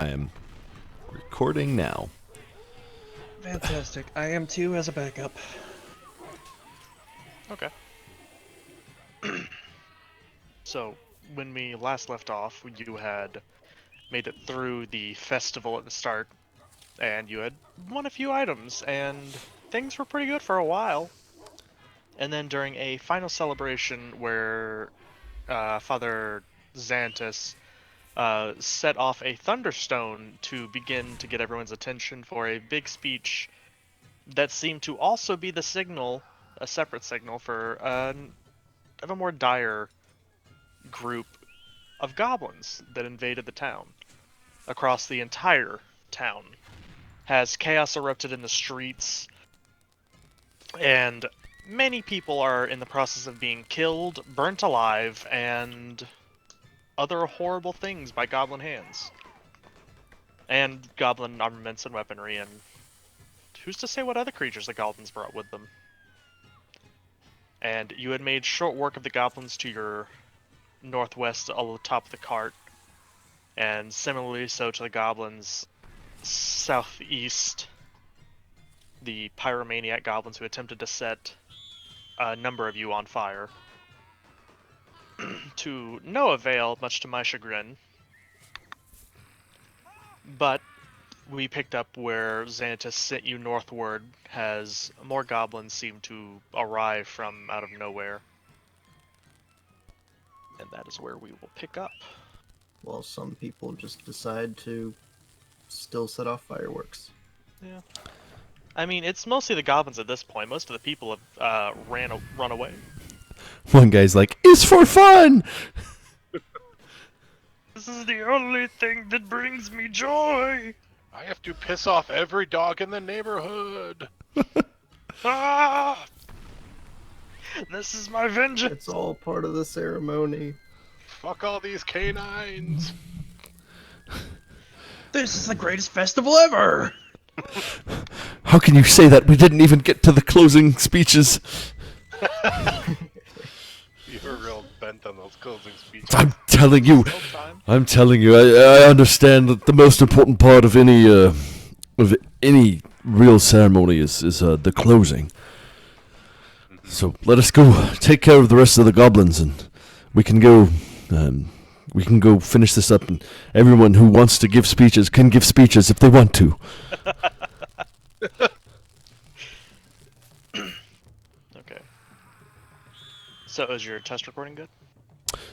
I am recording now. Fantastic. I am too as a backup. Okay. So, when we last left off, you had made it through the festival at the start, and you had won a few items, and things were pretty good for a while. And then during a final celebration where Father Xantus set off a thunderstone to begin to get everyone's attention for a big speech that seemed to also be the signal, a separate signal for of a more dire group of goblins that invaded the town. Across the entire town has chaos erupted in the streets, and many people are in the process of being killed, burnt alive, and other horrible things by goblin hands. And goblin armaments and weaponry, and who's to say what other creatures the goblins brought with them. And you had made short work of the goblins to your northwest on the top of the cart, and similarly so to the goblins southeast, the pyromaniac goblins who attempted to set a number of you on fire. To no avail, much to my chagrin. But we picked up where Xanatus sent you northward, as more goblins seem to arrive from out of nowhere. And that is where we will pick up. Well, some people just decide to still set off fireworks. Yeah. I mean, it's mostly the goblins at this point. Most of the people have run away. One guy's like, "It's for fun!" This is the only thing that brings me joy! I have to piss off every dog in the neighborhood. Ah! This is my vengeance! It's all part of the ceremony. Fuck all these canines. This is the greatest festival ever! How can you say that? We didn't even get to the closing speeches. You were real bent on those closing speeches. I'm telling you. Still time. I'm telling you. I understand that the most important part of any real ceremony is the closing. So let us go take care of the rest of the goblins, and we can go. We can go finish this up, and everyone who wants to give speeches can give speeches if they want to. Okay. So is your test recording good?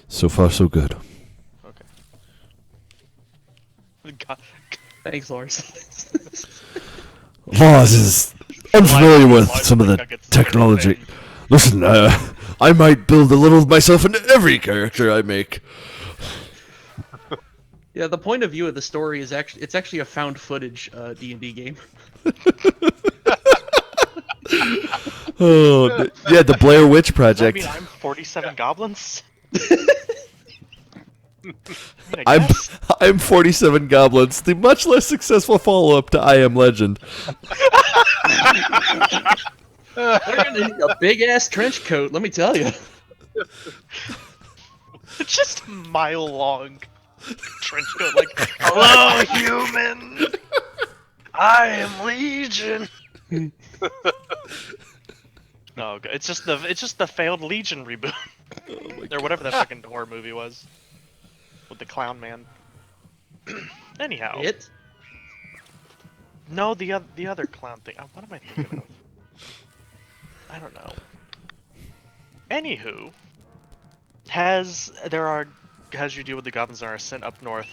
So far, so good. Okay. God. Thanks, Lars. Laws is unfamiliar with some of the technology. Listen, I might build a little of myself into every character I make. Yeah, the point of view of the story is actually a found footage D&D game. Oh, yeah, the Blair Witch Does that Project. mean I'm 47 goblins? I'm 47 Goblins, the much less successful follow-up to I Am Legend. They're gonna need a big-ass trench coat, let me tell you. Just a mile-long trench coat, like, hello, human! I am Legion! No, okay. It's just the failed Legion reboot. Or whatever that fucking horror movie was. With the clown man. Anyhow. It? No, the other clown thing. What am I thinking of? I don't know. Anywho, as you deal with the goblins that are sent up north,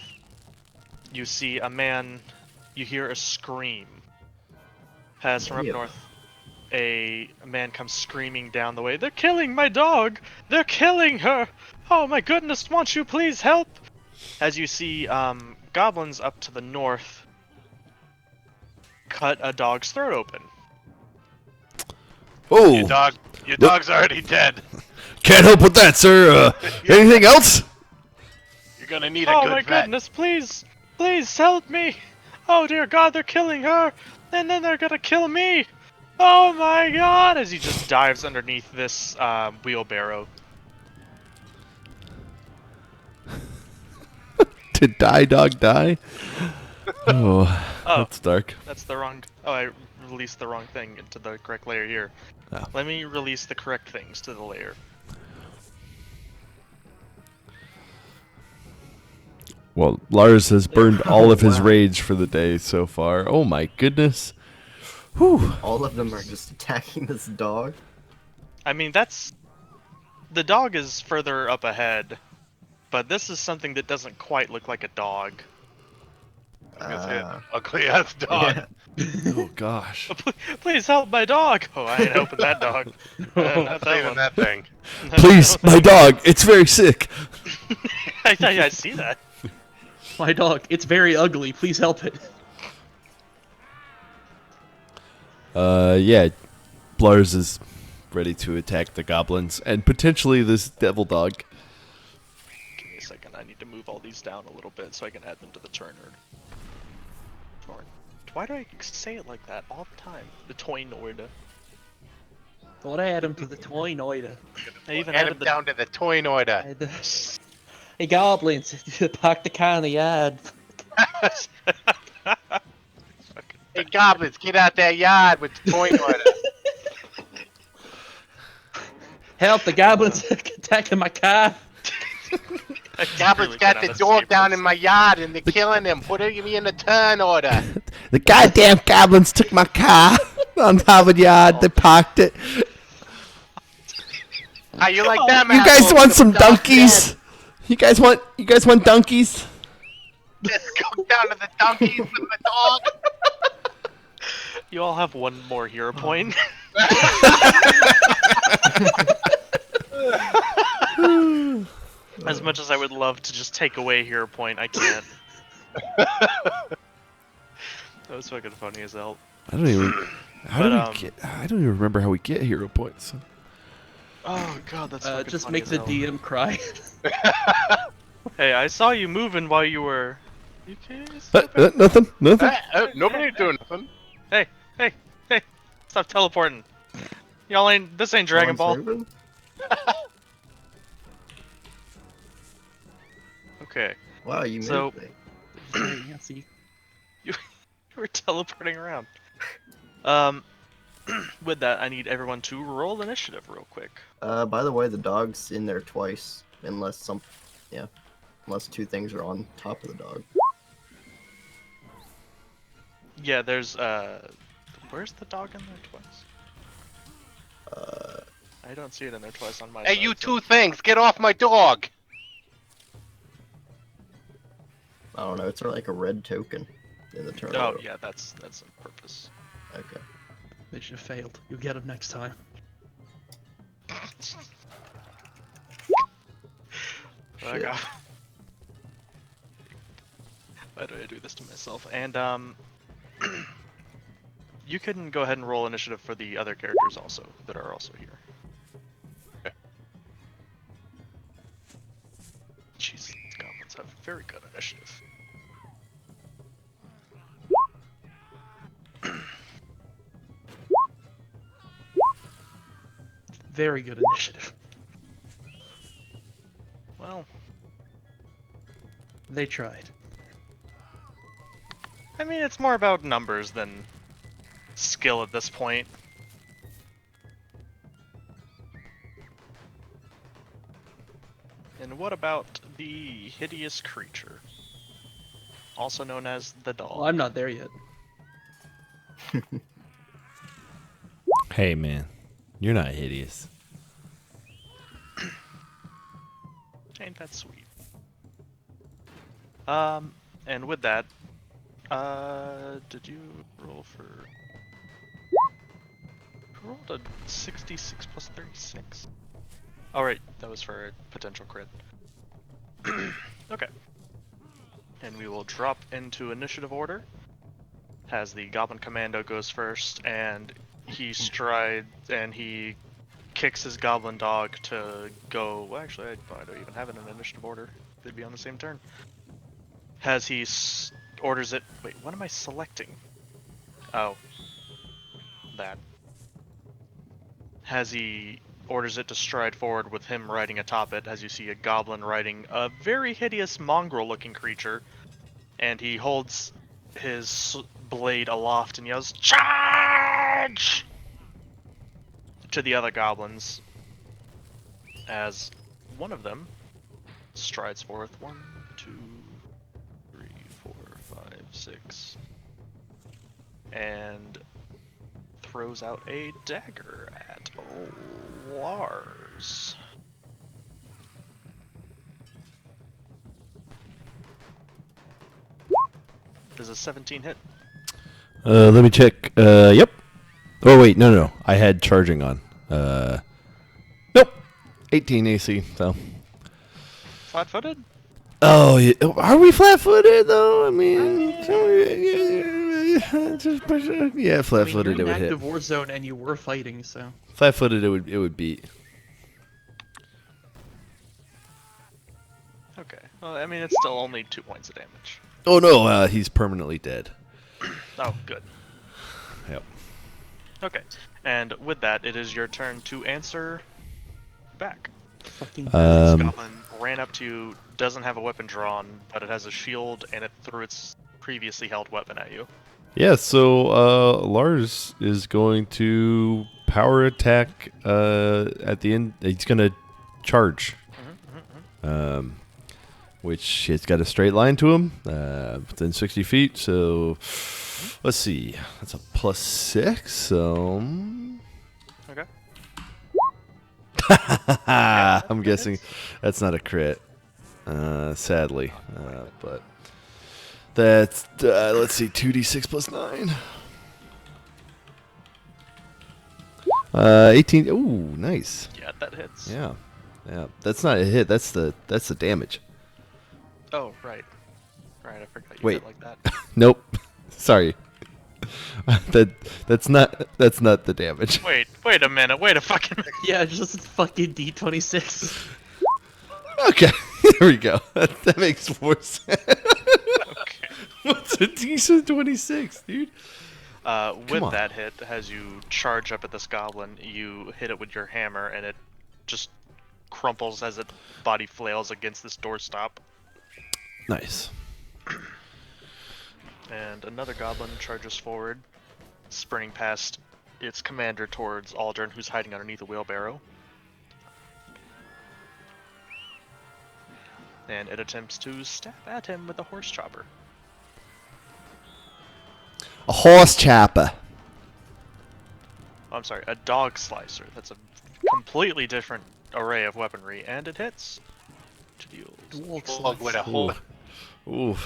you see a man. You hear a scream. As from up north, a man comes screaming down the way. They're killing my dog! They're killing her! Oh my goodness! Won't you please help? As you see, goblins up to the north cut a dog's throat open. Oh, Your dog's already dead. can't help with that, sir. Anything else? You're gonna need a Oh good my vet. goodness, please! Please help me! Oh dear God, they're killing her! And then they're gonna kill me! Oh my God! As he just dives underneath this wheelbarrow. Did Die Dog die? Oh, Oh, that's dark. that's the wrong. Oh, I released the wrong thing into the correct layer here. Oh. Let me release the correct things to the layer. Well, Lars has burned all of his Wow. rage for the day so far. Oh my goodness. Whew. All of them are just attacking this dog. I mean, that's. The dog is further up ahead, but this is something that doesn't quite look like a dog. I'm gonna say Ah. ugly ass dog. Yeah. Oh gosh. Please help my dog! Oh, I ain't helping that dog. Not Not that saving one. that thing. Please, my dog. It's very sick. I see that. My dog, it's very ugly. Please help it. Yeah. Lars is ready to attack the goblins and potentially this devil dog. Give me a second. I need to move all these down a little bit so I can add them to the turner. Why do I say it like that all the time? The toynoid. Thought I had him to the toynoida. I even Add added him the. down to the toynoida. Hey goblins, park the car in the yard. Hey goblins, get out that yard with the toynoida. Help, the goblins attacking my car. Goblins got the dog down in my yard and they're killing him. Put me in the turn order. The goddamn goblins took my car on Harvard Yard. They parked it. How you like them? You guys assholes? want The some dog's donkeys? dead. You guys want donkeys? Let's go down to the donkeys with the dog. You all have one more hero point. As much as I would love to just take away hero point, I can't. That was fucking funny as hell. I don't even. I don't even remember how we get hero points. Oh god, that's fucking Just funny make as the hell. DM cry. Hey, I saw you moving while you were. You okay? Nothing. Nobody's doing nothing. Hey, stop teleporting. Y'all ain't. This ain't Dragon Ball. Someone's moving? Okay, Wow, you moved So- it. Very fancy. you were teleporting around. With that, I need everyone to roll initiative real quick. By the way, the dog's in there twice, unless unless two things are on top of the dog. Yeah, there's where's the dog in there twice? I don't see it in there twice on my Hey, side. you so- two things, get off my dog. I don't know. It's sort of like a red token in the turn. Oh yeah, that's on purpose. Okay. They should have failed. You'll get them next time. Fuck off. Why do I do this to myself? And you can go ahead and roll initiative for the other characters also that are also here. Okay. Jeez, these goblins have very good initiative. Very good initiative. Well, They tried. I mean, it's more about numbers than skill at this point. And what about the hideous creature? Also known as the dog. Well, I'm not there yet. Hey man, you're not hideous. Ain't that sweet? And with that, did you roll for? You rolled a 66 plus 36. All right, that was for a potential crit. Okay. And we will drop into initiative order. As the Goblin Commando goes first, and he strides and he kicks his Goblin Dog to go. Well, actually, I don't even have it in initiative order. They'd be on the same turn. As he orders it. Wait, what am I selecting? Oh, that. As he orders it to stride forward with him riding atop it, as you see a goblin riding a very hideous mongrel-looking creature, and he holds his blade aloft and yells, "Charge!" to the other goblins, as one of them strides forth. 1, 2, 3, 4, 5, 6, and throws out a dagger at Lars. Does a 17 hit? Let me check. Yep. Oh wait, no. I had charging on. Nope. 18 AC. So. Flat-footed? Oh, yeah. Are we flat-footed though? I mean, yeah, flat-footed you're it in would hit. active war zone and you were fighting, so. Flat-footed it would beat. Okay. Well, I mean, it's still only 2 points of damage. Oh no, he's permanently dead. Oh, good. Yep. Okay. And with that, it is your turn to answer back. Fucking This Um, goblin ran up to you, doesn't have a weapon drawn, but it has a shield, and it threw its previously held weapon at you. yeah. So Lars is going to power attack. At the end, he's gonna charge. Which he's got a straight line to him within 60 feet. So let's see. That's a +6. So Okay. I'm guessing that's not a crit, sadly. But that's let's see, 2d6 + 9. 18. Ooh, nice. Yeah, that hits. Yeah. That's not a hit. That's the damage. Oh, right. Right, I forgot you Wait. hit like that. Nope. Sorry. That's not the damage. Wait a minute. Wait a fucking minute. Yeah, just fucking D26. Okay, there we go. That makes more sense. Okay. What's a decent 26, dude? With on. that hit, as you charge up at this goblin, you hit it with your hammer, and it just crumples as its body flails against this doorstop. Nice. And another goblin charges forward, sprinting past its commander towards Aldrin, who's hiding underneath a wheelbarrow. And it attempts to stab at him with a horse chopper. A horse chopper. Oh, I'm sorry, a dog slicer. That's a completely different array of weaponry, and it hits. To deal Dog with a hole. Ooh.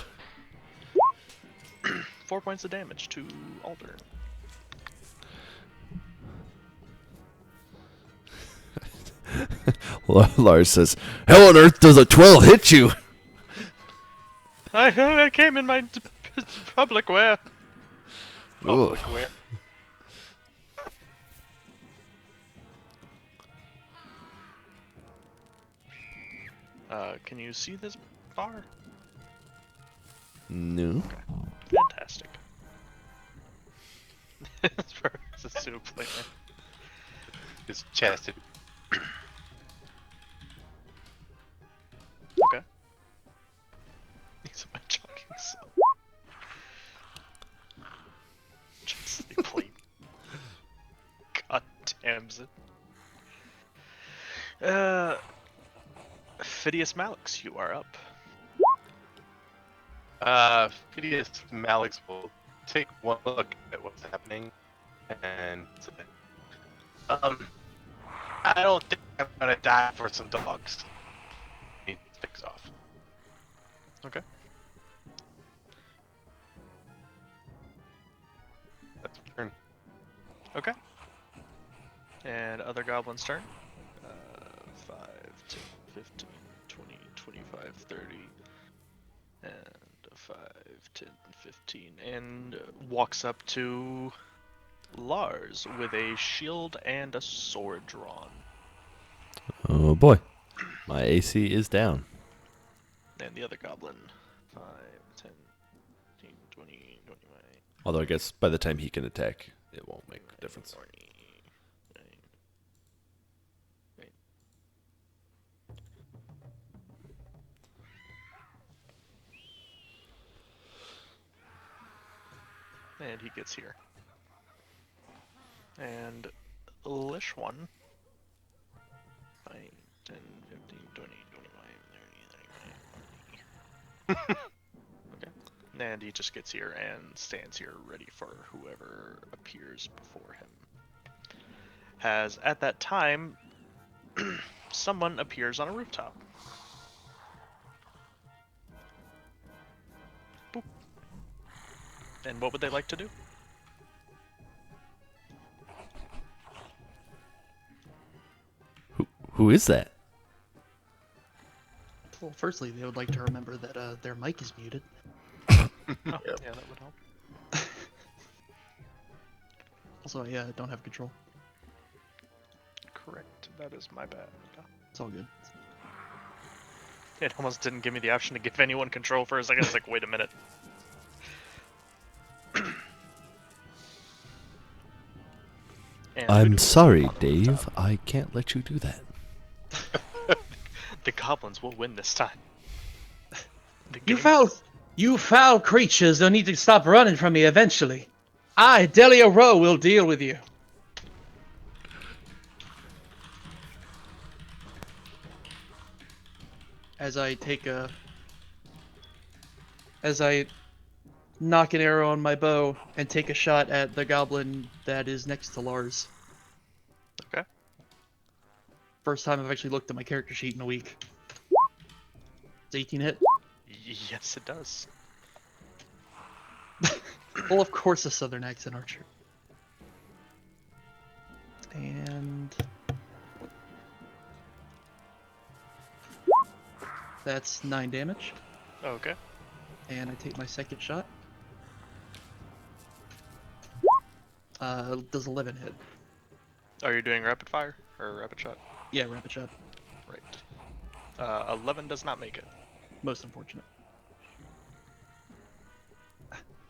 4 points of damage to Aldrin. Lars says, "How on earth does a 12 hit you?" I came in my public wear. Ooh. Where? Can you see this bar? No. Fantastic. It's a soup player. His chest. Okay. He's my jogging slow. Just sleep. God damns it. Phidias Malix, you are up. Phidias Malix will take one look at what's happening and say, I don't think I'm gonna die for some dogs. He takes off. Okay. That's my turn. Okay. And other goblin's turn. 5, 10, 15, 20, 25, 30. And 5, 10, 15. And walks up to Lars with a shield and a sword drawn. Oh boy. My AC is down. And the other goblin. 5, 10, 15, 20, 25. Although I guess by the time he can attack, it won't make a difference. 40, And he gets here. And Lish 1. 5, 10, 15, 20, 25, 30, 35, 40. Okay. And he just gets here and stands here ready for whoever appears before him. At that time, someone appears on a rooftop. Boop. And what would they like to do? Who is that? Well, firstly, they would like to remember that their mic is muted. Oh, yeah, that would help. Also, I don't have control. Correct. That is my bad. It's all good. It almost didn't give me the option to give anyone control for a second. I was like, wait a minute. And I'm sorry, Dave. I can't let you do that. The goblins will win this time. You foul creatures! You'll need to stop running from me eventually. I, Delia Rowe, will deal with you. As I knock an arrow on my bow and take a shot at the goblin that is next to Lars. Okay. First time I've actually looked at my character sheet in a week. It's 18 hit. Yes, it does. Well, of course, a southern accent archer. And that's 9 damage. Okay. And I take my second shot. Does 11 hit? Are you doing rapid fire or rapid shot? Yeah, rapid shot. Right. 11 does not make it. Most unfortunate.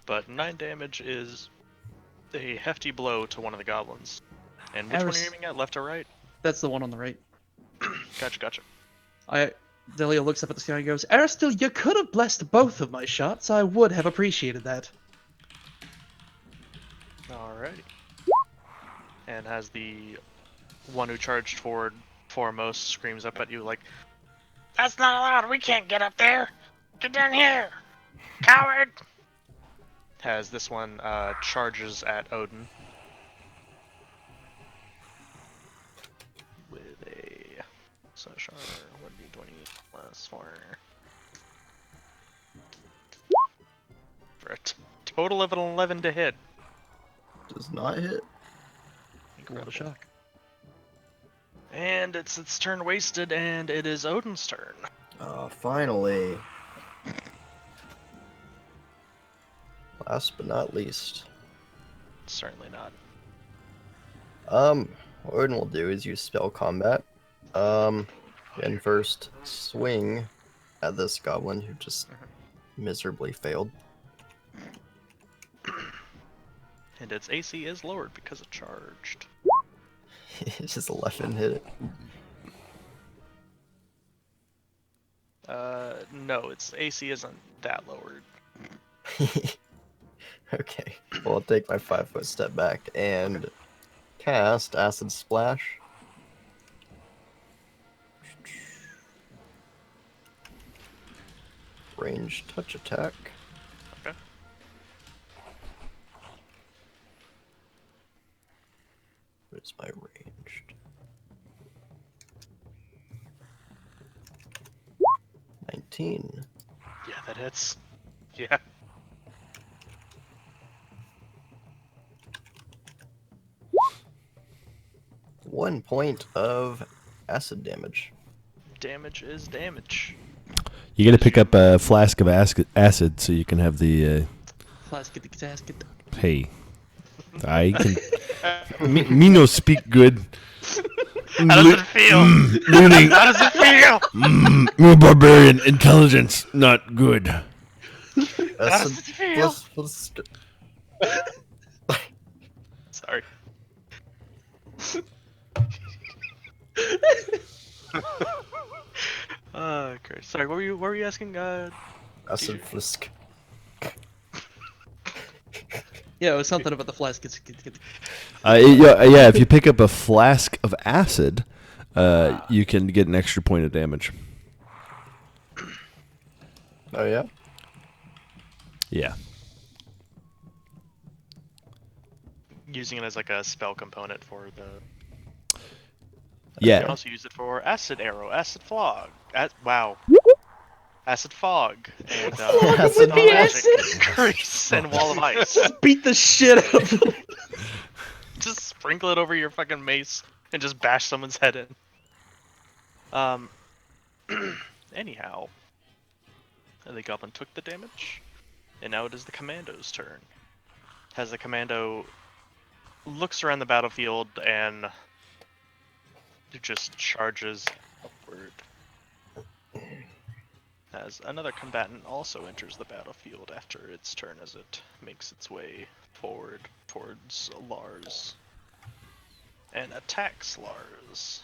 But 9 damage is a hefty blow to one of the goblins. And which one are you aiming at, left or right? That's the one on the right. Gotcha. Delia looks up at the sky and goes, Aristil, you could have blessed both of my shots. I would have appreciated that. Alrighty. And as the one who charged forward foremost screams up at you like, That's not allowed. We can't get up there. Get down here, coward. as this one charges at Odin. With a Sunshine 1d20 plus 4. For a total of an 11 to hit. Does not hit. What a shock. And it's its turn wasted, and it is Odin's turn. Finally. Last but not least. Certainly not. What Odin will do is use spell combat. And first swing at this goblin who just miserably failed. And its AC is lowered because it charged. It's just 11 hit it. No, its AC isn't that lowered. Okay, well, I'll take my 5-foot step back and cast Acid Splash. Range touch attack. Okay. What is my ranged? 19. Yeah, that hits. Yeah. One point of acid damage. Damage is damage. You gotta pick up a flask of acid so you can have the. Flask get the casket. Hey, I can. me no speak good. How does it feel? Learning. How does it feel? Me barbarian intelligence not good. How does it feel? Sorry. Okay. Sorry. What were you asking? Acid Flisk. Yeah, it was something about the flask. Yeah, if you pick up a flask of acid, you can get an extra point of damage. Oh yeah. Yeah. Using it as like a spell component for the. You can Yeah. also use it for acid arrow, acid fog. Wow. Acid fog and Acid stone acid. magic, grease, and wall of ice. Just beat the shit out of them. Just sprinkle it over your fucking mace and just bash someone's head in. Anyhow, the goblin took the damage, and now it is the commando's turn. As the commando looks around the battlefield and just charges upward. As another combatant also enters the battlefield after its turn as it makes its way forward towards Lars. And attacks Lars.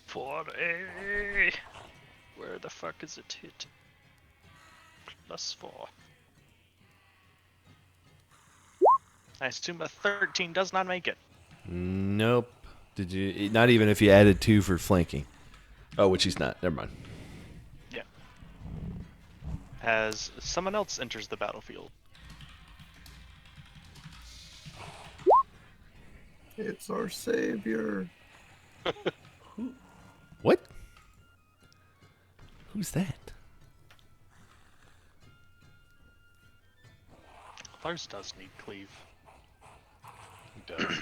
For a... Where the fuck is it hit? +4. I assume a 13 does not make it. Nope. Did you? Not even if you added 2 for flanking. Oh, which he's not. Never mind. Yeah. As someone else enters the battlefield. It's our savior. What? Who's that? Lars does need cleave. He does.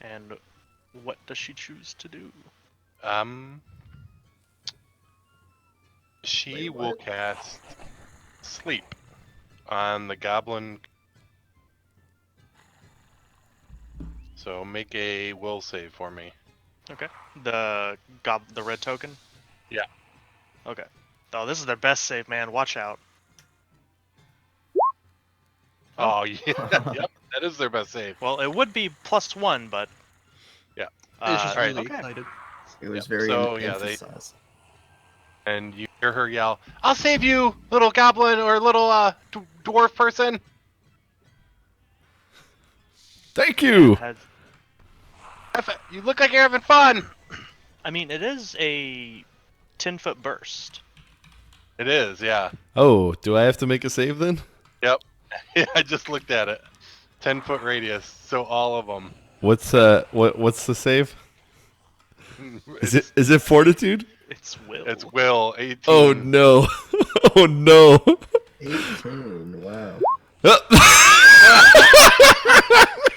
And what does she choose to do? She Wait, will what? cast sleep on the goblin. So make a will save for me. Okay. The red token? Yeah. Okay. Oh, this is their best save, man. Watch out. Oh, yeah. Yep, that is their best save. Well, it would be +1, but... Yeah. It's just Alright, really okay. excited. It was Yep, very so, yeah, they- emphasized. And you hear her yell, "I'll save you, little goblin or little dwarf person." Thank you. You look like you're having fun. I mean, it is a 10-foot burst. It is, yeah. Oh, do I have to make a save then? Yep. Yeah, I just looked at it. 10-foot radius, so all of them. What's the save? Is it fortitude? It's will. It's will 18. Oh no. Oh no. 18. Wow.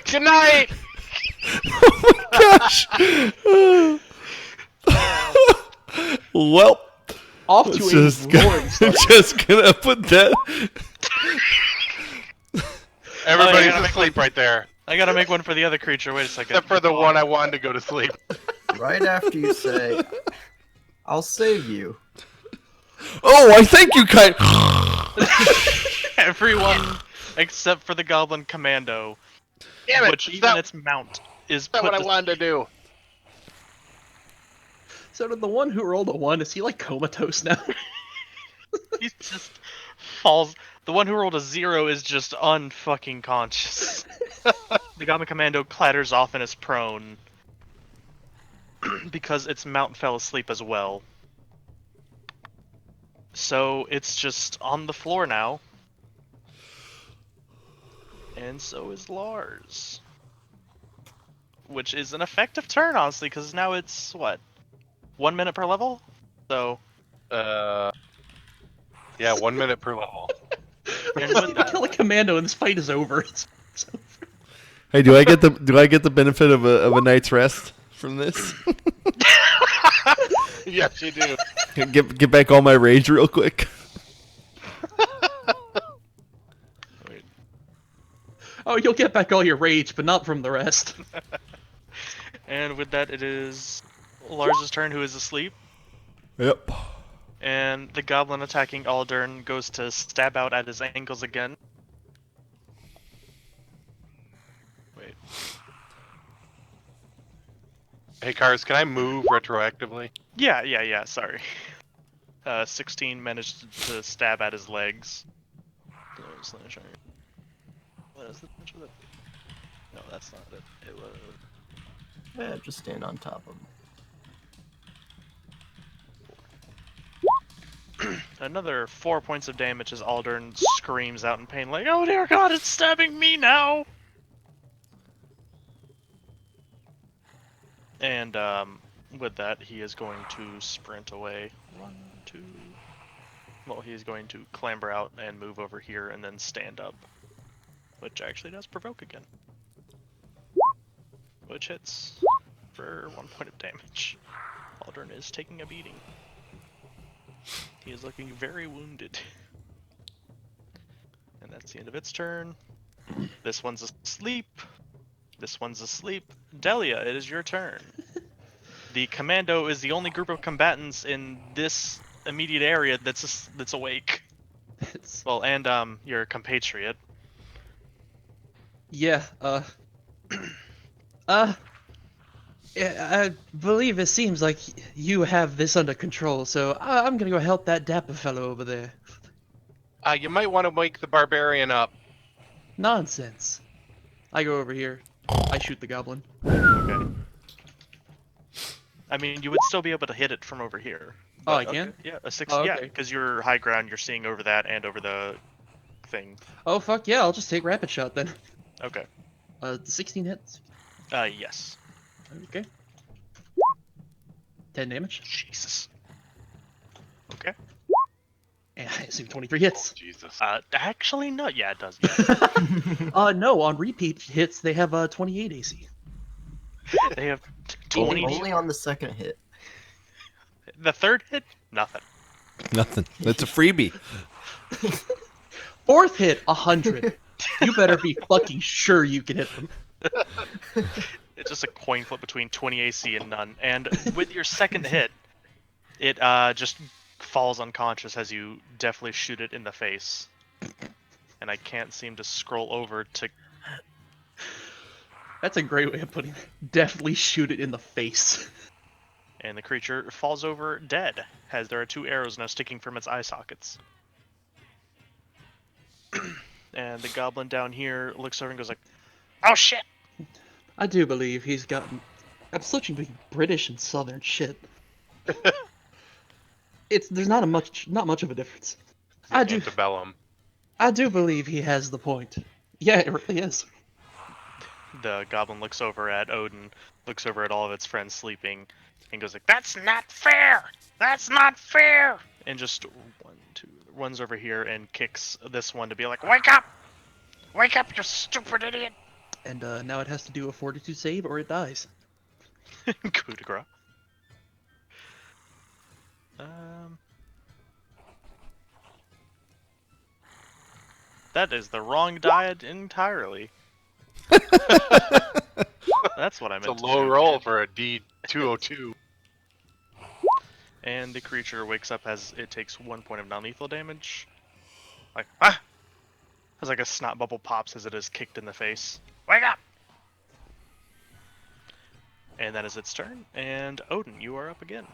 Good night. Gosh. Well, Off to just a roaring start. just gonna put that. Everybody's gotta make asleep right there, I gotta make one for the other creature. Wait a second. except for the one I wanted to go to sleep. Right after you say, "I'll save you." Oh, I thank you, kind. Everyone except for the goblin commando, Damn it! which Is even that, its mount is is that put what I to wanted to do? So did the one who rolled a 1, is he like comatose now? He just falls. The one who rolled a 0 is just unfucking conscious. The Goblin Commando clatters off and is prone because its mount fell asleep as well. So it's just on the floor now. And so is Lars. Which is an effective turn, honestly, because now it's, what, 1 minute per level? So... Yeah, 1 minute per level. And Just with need to that, kill a commando and this fight is over. It's over. Hey, do I get the benefit of a night's rest from this? Yes, you do. Get back all my rage real quick. Oh, you'll get back all your rage, but not from the rest. and with that, it is Lars' turn, who is asleep. Yep. And the goblin attacking Aldern goes to stab out at his ankles again. Wait. Hey, Cars, can I move retroactively? Yeah, sorry. 16 managed to stab at his legs. What is the damage of it? No, that's not it. It was... Yeah, just stand on top of him. Another 4 points of damage as Aldern screams out in pain like, "Oh dear god, it's stabbing me now!" And with that, he is going to sprint away. 1, 2... Well, he's going to clamber out and move over here and then stand up. Which actually does provoke again. Which hits for 1 point of damage. Aldern is taking a beating. He is looking very wounded. And that's the end of its turn. This one's asleep. This one's asleep. Delia, it is your turn. The commando is the only group of combatants in this immediate area that's awake. Well, and your compatriot. Yeah, I believe it seems like you have this under control, so I'm gonna go help that dapper fellow over there. You might want to wake the barbarian up. Nonsense. I go over here. I shoot the goblin. Okay. I mean, you would still be able to hit it from over here. Oh, I But, can? okay, yeah, a 6. Oh, Yeah, okay. because you're high ground. You're seeing over that and over the thing. Oh, fuck yeah, I'll just take rapid shot then. Okay. 16 hits. Yes. Okay. 10 damage. Jesus. Okay. And I assume 23 hits. Jesus. Actually, no. Yeah, it does. Yeah. No, on repeat hits, they have 28 AC. They have Only, 20. only on the second hit. The third hit, nothing. Nothing. That's a freebie. Fourth hit, 100. You better be fucking sure you can hit them. It's just a coin flip between 20 AC and none. And with your second hit, it just falls unconscious as you definitely shoot it in the face. And I can't seem to scroll over to... That's a great way of putting it. Definitely shoot it in the face. And the creature falls over dead, as there are 2 arrows now sticking from its eye sockets. And the goblin down here looks over and goes like, "Oh shit!" I do believe he's gotten... I'm switching between British and Southern shit. There's not much of a difference. I Antebellum. do believe he has the point. Yeah, it really is. The goblin looks over at Odin, looks over at all of its friends sleeping, and goes like, "That's not fair! That's not fair!" And just runs over here and kicks this one to be like, "Wake up! Wake up, you stupid idiot!" And now it has to do a fortitude save or it dies. Coup de grace. That is the wrong diet entirely. That's what I It's meant a to low do. roll for a D202. And the creature wakes up as it takes 1 point of non-lethal damage. Like, ah! As like a snot bubble pops as it is kicked in the face. Wake up! And that is its turn. And Odin, you are up again.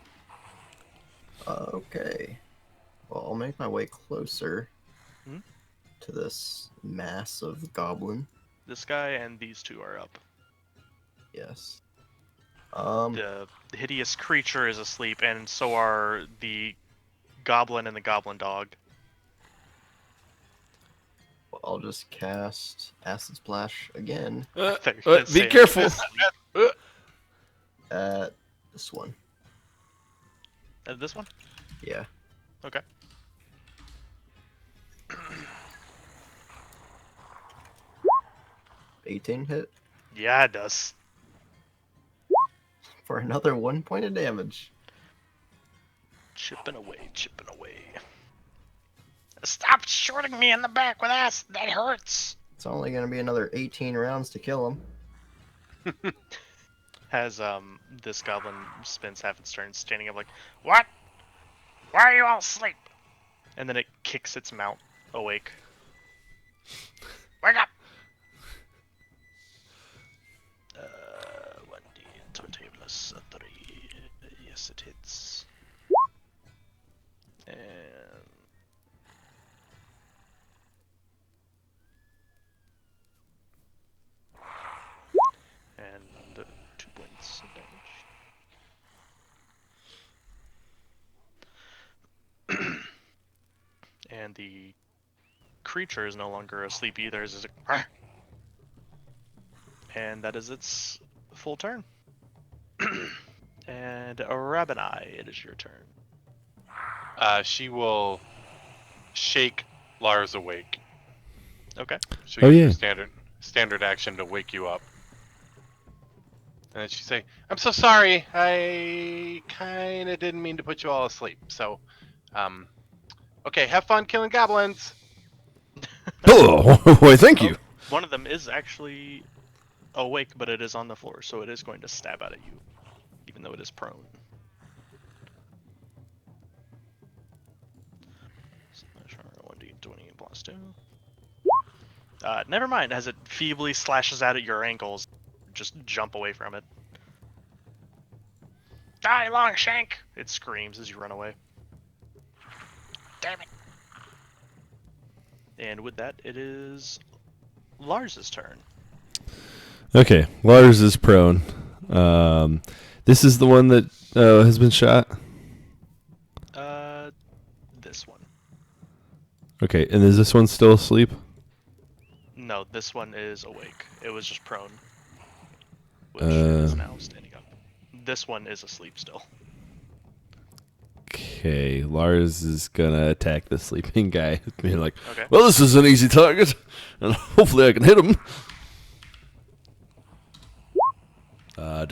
Okay. Well, I'll make my way closer Hmm? to this mass of goblin. This guy and these 2 are up. Yes. The hideous creature is asleep, and so are the goblin and the goblin dog. I'll just cast Acid Splash again I thought you were gonna Be say- careful. at this one. This one? Yeah. Okay. 18 hit Yeah, it does. for another 1 point of damage. Chipping away, chipping away. Stop shooting me in the back with acid. That hurts. It's only going to be another 18 rounds to kill him. Has this goblin spends half its turn standing up like, "What? Why are you all asleep?" And then it kicks its mount awake. Wake up! 1d20 plus 3. Yes, it hits. And 2 points of damage. And the creature is no longer asleep either. It's just a... And that is its full turn. And Rabanai, it is your turn. She will shake Lars awake. Okay. She'll Oh, use yeah. her standard action to wake you up. And then she say, "I'm so sorry. I kind of didn't mean to put you all asleep. So, okay, have fun killing goblins." Oh, why, thank you. One of them is actually awake, but it is on the floor, so it is going to stab out at you, even though it is prone. Slash 1d20 plus 2. Never mind, as it feebly slashes out at your ankles, just jump away from it. Die, Longshank! It screams as you run away. Damn it. And with that, it is Lars's turn. Okay, Lars is prone. This is the one that has been shot. This one. Okay, and is this one still asleep? No, this one is awake. It was just prone, which is now standing up. This one is asleep still. Okay, Lars is gonna attack the sleeping guy, being like, Okay. "Well, this is an easy target, and hopefully I can hit him." I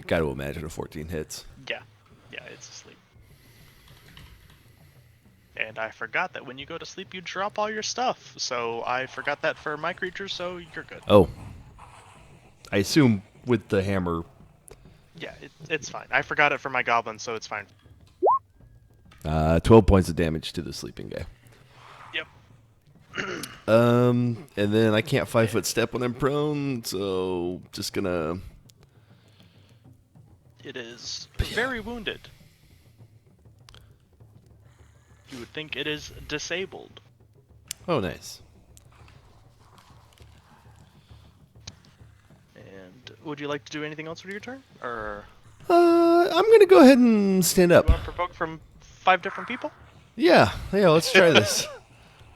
got to imagine a 14 hits. Yeah, it's asleep. And I forgot that when you go to sleep, you drop all your stuff. So I forgot that for my creatures, so you're good. Oh, I assume with the hammer. Yeah, it's fine. I forgot it for my goblins, so it's fine. 12 points of damage to the sleeping guy. Yep. And then I can't 5-foot step when I'm prone, so just gonna. It is very wounded. You would think it is disabled. Oh, nice. And would you like to do anything else with your turn? Or I'm gonna go ahead and stand up. you want to provoke from 5 different people? Yeah, let's try this.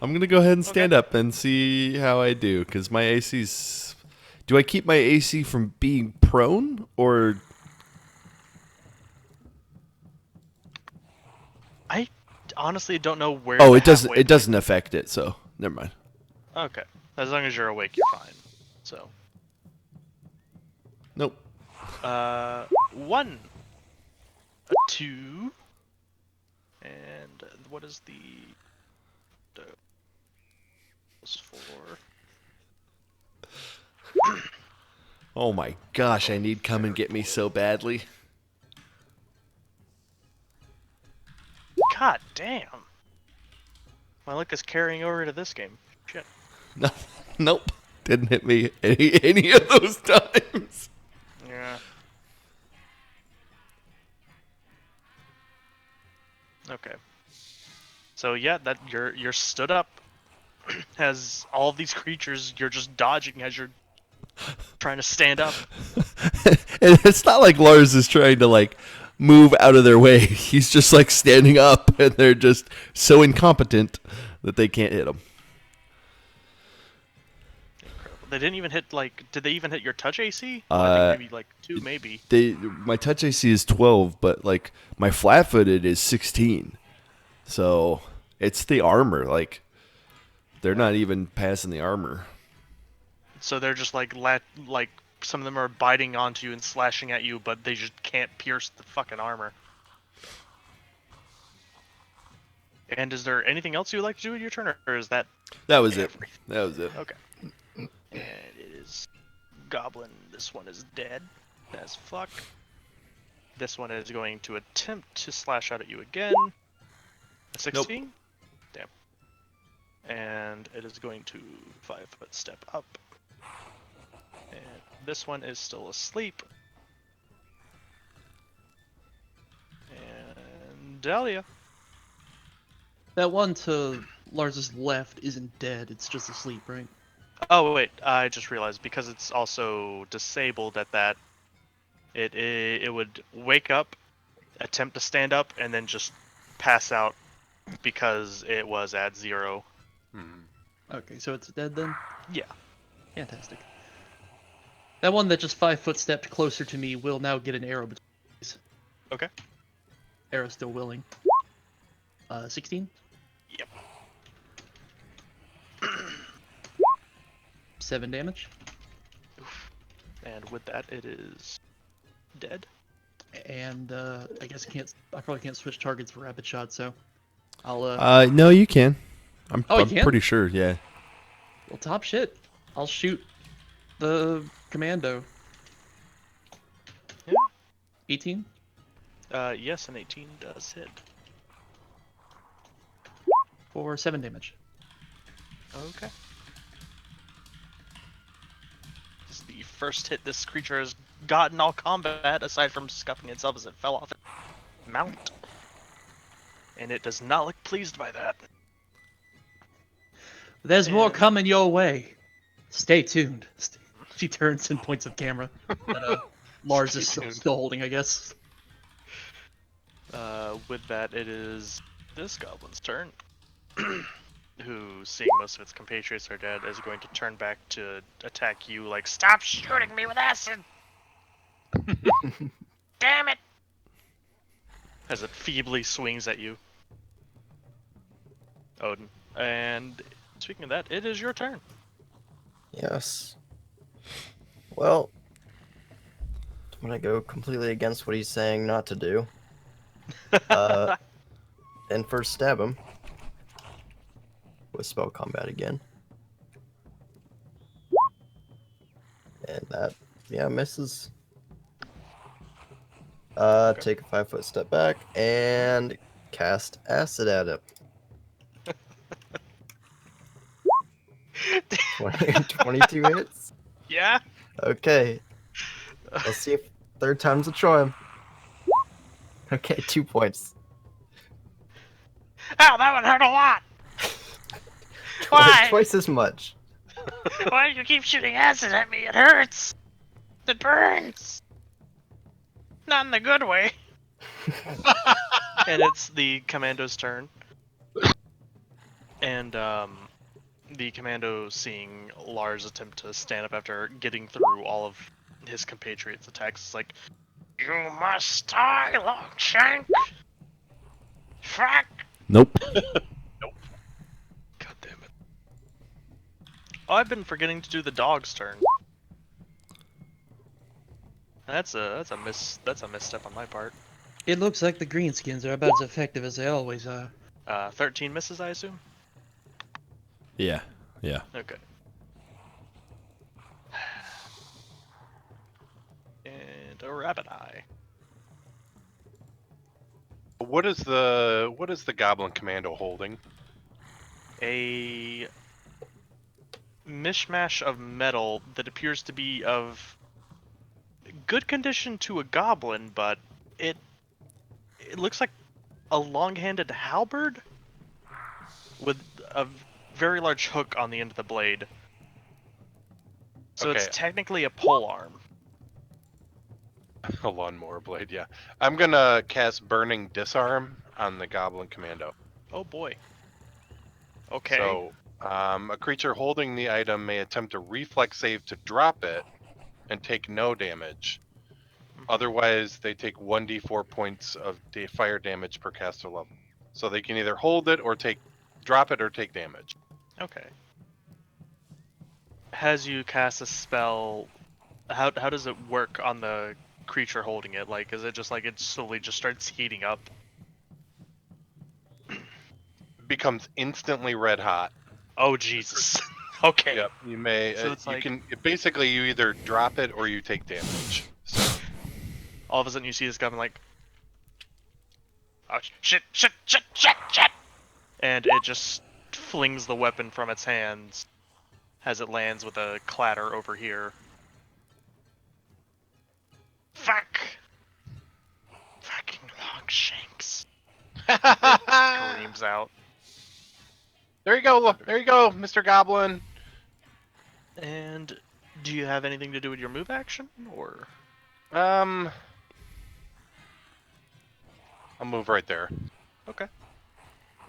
I'm gonna go ahead and stand up and see how I do, because my AC's. Do I keep my AC from being prone, or? I honestly don't know where. Oh, the it doesn't. halfway It doesn't affect it, so never mind. Okay. As long as you're awake, you're fine. So. Nope. 1, a 2, and what is the plus 4? Oh my gosh, I need come and get me so badly. God damn. My luck is carrying over to this game. Shit. No, nope. Didn't hit me any of those times. Yeah. Okay. So yeah, that you're stood up. Has all of these creatures you're just dodging as you're trying to stand up. And it's not like Lars is trying to like move out of their way. He's just like standing up, and they're just so incompetent that they can't hit him. Incredible. They didn't even hit like. Did they even hit your touch AC? Well, I think maybe like 2, maybe. My touch AC is 12, but like my flat-footed is 16. So it's the armor. Like they're not even passing the armor. So they're just like like some of them are biting onto you and slashing at you, but they just can't pierce the fucking armor. And is there anything else you would like to do with your turn, or is that? That was it. everything? That was it. Okay. And it is Goblin. This one is dead as fuck. This one is going to attempt to slash out at you again. A 16? Damn. And it is going to 5-foot step up. And this one is still asleep. And Dahlia. That one to Lars's left isn't dead. It's just asleep, right? Oh wait, I just realized because it's also disabled at that, it would wake up, attempt to stand up, and then just pass out because it was at 0. Hmm. Okay, so it's dead then? Yeah. Fantastic. That one that just 5-foot stepped closer to me will now get an arrow between his. Okay. Arrow still willing. 16? Yep. 7 damage. And with that, it is dead. And I guess I probably can't switch targets for rapid shot, so I'll No, you can. Oh, you I'm can? pretty sure. Yeah. well, top shit. I'll shoot the commando. Yeah. 18 Yes, an 18 does hit. for 7 damage. Okay. This is the first hit this creature has gotten all combat, aside from scuffing itself as it fell off its mount. And it does not look pleased by that. There's more And- coming your way. Stay tuned. She turns and points of camera that Lars is Stay tuned. still holding, I guess. With that, it is this goblin's turn. Who, seeing most of its compatriots are dead, is going to turn back to attack you like, stop shooting me with acid! Damn it! As it feebly swings at you. Odin. And speaking of that, it is your turn. Yes. Well, I'm gonna go completely against what he's saying not to do. And first stab him with spell combat again. And that, yeah, misses. Take a 5-foot step back and cast acid at him. 22 hits. Yeah? Okay. Let's see if third time's a charm. Okay, 2 points. Oh, that one hurt a lot. Why? Twice as much. Why do you keep shooting acid at me? It hurts. It burns. Not in the good way. And it's the commando's turn. And the commando, seeing Lars attempt to stand up after getting through all of his compatriots' attacks, is like, You must die, Longshank. Fuck. Nope. God damn it. Oh, I've been forgetting to do the dog's turn. That's a misstep on my part. It looks like the greenskins are about as effective as they always are. 13 misses, I assume? Yeah. Yeah. Okay. And a rabbit eye. What is the Goblin Commando holding? A mishmash of metal that appears to be of good condition to a goblin, but it looks like a long-handed halberd with a very large hook on the end of the blade. So Okay. it's technically a pole arm. A lawnmower blade, yeah. I'm gonna cast Burning Disarm on the Goblin Commando. Oh boy. Okay. So, a creature holding the item may attempt a reflex save to drop it and take no damage. Otherwise, they take 1d4 points of fire damage per caster level. So they can either hold it or drop it or take damage. Okay. As you cast a spell, how does it work on the creature holding it? Like, is it just like it slowly just starts heating up? Becomes instantly red hot. Oh Jesus. Okay. Yep. You may. So it's you like- can basically you either drop it or you take damage. So All of a sudden you see this goblin like, oh Shit. and it just flings the weapon from its hands as it lands with a clatter over here. Fuck. Fucking Longshanks. Screams out. There you go. There you go, Mr. Goblin. And do you have anything to do with your move action, or? I'll move right there. Okay.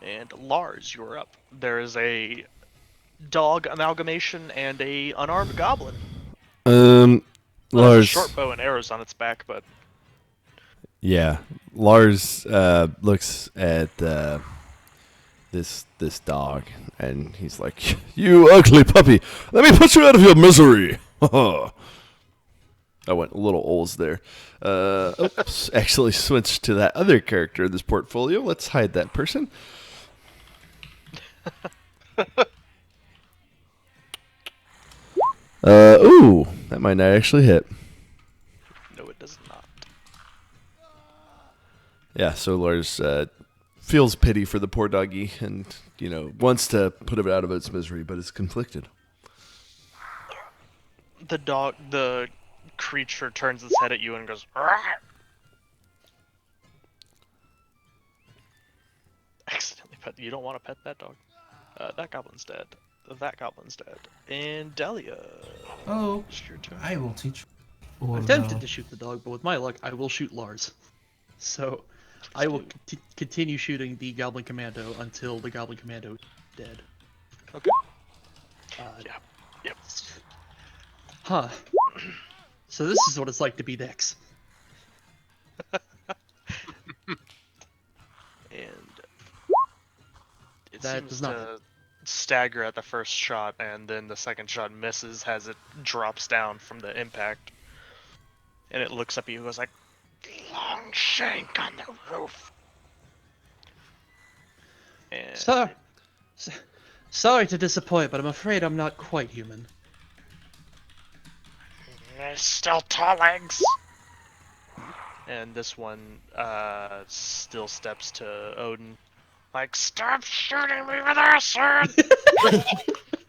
And Lars, you're up. There is a dog amalgamation and a unarmed goblin. Well, it has a Lars. short bow and arrows on its back, but Yeah, Lars looks at this dog, and he's like, "You ugly puppy! Let me put you out of your misery." I went a little Ols there. Oops, actually switched to that other character in this portfolio. Let's hide that person. Ooh, that might not actually hit. no, it does not. Yeah, so Lars feels pity for the poor doggy, and wants to put it out of its misery, but is conflicted. The creature turns its head at you and goes, "Rah!" Accidentally pet. You don't want to pet that dog. That goblin's dead. That goblin's dead. And Delia. Oh, It's your turn. I will teach. Or I'm tempted no. to shoot the dog, but with my luck, I will shoot Lars. So, I will continue shooting the Goblin Commando until the Goblin Commando is dead. Okay. Yeah. Yep. Huh. So this is what it's like to be Dex. And it That seems does not to stagger at the first shot, and then the second shot misses as it drops down from the impact. And it looks up at you and goes like, "Long shank on the roof." And Sorry to disappoint, but I'm afraid I'm not quite human. There's still tall legs. and this one still steps to Odin. Like, stop shooting me with acid!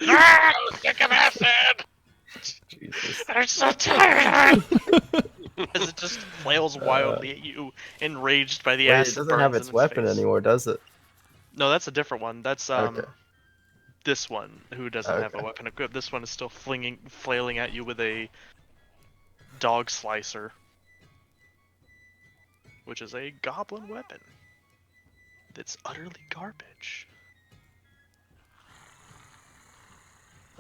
Ah, sick of acid! Jesus. I'm so tired of it! As it just flails wildly at you, enraged by the Wait, acid. it doesn't have burns its in weapon face. anymore, does it? No, that's a different one. That's Okay. this one who doesn't have a Okay. weapon equipped. This one is still flailing at you with a dog slicer, which is a goblin weapon. That's utterly garbage.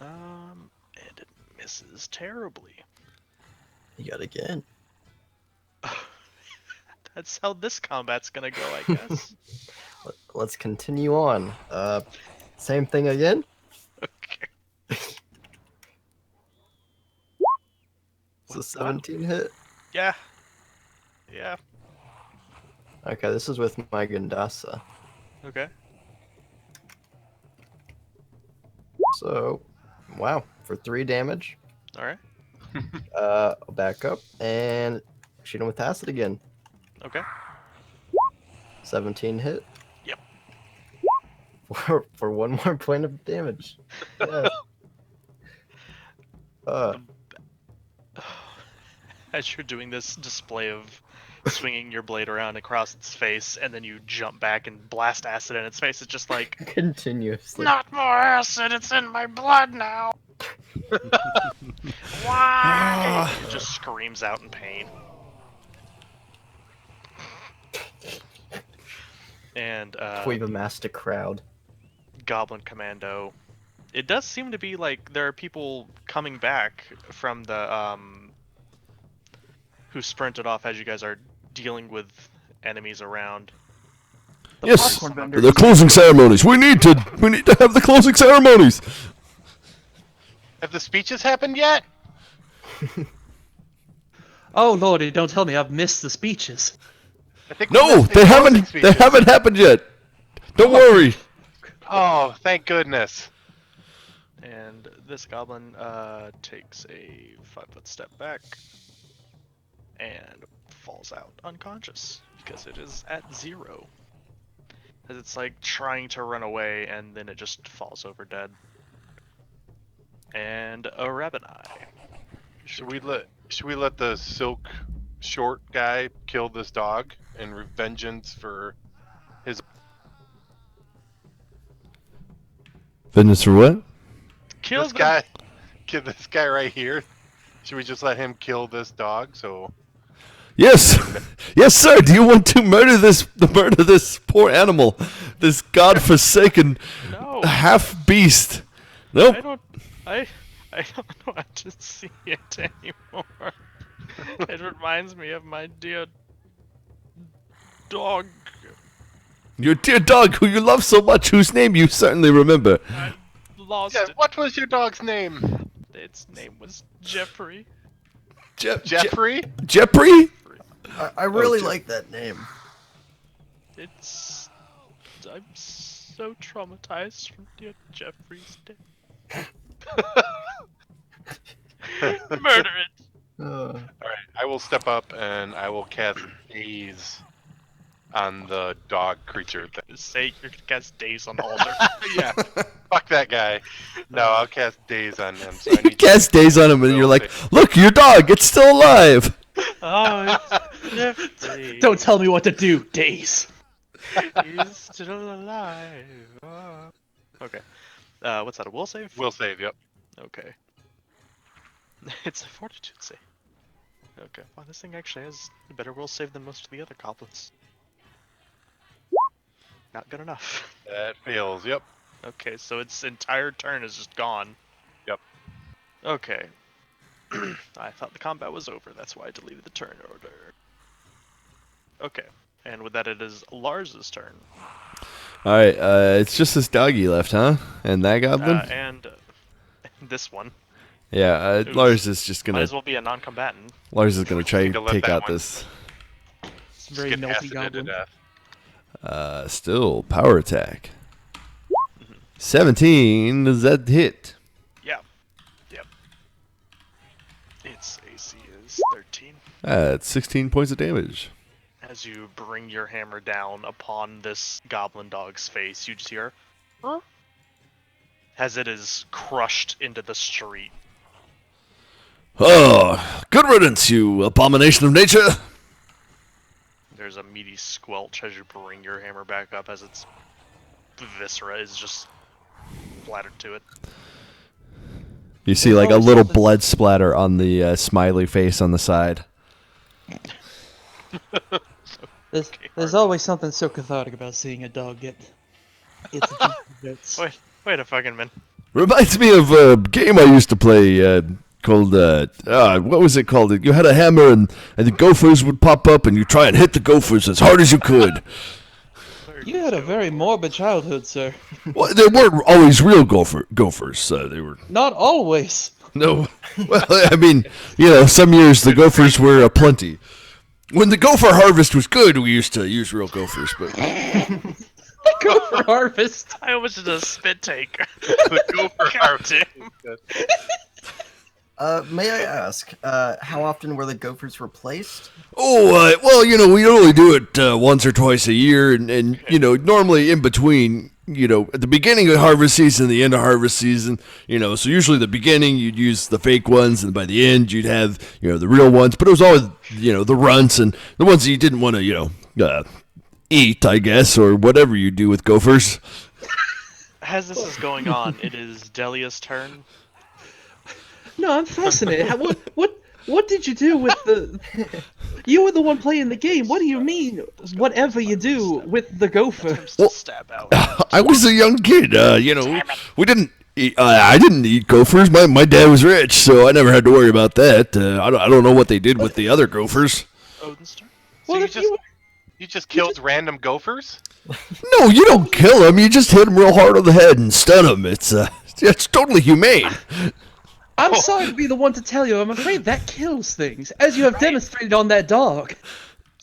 And it misses terribly. Yet again. That's how this combat's gonna go, I guess. Let's continue on. Same thing again? Okay. It's a 17 hit? Yeah. Yeah. Okay, this is with my Gandasa. Okay. So, wow, for 3 damage. Alright. I'll back up and shoot him with acid again. Okay. 17 hit. Yep. For 1 more point of damage. Yeah. As you're doing this display of swinging your blade around across its face, and then you jump back and blast acid in its face, it's just like, Continuously. Not more acid, it's in my blood now! Why? it just screams out in pain. And We've amassed a crowd. Goblin Commando. It does seem to be like there are people coming back from the who sprinted off as you guys are dealing with enemies around. Yes, popcorn vendor. the closing ceremonies. We need to have the closing ceremonies. Have the speeches happened yet? Oh lordy, don't tell me I've missed the speeches. I think we No, missed the they closing haven't. They speeches. haven't happened yet. Don't worry. Oh, thank goodness. And this goblin takes a 5-foot step back and falls out unconscious because it is at 0. As it's like trying to run away and then it just falls over dead. And a Rabbani. Should we let the silk short guy kill this dog in vengeance for his? Vengeance for what? Kill This them. guy, kill this guy right here. Should we just let him kill this dog? So Yes, yes, sir. Do you want to murder this poor animal, this godforsaken No, half beast? Nope. I don't want to see it anymore. It reminds me of my dear dog. Your dear dog, who you love so much, whose name you certainly remember. I lost yeah, it. what was your dog's name? Its name was Jeffrey. Jeffrey? Jeffrey? I really like that name. I'm so traumatized from dear Jeffrey's death. Murder it. All right, I will step up and I will cast Daze on the dog creature thing. Say you cast days on Alder. Yeah, fuck that guy. No, I'll cast Daze on him. So I You need cast days on him, and you're like, look, your dog, it's still alive. Oh, it's Jeffrey. Don't tell me what to do, Days. He's still alive. Oh. Okay. What's that? A will save? Will save. Yep. Okay. It's a fortitude save. Okay. Wow, this thing actually has a better will save than most of the other goblins. Not good enough. That fails. Yep. Okay, so its entire turn is just gone. Yep. Okay. I thought the combat was over. That's why I deleted the turn order. Okay. And with that, it is Lars's turn. All right, it's just this doggy left, huh? And that goblin? And this one. Yeah, Lars is just Might gonna. as well be a non-combatant. Lars is gonna try Need to and let take that out one- this. It's a very Get melty acided to goblin. death. Still power attack. 17. Does that hit? Yeah. Yep. Its AC is 13. That's 16 points of damage. As you bring your hammer down upon this goblin dog's face, you just hear, huh? As it is crushed into the street. Oh, good riddance, you abomination of nature. There's a meaty squelch as you bring your hammer back up as its viscera is just splattered to it. You see There's like a always little something- blood splatter on the smiley face on the side. There's always something so cathartic about seeing a dog get its bits. Wait a fucking minute. Reminds me of a game I used to play called, what was it called? You had a hammer and the gophers would pop up and you try and hit the gophers as hard as you could. You had a very morbid childhood, sir. Well, they weren't always real gophers. They were... Not always. No. Well, I mean, some years the gophers were aplenty. When the gopher harvest was good, we used to use real gophers, but... Gopher harvest. I almost did a spit take. The Gopher harvest. May I ask, how often were the gophers replaced? Oh, well, we only do it once or twice a year, and normally in between, at the beginning of harvest season, the end of harvest season, so usually the beginning you'd use the fake ones, and by the end you'd have, the real ones, but it was always, the runts and the ones that you didn't want to, eat, I guess, or whatever you do with gophers. As this is going on, it is Delia's turn. No, I'm fascinated. What did you do with the? You were the one playing the game. What do you mean? Whatever you do with the gopher? Attempts to stab out. I was a young kid, we didn't eat, I didn't eat gophers. My dad was rich, so I never had to worry about that. I don't know what they did with the other gophers. Odin's turn. Well, you if you You just killed random gophers? No, you don't kill them. You just hit them real hard on the head and stun them. It's totally humane. I'm sorry to be the one to tell you. I'm afraid that kills things, as you have demonstrated on that dog.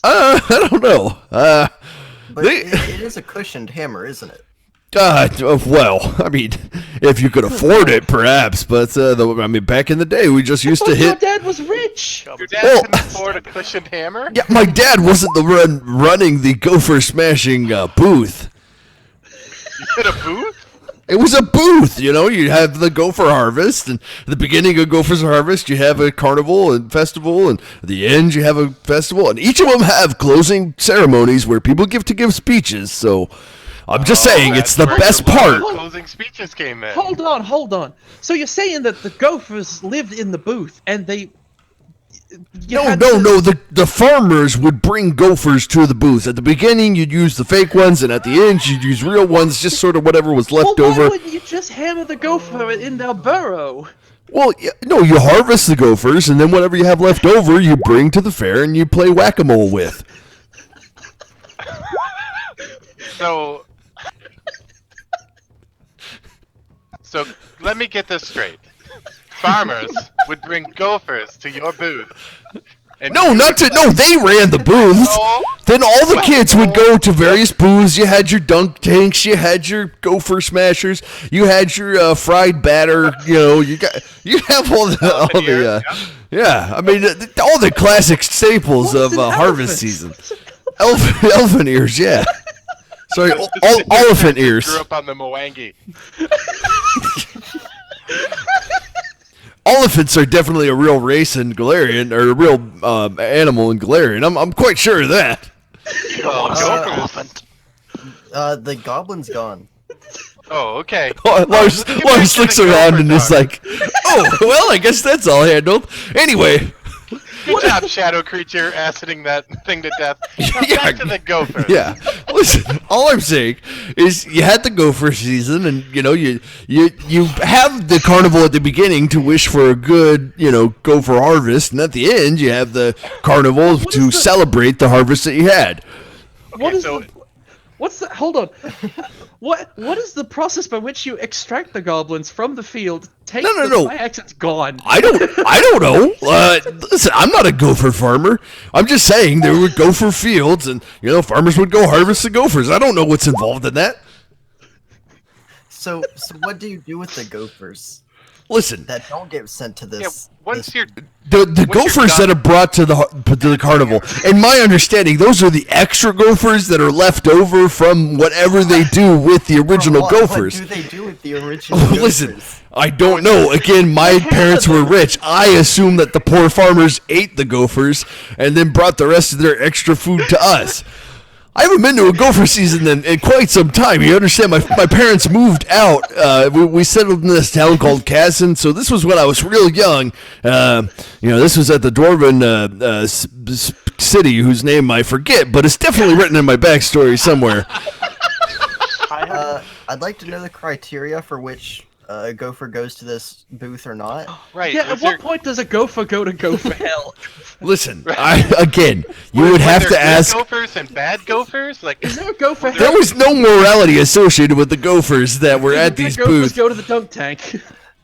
I don't know. But They- it is a cushioned hammer, isn't it? Well, I mean, if you could afford it, perhaps. But back in the day, we just used to But your hit. dad was rich. Your dad Well- can afford a cushioned hammer? Yeah, my dad wasn't the one running the gopher smashing booth. You hit a booth? It was a booth, you have the gopher harvest, and at the beginning of gopher's harvest, you have a carnival and festival, and at the end, you have a festival, and each of them have closing ceremonies where people give speeches, so I'm just saying, it's the That's where best your part. Closing speeches came in. Hold on. So you're saying that the Gophers lived in the booth and they... No. The farmers would bring gophers to the booth. At the beginning, you'd use the fake ones, and at the end, you'd use real ones, just sort of whatever was left Well, why over. wouldn't you just hammer the Gopher in their burrow? Well, no, you harvest the gophers, and then whatever you have left over, you bring to the fair and you play whack-a-mole with. So let me get this straight. Farmers would bring gophers to your booth. And No, they ran the booths. No. Then all the kids would go to various booths. You had your dunk tanks, you had your gopher smashers, you had your fried batter. You have all the yeah. I mean, all the classic staples of harvest season. Elephant ears, yeah. Sorry, elephant ears. Grew up on the Mwangi. Elephants are definitely a real race in Galarian, or a real animal in Galarian. I'm quite sure of that. Elephant. The goblin's gone. Oh, okay. Lars looks around and is like, "Oh, well, I guess that's all handled." Anyway, Good job, shadow creature, aciding that thing to death. Now back to the gopher. yeah. Listen, all I'm saying is you had the gopher season, and you have the carnival at the beginning to wish for a good gopher harvest, and at the end you have the carnival to celebrate the harvest that you had. Hold on. What is the process by which you extract the goblins from the field? No. My accent's gone. I don't know. Listen, I'm not a gopher farmer. I'm just saying there were gopher fields, and farmers would go harvest the gophers. I don't know what's involved in that. So what do you do with the gophers Listen, that don't get sent to this? Once you're the gophers that are brought to the carnival, in my understanding, those are the extra gophers that are left over from whatever they do with the original gophers. What do they do with the original Listen, gophers? I don't know. Again, my parents were rich. I assume that the poor farmers ate the gophers and then brought the rest of their extra food to us. I haven't been to a gopher season in quite some time. You understand? My parents moved out. We settled in this town called Casson. So this was when I was real young. This was at the Dwarven city, whose name I forget, but it's definitely written in my backstory somewhere. I'd like to know the criteria for which a gopher goes to this booth or not. right. Yeah, at what point does a gopher go to gopher hell? Listen, you would have to ask. Gophers and bad gophers, like Is there a gopher hell? There was no morality associated with the gophers that were at these gophers booths. go to the dunk tank.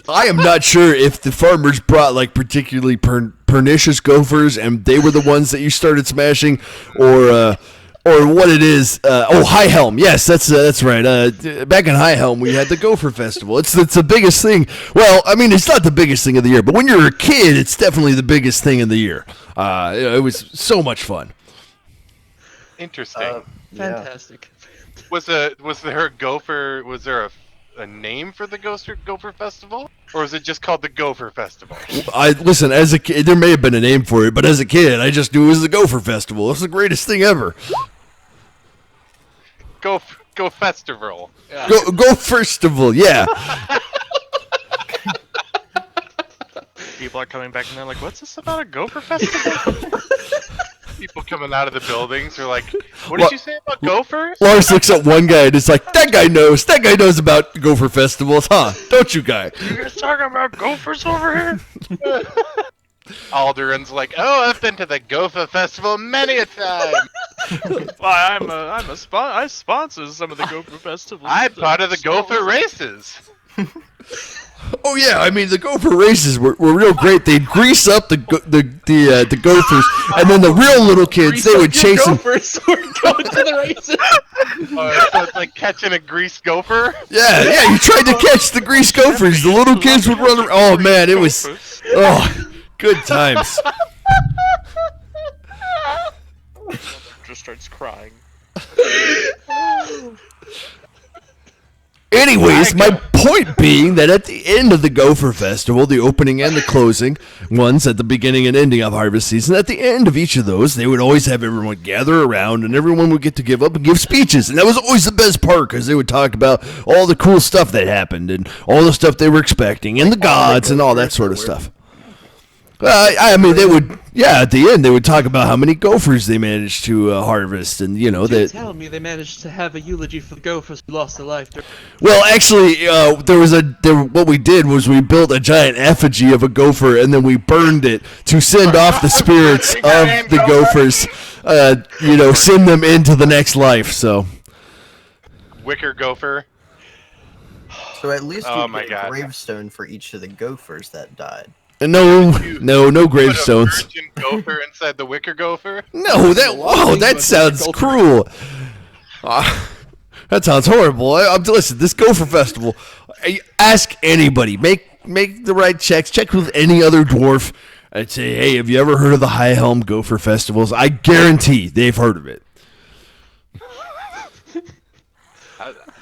I am not sure if the farmers brought particularly pernicious gophers and they were the ones that you started smashing, or what it is. High Helm. Yes, that's right. Back in High Helm, we had the Gopher Festival. It's the biggest thing. Well, I mean, it's not the biggest thing of the year, but when you're a kid, it's definitely the biggest thing in the year. It was so much fun. interesting. Fantastic. Was there a gopher? Was there a name for the Gopher Festival, or is it just called the Gopher Festival? Listen, as a kid, there may have been a name for it, but as a kid, I just knew it was the Gopher Festival. It's the greatest thing ever. Go Festival. Yeah. Go Festival, yeah. People are coming back and they're like, "What's this about a Gopher Festival?" People coming out of the buildings are like, "What did you say about gophers?" Lars looks at one guy and is like, that guy knows about Gopher Festivals, huh? Don't you, guy? You guys talking about gophers over here? Alderon's like, "Oh, I've been to the Gopher Festival many a time. Well, I sponsor some of the Gopher festivals. I'm part of the Gopher races." Oh yeah, I mean the Gopher races were real great. They'd grease up the gophers, and then the real little kids they would chase them. Gophers were going to the races. So it's like catching a greased gopher. Yeah, you tried to catch the grease gophers. The little kids would run around. Oh man, it was good times. Just starts crying. Anyways, my point being that at the end of the Gopher Festival, the opening and the closing ones at the beginning and ending of harvest season, at the end of each of those, they would always have everyone gather around and everyone would get to give up and give speeches. And that was always the best part because they would talk about all the cool stuff that happened and all the stuff they were expecting and the gods and all that sort of stuff. I mean, they would, at the end, they would talk about how many gophers they managed to harvest, and You're that. telling me they managed to have a eulogy for the gophers who lost their life. Well, actually, what we did was we built a giant effigy of a gopher, and then we burned it to send off the spirits of the gophers. Send them into the next life. So. Wicker Gopher. So at least Oh you my get God. a gravestone for each of the gophers that died. No gravestones. Put a virgin gopher inside the Wicker Gopher. No, that sounds cruel. That sounds horrible. Listen, this Gopher Festival. Ask anybody. Make the right checks. Check with any other dwarf. I'd say, hey, have you ever heard of the High Helm Gopher Festivals? I guarantee they've heard of it.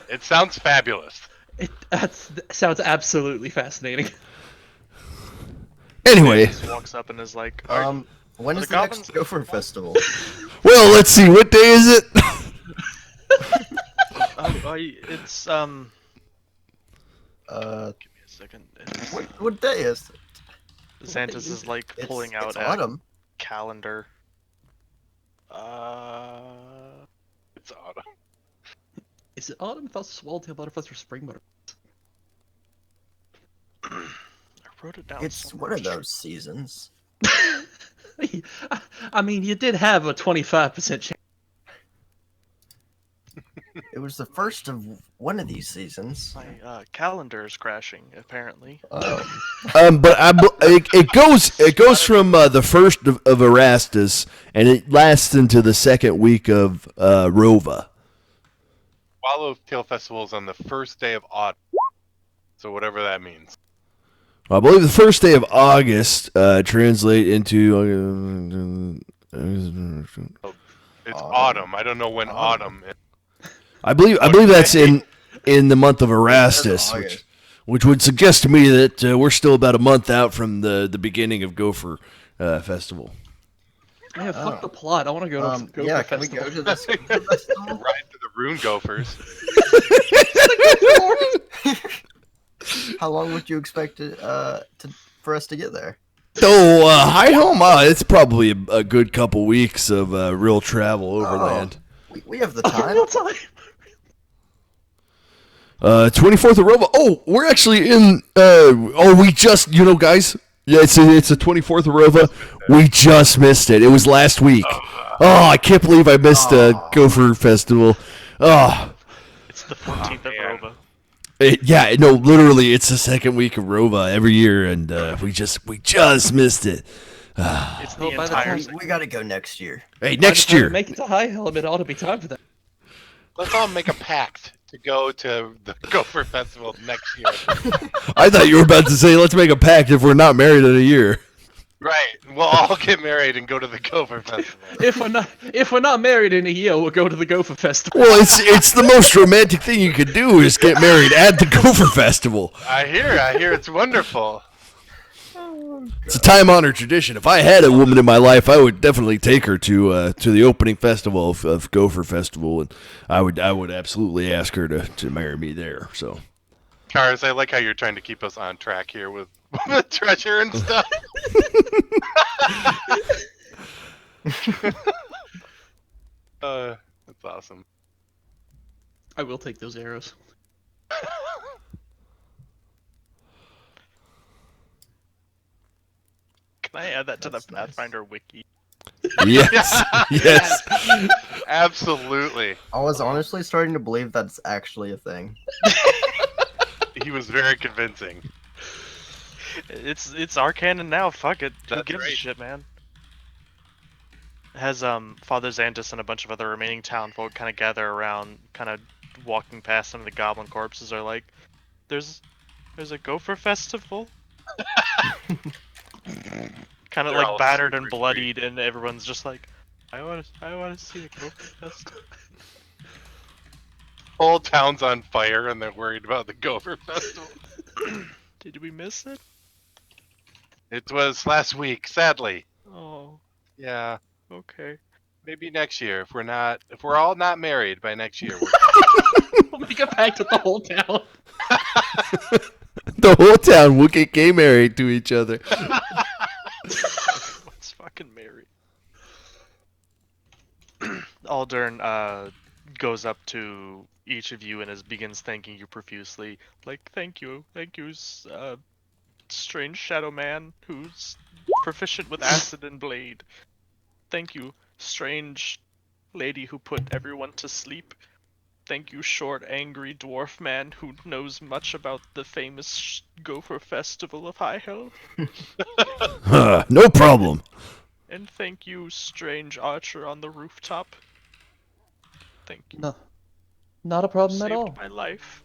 It sounds fabulous. That sounds absolutely fascinating. Anyway, Just walks up and is like, When the is the next goblins- Gopher Festival? well, let's see. What day is it? it's Uh, give me a second. what day is it? Santa's is like pulling out It's a autumn. calendar. It's autumn. Is it autumn? I thought swallowtail butterflies were spring butterflies. I wrote it down. It's one of those seasons. I mean, you did have a 25% chance. It was the first of one of these seasons. My calendar is crashing, apparently. But it goes from the first of Erastus, and it lasts into the second week of Rova. Swallowtail Festival is on the first day of autumn. So whatever that means. I believe the first day of August translate into. It's autumn. I don't know when autumn is. I believe that's in the month of Erastus, which would suggest to me that we're still about a month out from the beginning of Gopher Festival. Yeah, fuck the plot. I want to go to Gopher Yeah, can we Festival. go to this Gopher Festival? Ride to the Rune Gophers. How long would you expect it for us to get there? So, High Home, it's probably a good couple weeks of real travel overland. We have the time. Real time. 24th of Rova. Oh, we're actually in. We just, guys. Yeah, it's the 24th of Rova. We just missed it. It was last week. Oh, I can't believe I missed Gopher Festival. Oh. It's the 14th of Rova. Literally, it's the second week of Rova every year, and we just missed it. It's the by the entire. time- We gotta go next year. Hey, By the next time we year. make it to High Helm, it ought to be time for that. Let's all make a pact to go to the Gopher Festival next year. I thought you were about to say, let's make a pact if we're not married in a year. Right. We'll all get married and go to the Gopher Festival. If we're not married in a year, we'll go to the Gopher Festival. Well, it's the most romantic thing you could do is get married at the Gopher Festival. I hear it's wonderful. It's a time-honored tradition. If I had a woman in my life, I would definitely take her to the opening festival of Gopher Festival, and I would absolutely ask her to marry me there. So, Cars, I like how you're trying to keep us on track here with the treasure and stuff. That's awesome. I will take those arrows. Can I add that to the That's nice. Pathfinder wiki? yes, yes. Absolutely. I was honestly starting to believe that's actually a thing. He was very convincing. It's our canon now. Fuck it. Who That's gives a right. shit, man? It has Father Xantus and a bunch of other remaining townfolk kind of gather around, kind of walking past some of the goblin corpses. Are like, there's a Gopher Festival. Kind of They're like all battered and super bloodied, and everyone's just like, I want to see a Gopher Festival. whole town's on fire and they're worried about the Gopher Festival. Did we miss it? It was last week, sadly. Oh, Yeah, okay. maybe next year if we're all not married by next year. We'll make a pact with the whole town. The whole town will get gay married to each other. Everyone's fucking married. Aldern goes up to each of you and begins thanking you profusely. Like, thank you, strange shadow man who's proficient with acid and blade. Thank you, strange lady who put everyone to sleep. Thank you, short, angry dwarf man who knows much about the famous Gopher Festival of High Hell. No problem. And thank you, strange archer on the rooftop. Thank you. No, not a problem at Saved all. my life.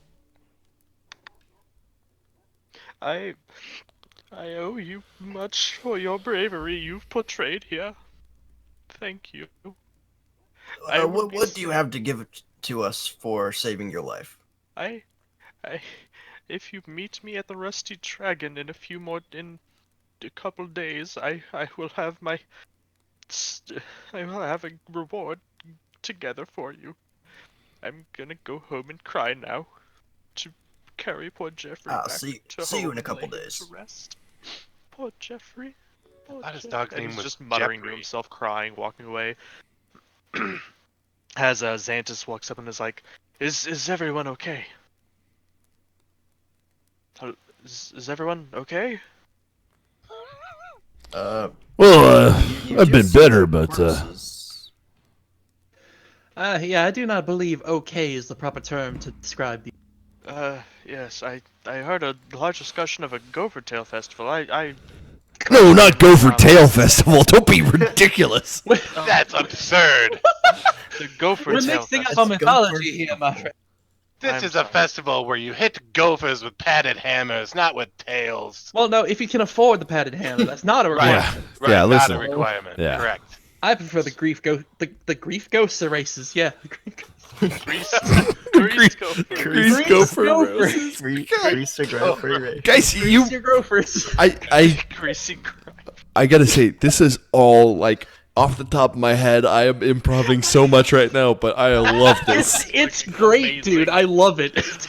I owe you much for your bravery you've portrayed here. Thank you. I will be What do you have to give to us for saving your life? I, if you meet me at the Rusty Dragon in a couple days, I will have I will have a reward together for you. I'm gonna go home and cry now to carry poor Jeffrey back See to you home in a couple and lay him days. to rest. Poor Jeffrey. Poor thought his Jeffrey. dog's And name he's was just muttering to Jeffrey. himself, crying, walking away. As Xantus walks up and is like, "Is everyone okay? Is everyone okay?" Well, You I've been just see better, the but corpses. Yeah, I do not believe "okay" is the proper term to describe the. Yes, I heard a large discussion of a Gopher Tail festival. I no, not go Gopher Tail Festival. Don't be ridiculous. That's absurd. the Gopher We're Tail mixing up Festival. our mythology here, my friend. This I'm is sorry. a festival where you hit gophers with padded hammers, not with tails. Well, no, if you can afford the padded hammer, that's not a requirement. Yeah, Right, yeah. not Listen, a requirement. Yeah. Correct. I prefer the the grief ghost races. Yeah, the grief Grease Gopher. Grease Gopher Gopher. roses. Grease to grow free race. Guys, you, your gophers. Greasy I gotta say, this is all like off the top of my head. I am improving so much right now, but I love this. It's Freaking great, amazing. dude. I love it.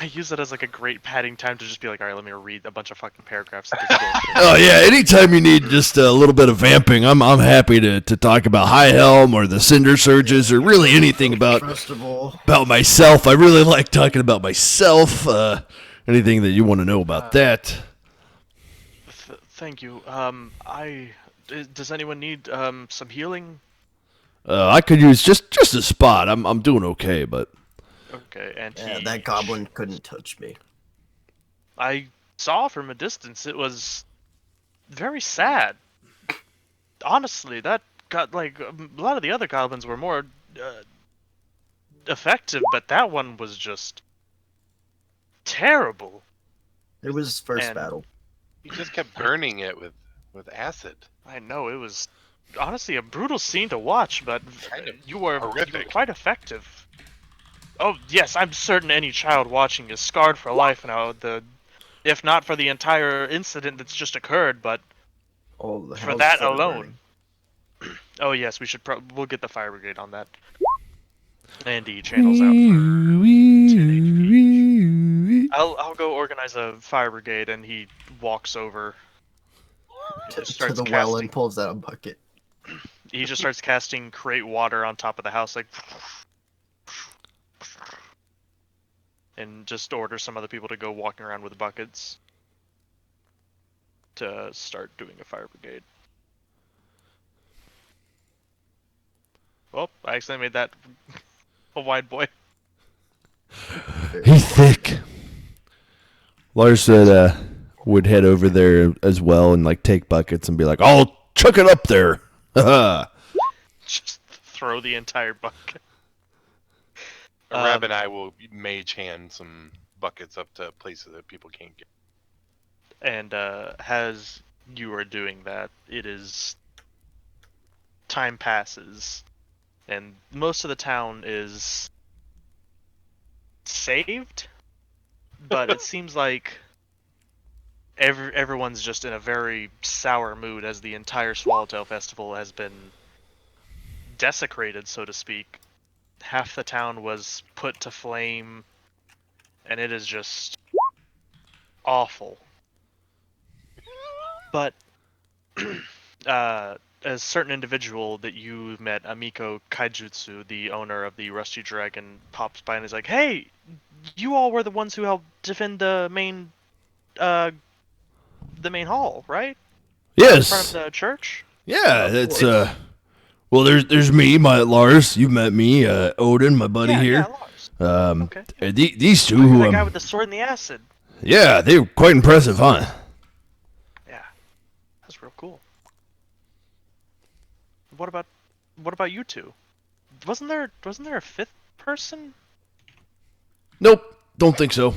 I use it as like a great padding time to just be like, alright, let me read a bunch of fucking paragraphs. Of this Gopher. Oh yeah, anytime you need just a little bit of vamping, I'm happy to talk about High Helm or the Cinder Surges or really anything about Festival. myself. I really like talking about myself. Anything that you want to know about that. Thank you. Does anyone need some healing? I could use just a spot. I'm doing okay, but Okay, and Yeah, that goblin couldn't touch me. I saw from a distance. It was very sad. Honestly, that got like a lot of the other goblins were more effective, but that one was just terrible. It was his first And- battle. You just kept burning it with acid. I know it was honestly a brutal scene to watch, but Kind of you were horrific. quite effective. Oh yes, I'm certain any child watching is scarred for life now. If not for the entire incident that's just occurred, but All the for houses that are alone. burning. Oh yes, we'll get the fire brigade on that. Andy channels out for I'll go organize a fire brigade, and he walks over. To starts the well casting. and pulls out a bucket. He just starts casting create water on top of the house, like, and just orders some other people to go walking around with buckets to start doing a fire brigade. Oh, I accidentally made that a wide boy. he's thick. Lars said would head over there as well and like take buckets and be like, "I'll chuck it up there." Just throw the entire bucket. Rab and I will mage hand some buckets up to places that people can't get. And as you are doing that, time passes, and most of the town is saved, but it seems like everyone's just in a very sour mood as the entire Swallowtail Festival has been desecrated, so to speak. Half the town was put to flame, and it is just awful. But a certain individual that you met, Amiko Kaijutsu, the owner of the Rusty Dragon, pops by and is like, "Hey, you all were the ones who helped defend the main hall, right? In front of Yes. the church?" Yeah, it's well, there's me, my Lars. You met me, Odin, my buddy Yeah, here. Lars. Okay. Okay. These two, You're that guy with the sword and the acid. yeah, they were quite impressive, huh? Yeah, that's real cool. What about you two? Wasn't there a fifth person? Nope, don't think so.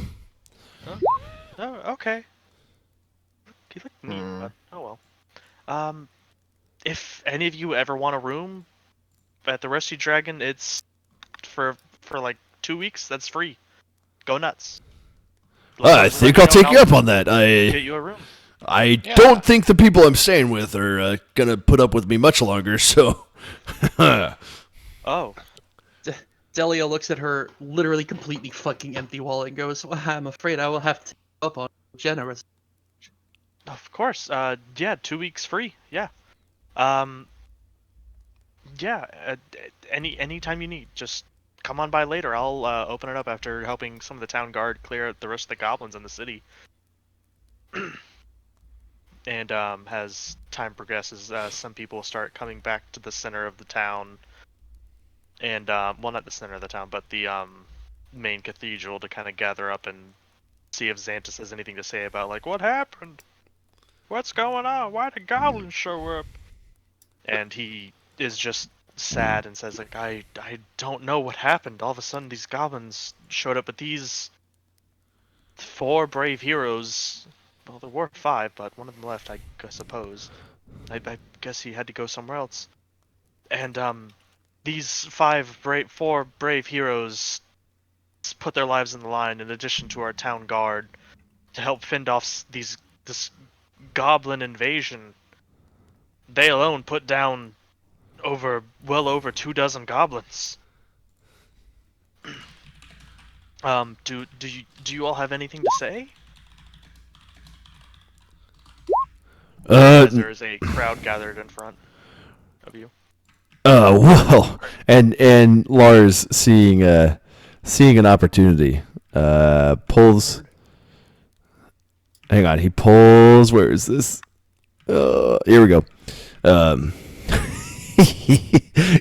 Oh, okay. He looked neat, but oh well. If any of you ever want a room at the Rusty Dragon, it's for like 2 weeks. That's free. Go nuts. I think I'll take you up on that. Get you a room. I don't think the people I'm staying with are gonna put up with me much longer. So, Oh, Delia looks at her literally completely fucking empty wallet and goes, well, I'm afraid I will have to take you up on generous. of course. Yeah, 2 weeks free. Yeah. Yeah. Anytime you need, just come on by later. I'll open it up after helping some of the town guard clear out the rest of the goblins in the city. And as time progresses, some people start coming back to the center of the town, and well, not the center of the town, but the main cathedral to kind of gather up and see if Xantus has anything to say about like what happened, what's going on, why did goblins show up? And he is just sad and says like I don't know what happened. All of a sudden these goblins showed up, but these 4 brave heroes. Well, there were 5, but one of them left, I suppose. I guess he had to go somewhere else. And these 4 brave heroes put their lives in the line in addition to our town guard to help fend off this goblin invasion. They alone put down well over 24 goblins. Do you all have anything to say? As there is a crowd gathered in front of you. well, and Lars seeing an opportunity, pulls. Hang on, he pulls. Where is this? Here we go.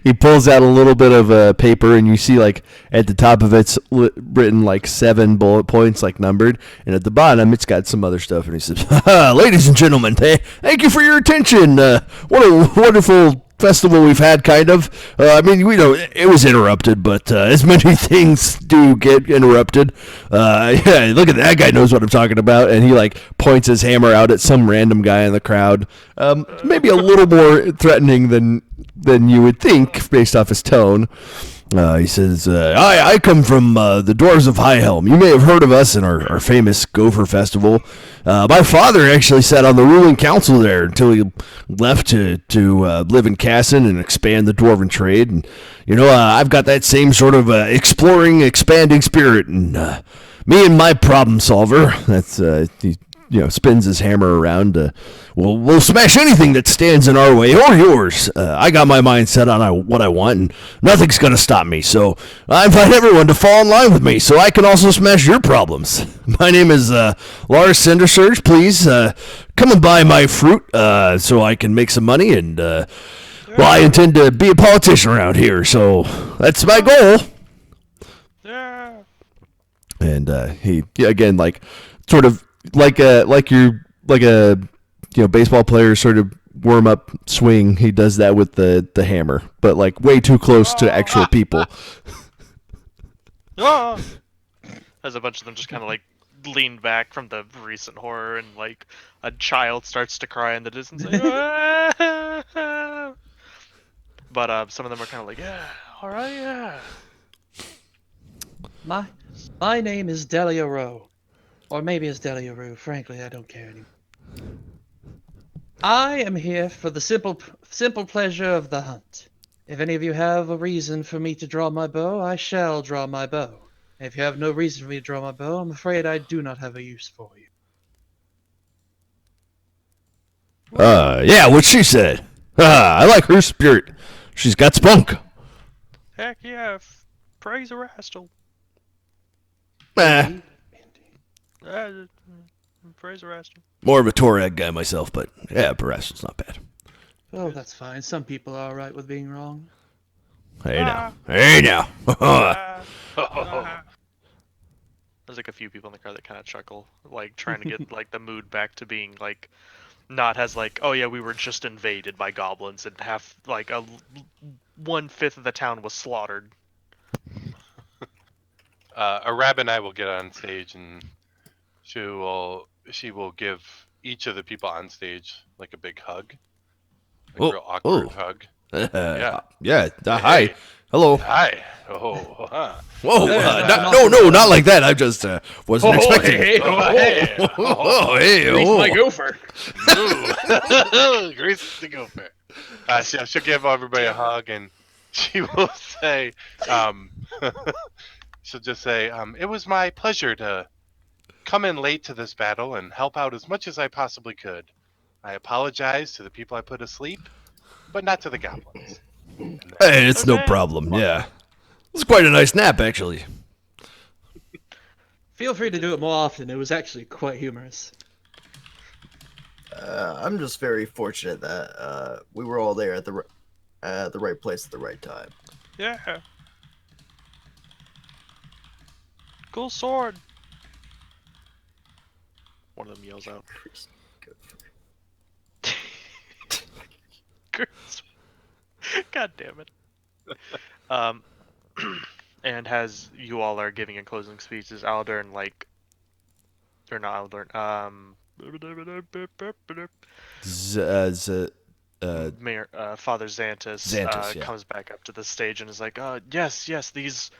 He pulls out a little bit of paper, and you see like at the top of it's written like 7 bullet points, like numbered, and at the bottom it's got some other stuff. And he says, "Ladies and gentlemen, thank you for your attention. What a wonderful festival we've had, kind of. I mean, we know it was interrupted, but as many things do get interrupted. Yeah, look at that guy knows what I'm talking about." And he like points his hammer out at some random guy in the crowd. Maybe a little more threatening than you would think based off his tone. He says, I come from the Dwarves of Highhelm. You may have heard of us in our famous Gopher Festival. My father actually sat on the ruling council there until he left to live in Casson and expand the dwarven trade. And, I've got that same sort of exploring, expanding spirit. And me and my problem solver, that's he spins his hammer around. We'll smash anything that stands in our way or yours. I got my mind set on what I want, and nothing's going to stop me. So I invite everyone to fall in line with me so I can also smash your problems. My name is Lars Cindersurge. Please come and buy my fruit so I can make some money. And, I intend to be a politician around here, so that's my goal. Yeah. And he, again, like, sort of, like a baseball player sort of warm up swing. He does that with the hammer, but like way too close to actual people. As a bunch of them just kind of like lean back from the recent horror, and like a child starts to cry in the distance. Like, but some of them are kind of like, yeah, all right, yeah. My name is Delia Rowe. Or maybe it's Delia Rue. Frankly, I don't care anymore. I am here for the simple pleasure of the hunt. If any of you have a reason for me to draw my bow, I shall draw my bow. If you have no reason for me to draw my bow, I'm afraid I do not have a use for you. Yeah, what she said. I like her spirit. She's got spunk. Heck yeah, praise Erastil. Eh, Praise Erastil. more of a Torag guy myself, but yeah, Barastal's not bad. Oh, that's fine. Some people are alright with being wrong. Hey now. Hey now. There's like a few people in the car that kind of chuckle, like trying to get like the mood back to being like not as like, oh yeah, we were just invaded by goblins and half like 1/5 of the town was slaughtered. Arab and I will get on stage, and she will give each of the people on stage like a big hug, like Oh, real awkward oh. hug. Yeah. Hi. Hey. Hello. Hi. Oh, huh. Whoa. No, not like that. I just wasn't expecting. Hey, Hey. Oh, hey. Grease Oh. my gopher. Ooh. Grease the gopher. She'll give everybody a hug, and she will say, she'll just say, it was my pleasure to come in late to this battle and help out as much as I possibly could. I apologize to the people I put asleep, but not to the goblins. Hey, it's no Okay. problem. Yeah. It's quite a nice nap, actually. Feel free to do it more often. It was actually quite humorous. I'm just very fortunate that we were all there at the right place at the right time. Yeah. Cool sword. One of them yells out. God damn it. And as you all are giving a closing speeches, Aldern or not Aldern, Mayor, Father Xantus, Xantus, yeah. comes back up to the stage and is like, yes, these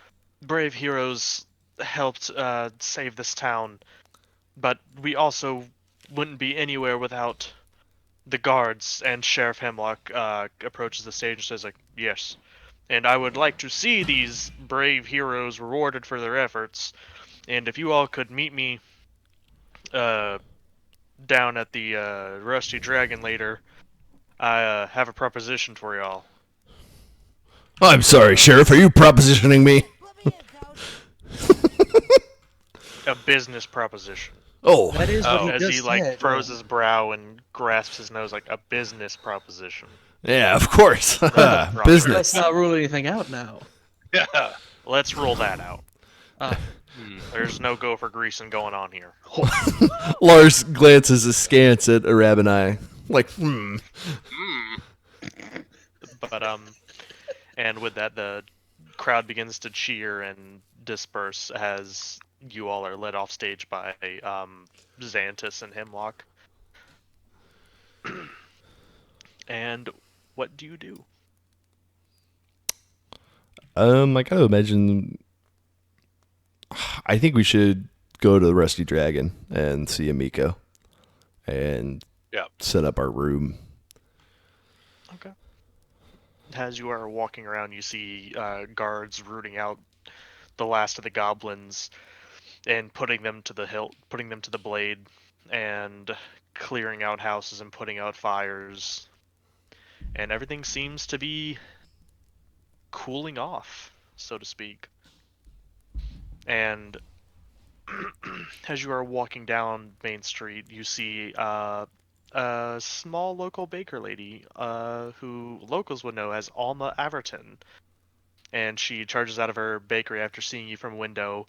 brave heroes helped save this town, but we also wouldn't be anywhere without the guards. And Sheriff Hemlock approaches the stage and says, like, yes, and I would like to see these brave heroes rewarded for their efforts, and if you all could meet me down at the Rusty Dragon later, I have a proposition for y'all. I'm sorry, Sheriff. Are you propositioning me? A business proposition. Oh. That is what he As just he like said. froze his brow and grasps his nose, like a business proposition. Yeah, of course. Let's Business. Let's not rule anything out now. Yeah. Let's roll that out. Ah. There's no gopher greasing going on here. Lars glances askance at Arab and I. Like, But and with that, the crowd begins to cheer and disperse as you all are led off stage by Xantus and Hemlock. And what do you do? I gotta imagine. I think we should go to the Rusty Dragon and see Amiko, and set up our room. Okay. As you are walking around, you see guards rooting out the last of the goblins and putting them to the blade, and clearing out houses and putting out fires, and everything seems to be cooling off, so to speak. And as you are walking down Main Street, you see a small local baker lady, who locals would know as Alma Averton. And she charges out of her bakery after seeing you from a window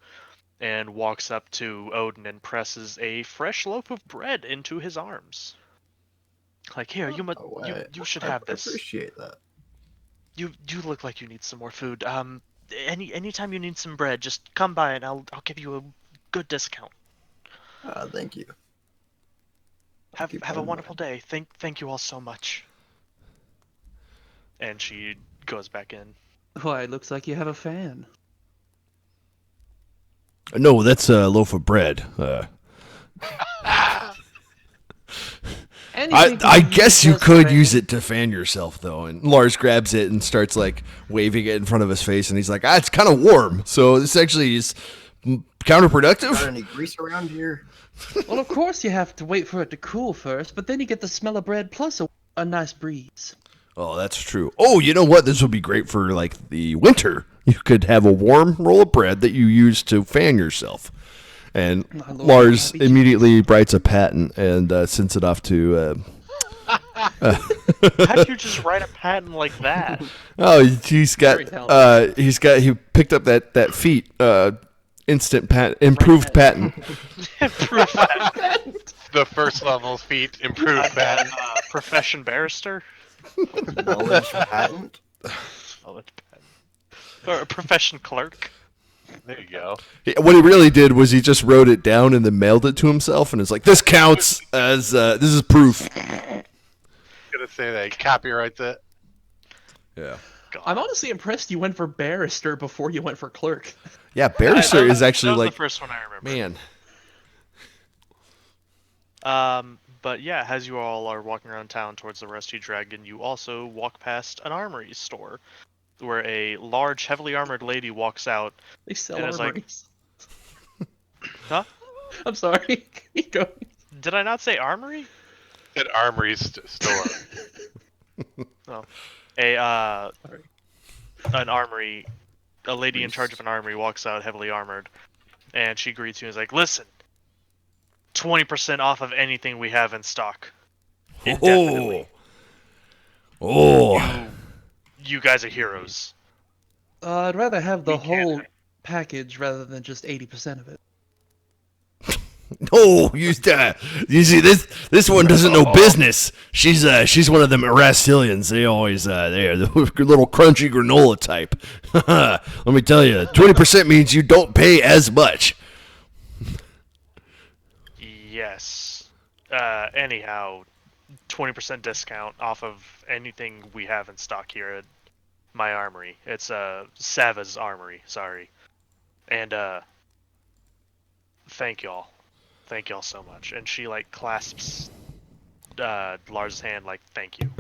and walks up to Odin and presses a fresh loaf of bread into his arms. Like, here, you should have this. I appreciate that. You look like you need some more food. Anytime you need some bread, just come by and I'll give you a good discount. Thank you. Have a wonderful day. Thank you all so much. And she goes back in. Why, it looks like you have a fan. No, that's a loaf of bread. I guess you could use it to fan yourself, though. And Lars grabs it and starts, like, waving it in front of his face. And he's like, it's kind of warm. So this actually is counterproductive. Got any grease around here? Well, of course you have to wait for it to cool first, but then you get the smell of bread plus a nice breeze. Oh, that's true. Oh, you know what? This would be great for, like, the winter. You could have a warm roll of bread that you use to fan yourself. And My lord, Lars happy immediately writes a patent and sends it off to... How do you just write a patent like that? Oh, he's Very got talented. he picked up that feat instant patent, improved patent. Proof patent. The first level feat improved that. Profession barrister? Knowledge patent? Knowledge patent. Or a profession clerk? There you go. What he really did was he just wrote it down and then mailed it to himself, and it's like, this counts as this is proof. Gonna say that he copyrights it. Yeah. God. I'm honestly impressed you went for barrister before you went for clerk. Yeah, barrister is actually that was like, the first one I remember. man. But yeah, as you all are walking around town towards the Rusty Dragon, you also walk past an armory store, where a large, heavily armored lady walks out. They sell And it's like- armories. Huh? I'm sorry. Keep going. Did I not say armory? At Armory store. An armory, a lady in charge of an armory walks out heavily armored, and she greets you and is like, "Listen, 20% off of anything we have in stock. Indefinitely. Oh. You guys are heroes." I'd rather have the We can't- whole package rather than just 80% of it. Oh, you see this one doesn't know business. She's one of them Erastilians. They always they're the little crunchy granola type. Let me tell you, 20% means you don't pay as much. Yes. Anyhow, 20% discount off of anything we have in stock here at my armory. It's Sava's armory, sorry. And thank y'all. Thank y'all so much. And she like clasps Lars' hand like, "Thank you."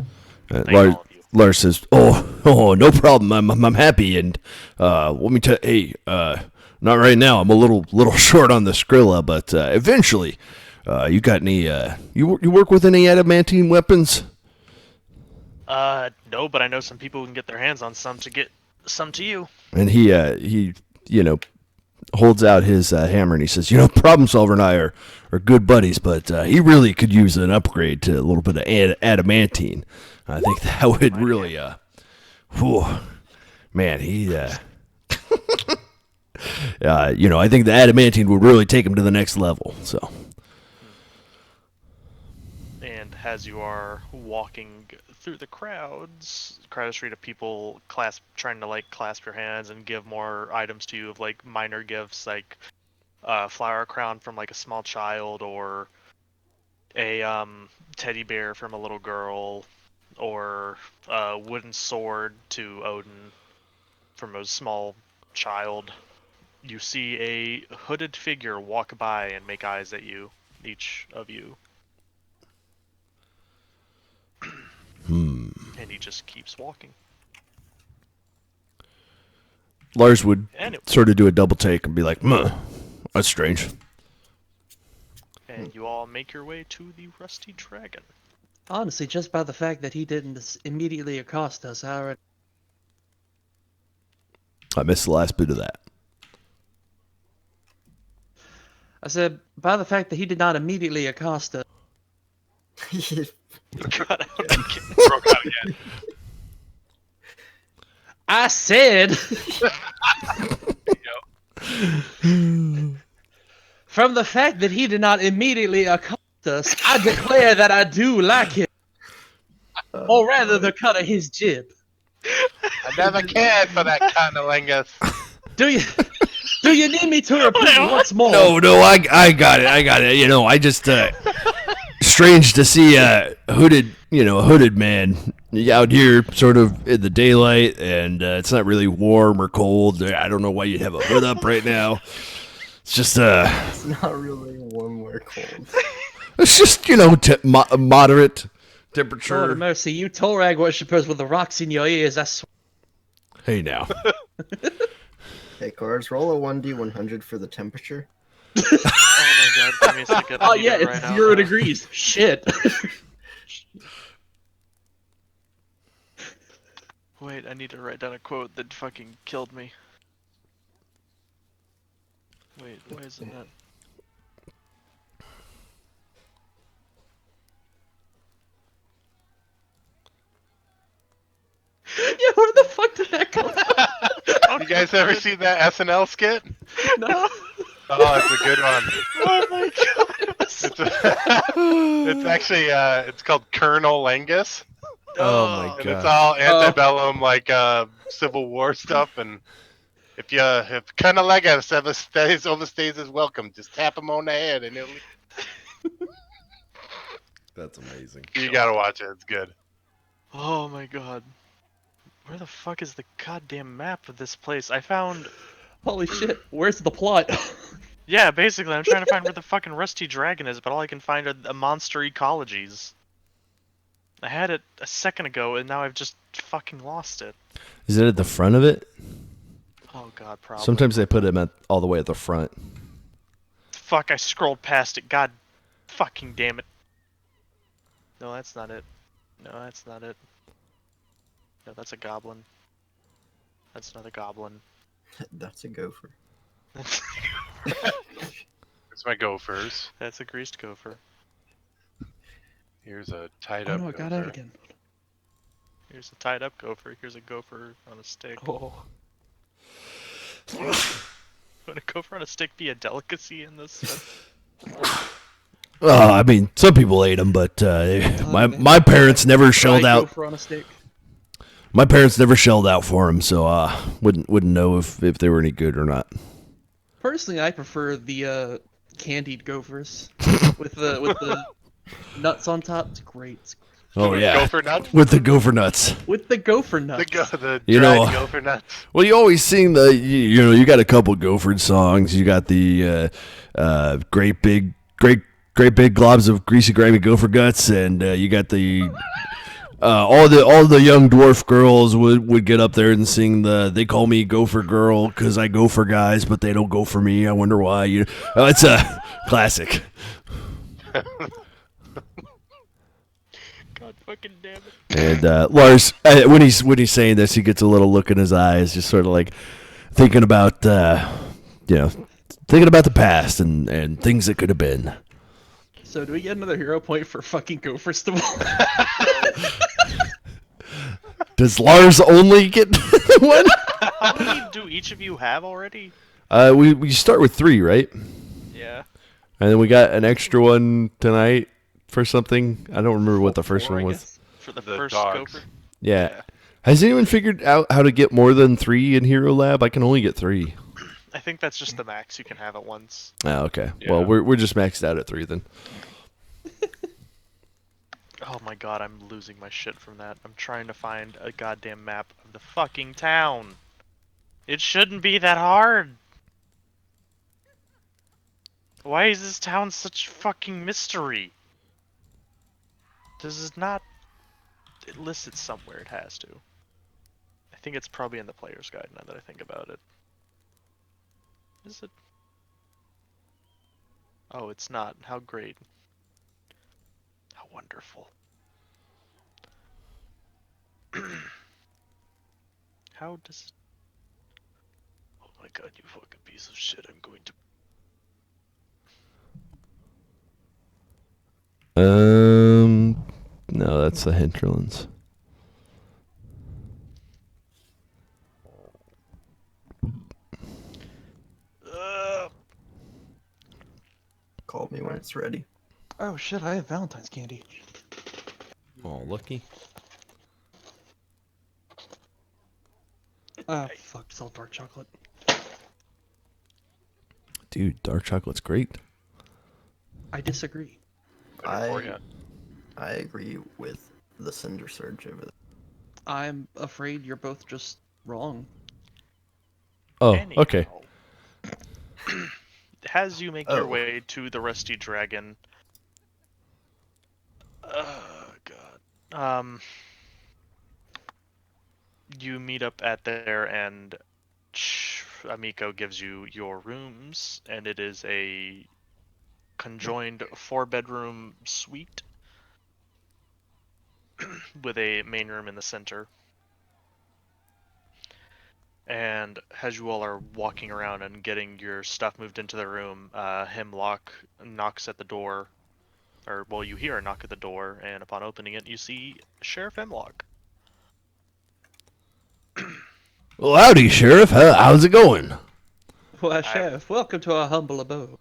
Thank all of you. Lars says, "Oh, no problem. I'm happy." And let me tell you, not right now. I'm a little short on the Skrilla, but eventually, you got any? You work with any adamantine weapons? No, but I know some people who can get their hands on some to get some to you. And he holds out his hammer and he says, Problem Solver and I are good buddies, but he really could use an upgrade to a little bit of adamantine. I think that would really, man, he, I think the adamantine would really take him to the next level. So, And as you are walking through the crowds, crowd street of people trying to clasp your hands and give more items to you of like minor gifts, like a flower crown from like a small child, or a teddy bear from a little girl, or a wooden sword to Odin from a small child. You see a hooded figure walk by and make eyes at you, each of you. And he just keeps walking. Lars would Anyway. sort of do a double take and be like, that's strange. And you all make your way to the Rusty Dragon. Honestly, just by the fact that he didn't immediately accost us, I already... I missed the last bit of that. I said, by the fact that he did not immediately accost us. Cut out again. Broke out again. I said... From the fact that he did not immediately accost us, I declare that I do like him. Or rather, the cut of his jib. I never cared for that kind of lingus. Do you need me to repeat once more? No, I got it. I just strange to see a hooded man out here sort of in the daylight, and it's not really warm or cold. I don't know why you'd have a hood up right now. It's just It's not really warm or cold. it's just moderate temperature. Lord of mercy, you Torag worshippers with the rocks in your ears, I swear. Hey now. Hey, cars, roll a 1d100 for the temperature. Oh my god, give me a second. I Oh need yeah, it it's right now, 0 though. degrees. Shit. Wait, I need to write down a quote that fucking killed me. Wait, why isn't that? Yeah, where the fuck did that come from? You guys ever seen that SNL skit? No. Oh, it's a good one. Oh my god! It's actually it's called Colonel Angus, Oh my and it's god. all antebellum like Civil War stuff. And if Colonel Angus ever overstays his welcome, just tap him on the head, and That's amazing. you gotta watch it. It's good. Oh my god. Where the fuck is the goddamn map of this place? I found... Holy shit, where's the plot? Yeah, basically, I'm trying to find where the fucking Rusty Dragon is, but all I can find are the monster ecologies. I had it a second ago, and now I've just fucking lost it. Is it at the front of it? Oh god, probably. Sometimes they put them all the way at the front. Fuck, I scrolled past it. God fucking damn it. No, that's not it. No, that's not it. No, that's a goblin. That's another goblin. That's a gopher. That's, It's my gophers. that's a greased gopher. Here's a tied Oh up no, I got out gopher. again. Here's a tied up gopher. Here's a gopher on a stick. Oh. Would a gopher on a stick be a delicacy in this? I mean, some people ate them, but my parents never shelled Fried out. gopher on a stick. My parents never shelled out for them, so wouldn't know if they were any good or not. Personally, I prefer the candied gophers with the nuts on top. It's great. Oh yeah, Gopher nuts. with the gopher nuts. With the gopher nuts. The You dried know, gopher nuts. Well, you always sing you got a couple Gopher songs. You got the great big globs of greasy grimy gopher guts, and you got the all the young dwarf girls would get up there and sing they call me Gopher Girl because I go for guys, but they don't go for me. I wonder why. It's a classic. God fucking damn it. And Lars, when he's saying this, he gets a little look in his eyes, just sort of like thinking about thinking about the past and things that could have been. So do we get another hero point for fucking gopher still? Does Lars only get one? How many do each of you have already? We start with 3, right? Yeah. And then we got an extra one tonight for something. I don't remember what the first 4, one I was. guess. For the The first dogs. gopher? Yeah. Has anyone figured out how to get more than 3 in Hero Lab? I can only get 3. I think that's just the max you can have at once. Oh, okay. Yeah. Well, we're just maxed out at 3 then. Oh my god, I'm losing my shit from that. I'm trying to find a goddamn map of the fucking town. It shouldn't be that hard. Why is this town such fucking mystery? This is not... It lists it somewhere, it has to. I think it's probably in the player's guide now that I think about it. Is it? Oh, it's not. How great. How wonderful. How does... Oh my god, you fucking piece of shit, I'm going to... No, that's the hinterlands. Call me when it's ready. Oh shit, I have Valentine's candy. Oh, lucky. Ah, fuck, it's all dark chocolate. Dude, dark chocolate's great. I disagree. Better for ya. I agree with the Cinder Surge over there. I'm afraid you're both just wrong. Oh, okay. Anyhow. as you make your Oh. way to the Rusty Dragon, God, you meet up at there, and Amico gives you your rooms, and it is a conjoined 4-bedroom suite with a main room in the center. And as you all are walking around and getting your stuff moved into the room, Hemlock knocks at the door, or well, you hear a knock at the door, and upon opening it, you see Sheriff Hemlock. Well, howdy, Sheriff. How's it going? Why, Sheriff, welcome to our humble abode.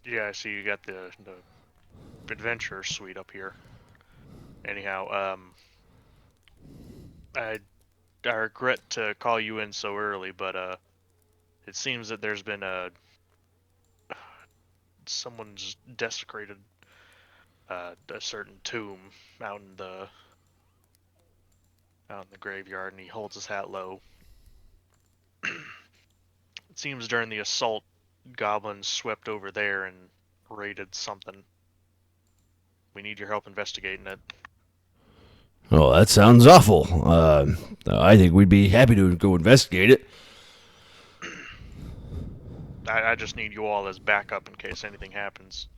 Yeah, I see you got the adventurer suite up here. Anyhow, I regret to call you in so early, but it seems that there's been someone's desecrated a certain tomb out in the graveyard, and he holds his hat low. It seems during the assault, goblins swept over there and raided something. We need your help investigating it. Oh, that sounds awful. I think we'd be happy to go investigate it. I just need you all as backup in case anything happens.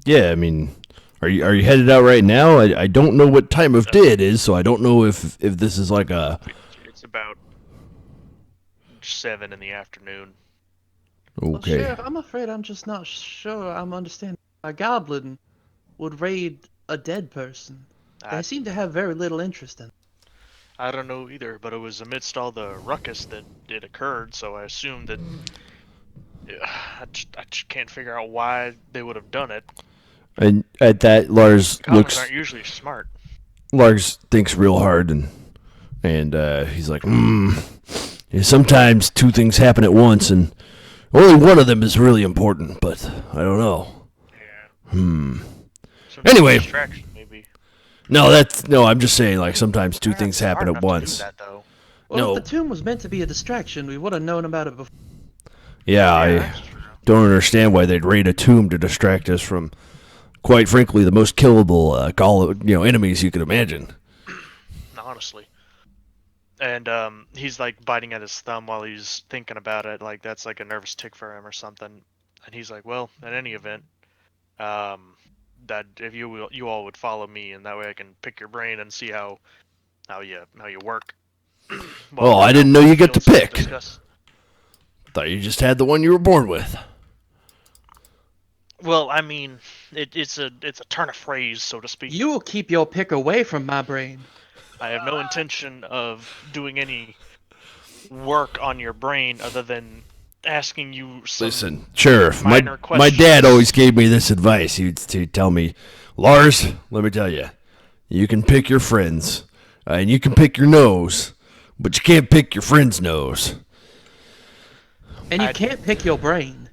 Yeah, I mean, are you headed out right now? I don't know what time of day it is, so I don't know if this is like a... It's about 7 in the afternoon. Well, Okay. Sheriff, I'm afraid I'm just not sure I'm understanding. A goblin would raid a dead person. They seem to have very little interest in it. I don't know either, but it was amidst all the ruckus that it occurred, so I assumed that... I just can't figure out why they would have done it. And at that, Lars Goblins aren't usually smart. Lars thinks real hard, and he's like, yeah, sometimes two things happen at once, and only one of them is really important, but I don't know. Yeah. Some Anyway. Anyway. Distraction, maybe. No, I'm just saying, like, sometimes two things happen at once. That, though. Well, No. if the tomb was meant to be a distraction, we would have known about it before. Yeah, I that's true. don't understand why they'd raid a tomb to distract us from, quite frankly, the most killable enemies you could imagine. Honestly. And he's like biting at his thumb while he's thinking about it, like that's like a nervous tick for him or something. And he's like, well, in any event, that if you all would follow me, and that way I can pick your brain and see how you work. Oh, I didn't know you get to Feels pick. discuss. Thought you just had the one you were born with. Well, I mean, it's a turn of phrase, so to speak. You will keep your pick away from my brain. I have no intention of doing any work on your brain other than asking you some Listen, Sheriff, minor my dad questions. always gave me this advice. He'd tell me, Lars, let me tell you, you can pick your friends, and you can pick your nose, but you can't pick your friend's nose. And you can't pick your brain.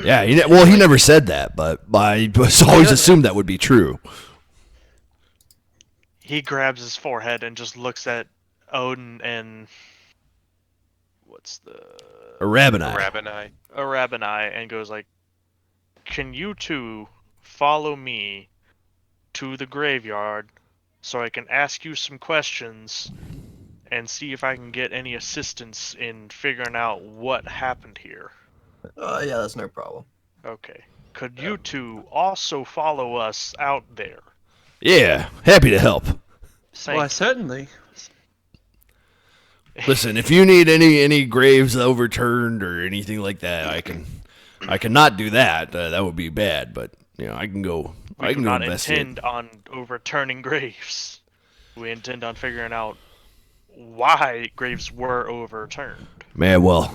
Yeah, he never said that, but I always assumed that would be true. He grabs his forehead and just looks at Odin and Arabinai. Rabinai. and goes like, "Can you two follow me to the graveyard so I can ask you some questions and see if I can get any assistance in figuring out what happened here?" Yeah, that's no problem. Okay. Could you two also follow us out there? Yeah, happy to help. Why, certainly. Listen, if you need any graves overturned or anything like that, I cannot do that. That would be bad, but I can go. We I do can go not investigate. intend on overturning graves. We intend on figuring out why graves were overturned. Man, well,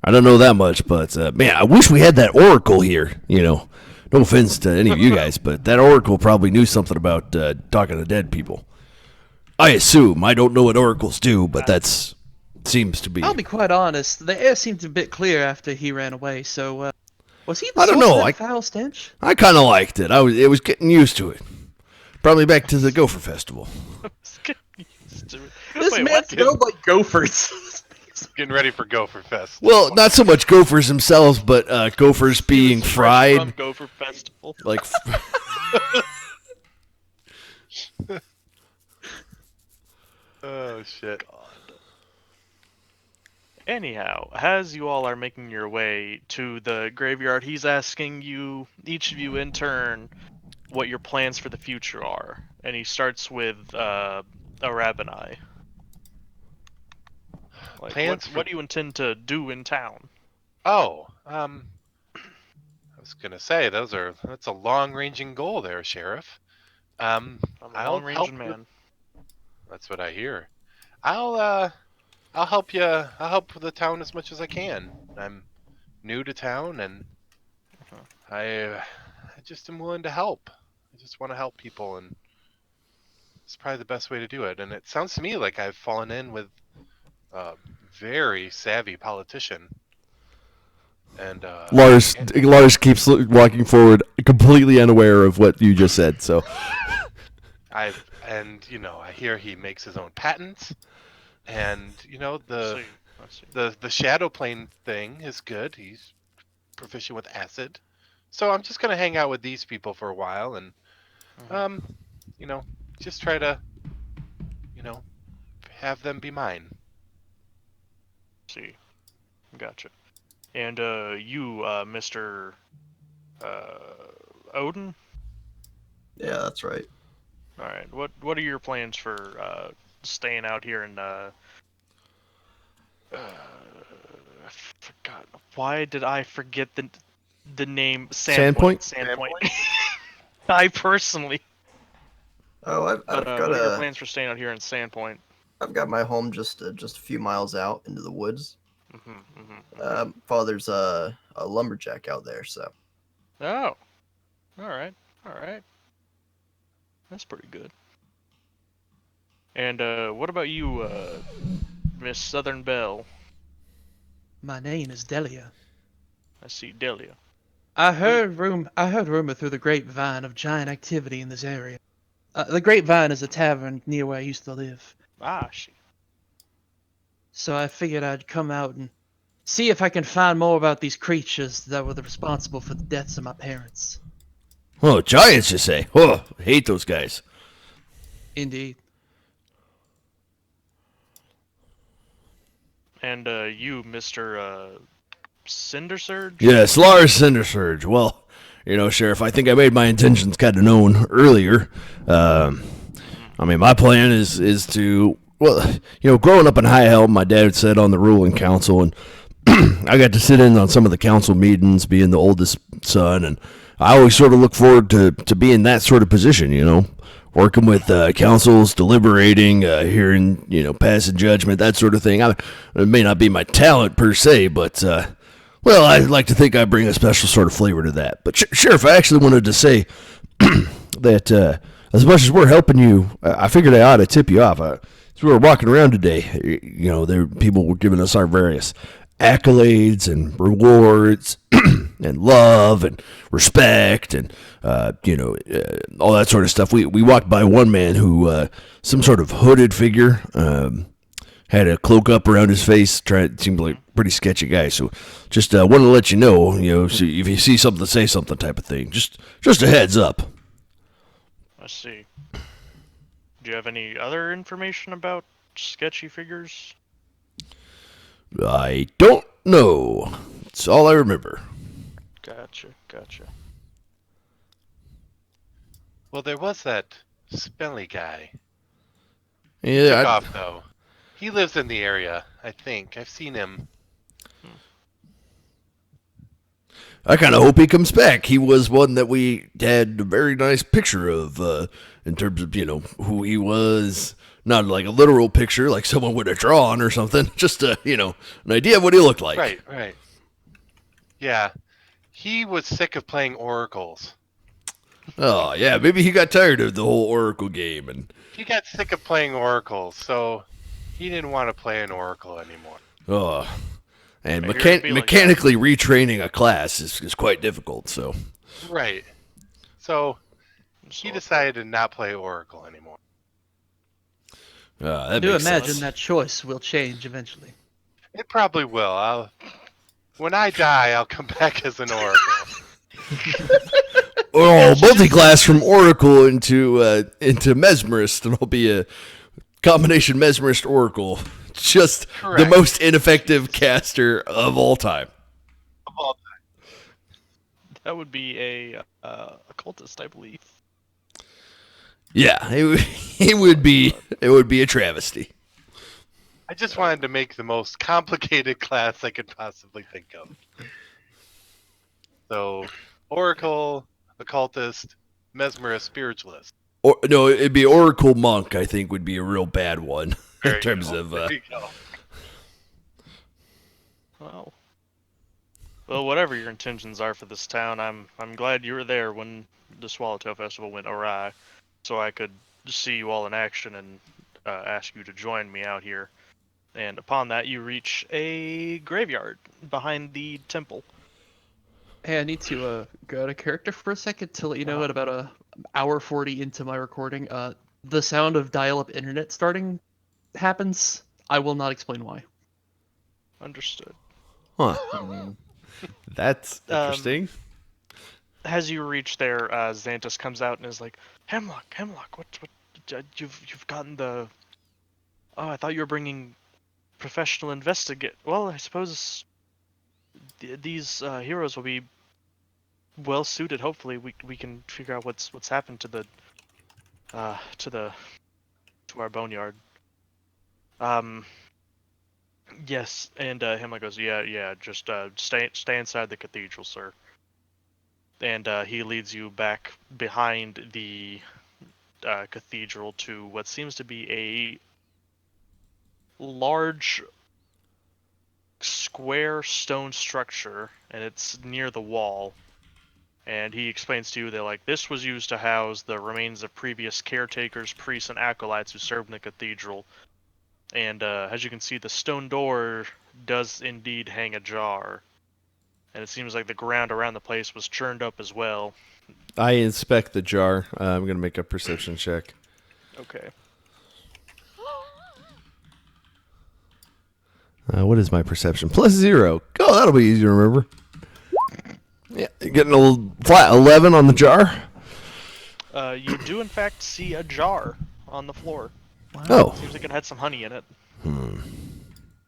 I don't know that much, but man, I wish we had that oracle here. No offense to any of you guys, but that oracle probably knew something about talking to dead people. I assume. I don't know what oracles do, but that seems to be. I'll be quite honest. The air seemed a bit clear after he ran away, so, was he the I don't source know, of I- that foul stench? I kind of liked it. It was getting used to it. Probably back to the Gopher Festival. This Wait, man what? smelled like gophers. Getting ready for Gopher Fest. Well, not so much gophers themselves, but gophers being From fried. Gopher Festival. Like, Oh shit. Anyhow, as you all are making your way to the graveyard, he's asking you, each of you in turn, what your plans for the future are. And he starts with Arabinai. Like, Plans for- what do you intend to do in town? Oh, I was gonna say that's a long-ranging goal there, Sheriff. I'm a I'll long-ranging help. man. That's what I hear. I'll help you. I'll help the town as much as I can. I'm new to town, and I just am willing to help. I just want to help people, and it's probably the best way to do it. And it sounds to me like I've fallen in with a very savvy politician. And Lars keeps walking forward, completely unaware of what you just said. So, I hear he makes his own patents, and I see. the shadow plane thing is good. He's proficient with acid, so I'm just gonna hang out with these people for a while, and just try to, have them be mine. See. Gotcha. And you, Mr. Odin? Yeah, that's right. Alright, what are your plans for staying out here in I forgot. Why did I forget the name Sandpoint? Sandpoint. I personally. Oh, I've But got what are your plans for staying out here in Sandpoint? I've got my home just a few miles out into the woods. Father's a lumberjack out there, so. Oh. Alright. That's pretty good. And what about you, Miss Southern Belle? My name is Delia. I see Delia. I heard rumor through the grapevine of giant activity in this area. The grapevine is a tavern near where I used to live. Ah, she. So I figured I'd come out and see if I can find more about these creatures that were responsible for the deaths of my parents. oh, giants, you say? Oh, I hate those guys. Indeed. And you, Mr. Cindersurge? Yes, Lars Cindersurge. Well, Sheriff, I think I made my intentions kind of known earlier. My plan is to, growing up in High Helm, my dad sat on the ruling council, and I got to sit in on some of the council meetings, being the oldest son, and I always sort of look forward to being that sort of position, working with councils, deliberating, hearing, passing judgment, that sort of thing. It may not be my talent per se, but, I'd like to think I bring a special sort of flavor to that. But Sheriff, I actually wanted to say that as much as we're helping you, I figured I ought to tip you off. As we were walking around today, people were giving us our various accolades and rewards and love and respect and all that sort of stuff. We walked by one man who some sort of hooded figure, had a cloak up around his face. Seemed like a pretty sketchy guy. So just wanted to let you know, so if you see something, say something type of thing. Just a heads up. I see. Do you have any other information about sketchy figures? I don't know. It's all I remember. Gotcha. Well, there was that smelly guy. Yeah, Took off though. He lives in the area, I think. I've seen him. I kind of hope he comes back. He was one that we had a very nice picture of in terms of, who he was. Not like a literal picture like someone would have drawn or something. Just, an idea of what he looked like. Right. Yeah. He was sick of playing oracles. Oh, yeah. Maybe he got tired of the whole Oracle game. And He got sick of playing oracles, so he didn't want to play an oracle anymore. Oh, and I hear it be like mechanically retraining a class is quite difficult. So Right. So he decided to not play oracle anymore. I that do makes imagine sense. that choice will change eventually. It probably will. When I die, I'll come back as an oracle. Oh, multi-class from Oracle into Mesmerist, and I'll be a combination Mesmerist Oracle. Just the Correct. most ineffective caster of all time. Of all time. That would be a occultist, I believe. Yeah, it would be a travesty. I just wanted to make the most complicated class I could possibly think of. So, oracle, occultist, mesmerist, spiritualist. Or no, it'd be Oracle Monk. I think would be a real bad one There in you terms go. of. There you go. Wow. Well, whatever your intentions are for this town, I'm glad you were there when the Swallowtail Festival went awry, so I could see you all in action and ask you to join me out here. And upon that, you reach a graveyard behind the temple. Hey, I need to go out of character for a second to let you know at about a hour 40 into my recording, the sound of dial-up internet starting happens. I will not explain why. Understood. Huh. That's interesting. As you reach there, Xantus comes out and is like, Hemlock, what, you've gotten the... Oh, I thought you were bringing professional investigate. Well, I suppose these heroes will be well suited. Hopefully, we can figure out what's happened to our boneyard. Yes, and Hemlock goes, yeah, just stay inside the cathedral, sir. And he leads you back behind the cathedral to what seems to be a large square stone structure, and it's near the wall. And he explains to you that this was used to house the remains of previous caretakers, priests, and acolytes who served in the cathedral. And as you can see, the stone door does indeed hang ajar. And it seems like the ground around the place was churned up as well. I inspect the jar. I'm gonna make a perception check. Okay. What is my perception? +0. Oh, that'll be easy to remember. Yeah, getting a little flat 11 on the jar. You do in fact see a jar on the floor. Oh, Seems like it had some honey in it.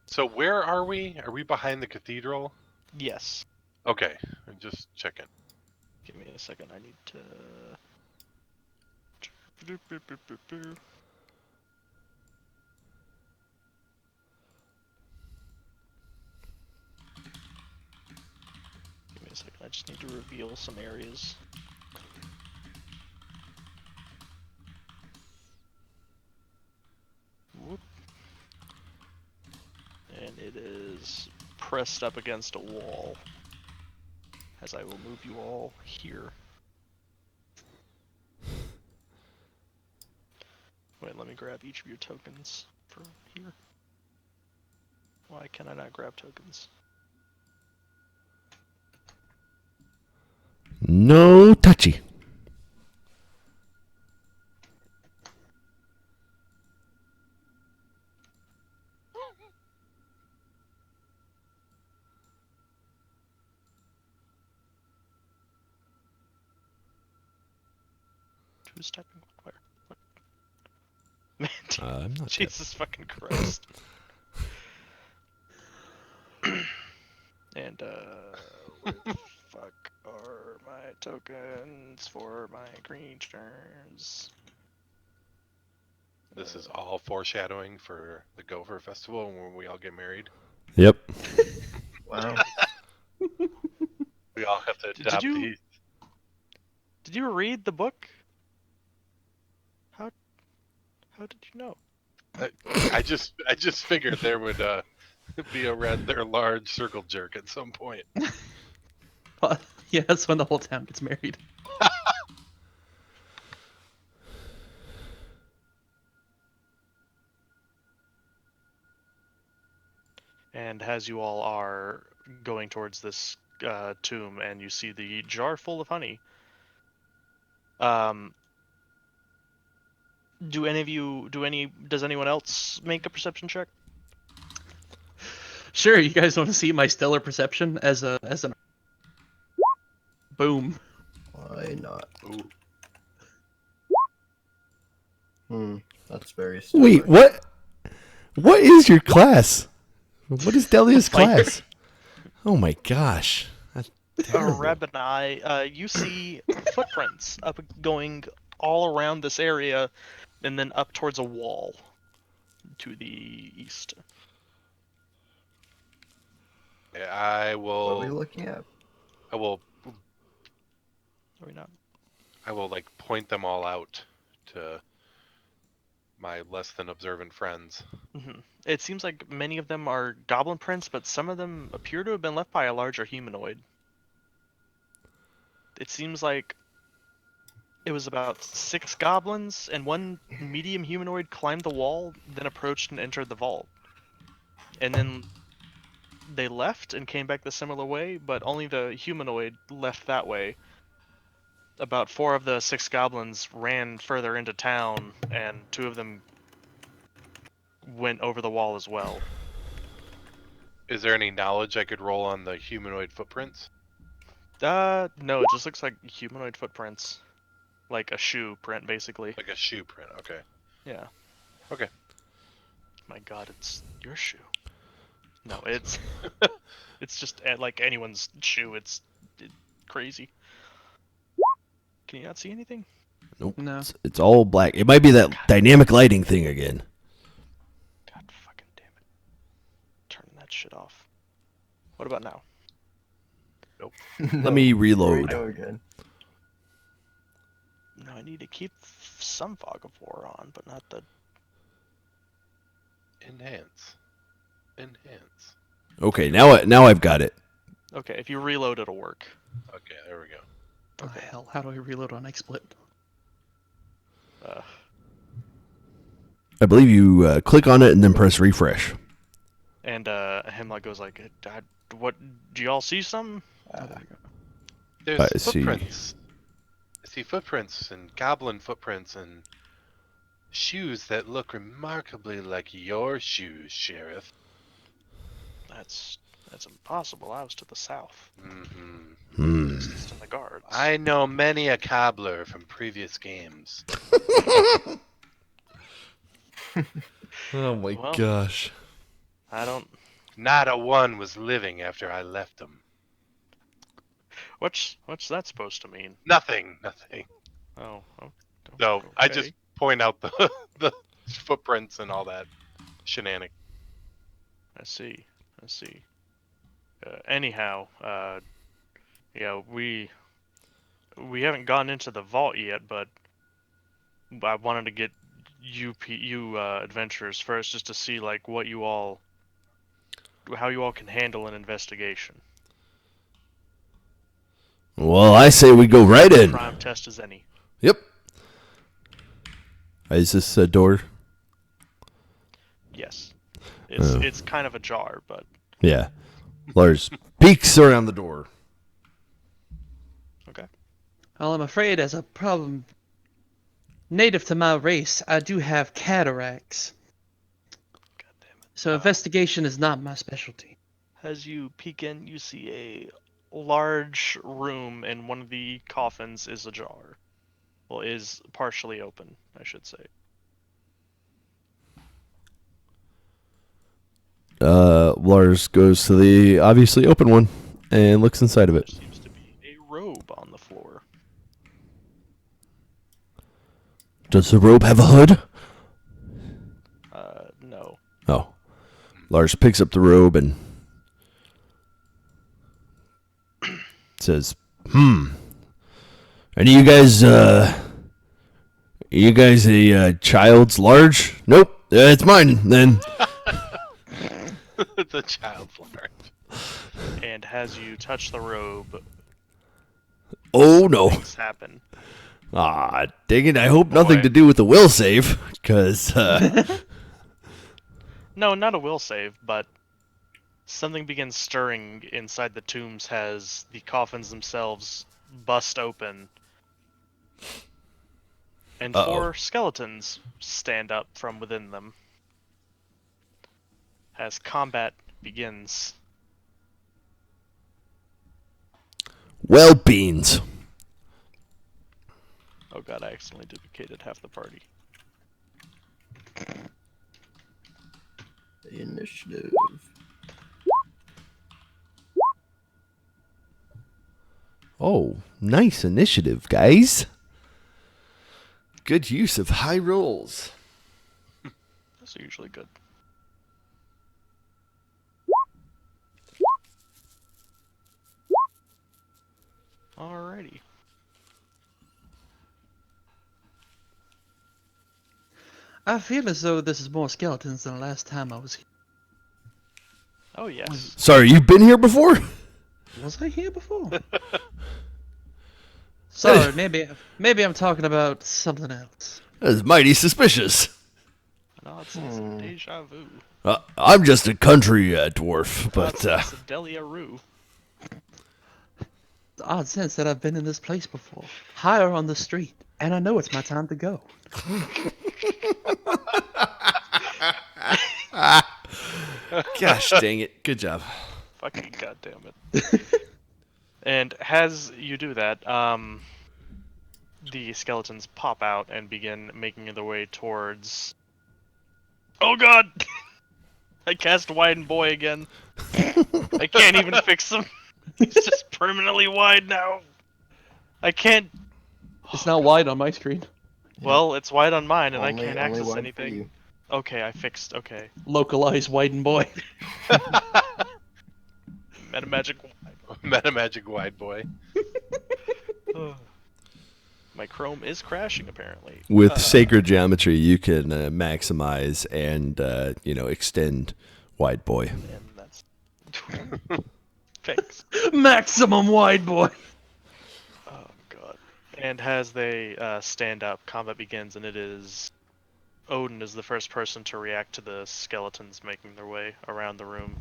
So where are we? Are we behind the cathedral? Yes. Okay, I'm just checking. Give me a second. I need to. Give me a second. I just need to reveal some areas. Whoop. And it is pressed up against a wall. As I will move you all here. Wait, let me grab each of your tokens from here. Why can I not grab tokens? no touchy. Who's typing where? Man, I'm not. Jesus fucking Christ. And where the fuck are my tokens for my creatures? This is all foreshadowing for the Gopher Festival when we all get married. Yep. Wow. We all have to adopt these. Did you read the book? How did you know? I just figured there would be a rather large circle jerk at some point. Yeah, that's when the whole town gets married. And as you all are going towards this tomb, and you see the jar full of honey, does anyone else make a perception check? Sure, you guys want to see my stellar perception as an boom. Why not? Ooh. That's very Wait, stellar. what? What is your class? What is Delia's Fighter. class? Oh my gosh. That's terrible. Reb and I, you see footprints up going all around this area, and then up towards a wall to the east. I What are we will. looking at? I will. Are we not? I will like point them all out to my less than observant friends. It seems like many of them are goblin prints, but some of them appear to have been left by a larger humanoid. It seems like it was about 6 goblins, and one medium humanoid climbed the wall, then approached and entered the vault. And then they left and came back the similar way, but only the humanoid left that way. About 4 of the 6 goblins ran further into town, and 2 of them went over the wall as well. Is there any knowledge I could roll on the humanoid footprints? No, it just looks like humanoid footprints. Like a shoe print, basically. Like a shoe print. Okay. Yeah. Okay. My god, it's your shoe. No, it's... it's just like anyone's shoe, it's crazy. Can you not see anything? Nope. No. It's all black. It might be that dynamic lighting thing again. God fucking damn it. Turn that shit off. What about now? Let me There we reload. go again. No, I need to keep some fog of war on, but not the... Enhance. Enhance. Okay, now I've got it. Okay, if you reload, it'll work. Okay, there we go. Oh hell, how do I reload on XSplit? I believe you click on it and then press refresh. And Hemlock goes like, what, do y'all see something? Oh, there we go. There's I see. footprints. I see footprints and goblin footprints and shoes that look remarkably like your shoes, Sheriff. That's impossible. I was to the south. Hmm. It's in the guards. I know many a cobbler from previous games. Oh my Well- gosh. I don't... Not a one was living after I left them. What's that supposed to mean? Nothing. Oh. No, I okay. just point out the footprints and all that shenanigan. I see. Anyhow, yeah, we haven't gone into the vault yet, but I wanted to get you adventurers first, just to see like how you all can handle an investigation. Well, I say we go right in. Prime test as any. Yep. Is this a door? Yes, Oh. it's kind of ajar, but Yeah. Lars peeks around the door. okay. Well, I'm afraid as a problem native to my race, I do have cataracts. God damn it. So investigation is not my specialty. As you peek in, you see a large room, and one of the coffins is ajar. Well, is partially open, I should say. Lars goes to the obviously open one and looks inside of There it. seems to be a robe on the floor. Does the robe have a hood? No. Oh. Lars picks up the robe and says, Any of you guys a child's large? Nope. It's mine then. It's a child's large. And as you touch the robe, Oh no. things happen. Ah, dang it. I hope nothing Boy. to do with the will save. Because, No, not a will save, but something begins stirring inside the tombs as the coffins themselves bust open. And Uh-oh. 4 skeletons stand up from within them. As combat begins. Well, beans. Oh god, I accidentally duplicated half the party. Initiative. Oh, nice initiative, guys. Good use of high rolls. Those are usually good. Alrighty. I feel as though this is more skeletons than the last time I was here. Oh yes. Sorry, you've been here before? Was I here before? Sorry, maybe I'm talking about something else. That's mighty suspicious. Nonsense and deja vu. I'm just a country dwarf, but Nonsense and Delia-roo. The odd sense that I've been in this place before, higher on the street, and I know it's my time to go. gosh dang it. Good job. Fucking goddamn it. And as you do that, the skeletons pop out and begin making their way towards... Oh god! I cast Widen Boy again. I can't even fix him. He's just permanently wide now. I can't... It's not wide on my screen. Well, it's wide on mine and I Only- can't only access wide for anything. you. Okay, I fixed... Okay. Localized widen boy. Metamagic... Metamagic wide boy. My Chrome is crashing, apparently. With sacred geometry, you can maximize and, extend wide boy. And that's... Thanks. Maximum wide boy. Oh god. And as they stand up, combat begins, and it is... Odin is the first person to react to the skeletons making their way around the room.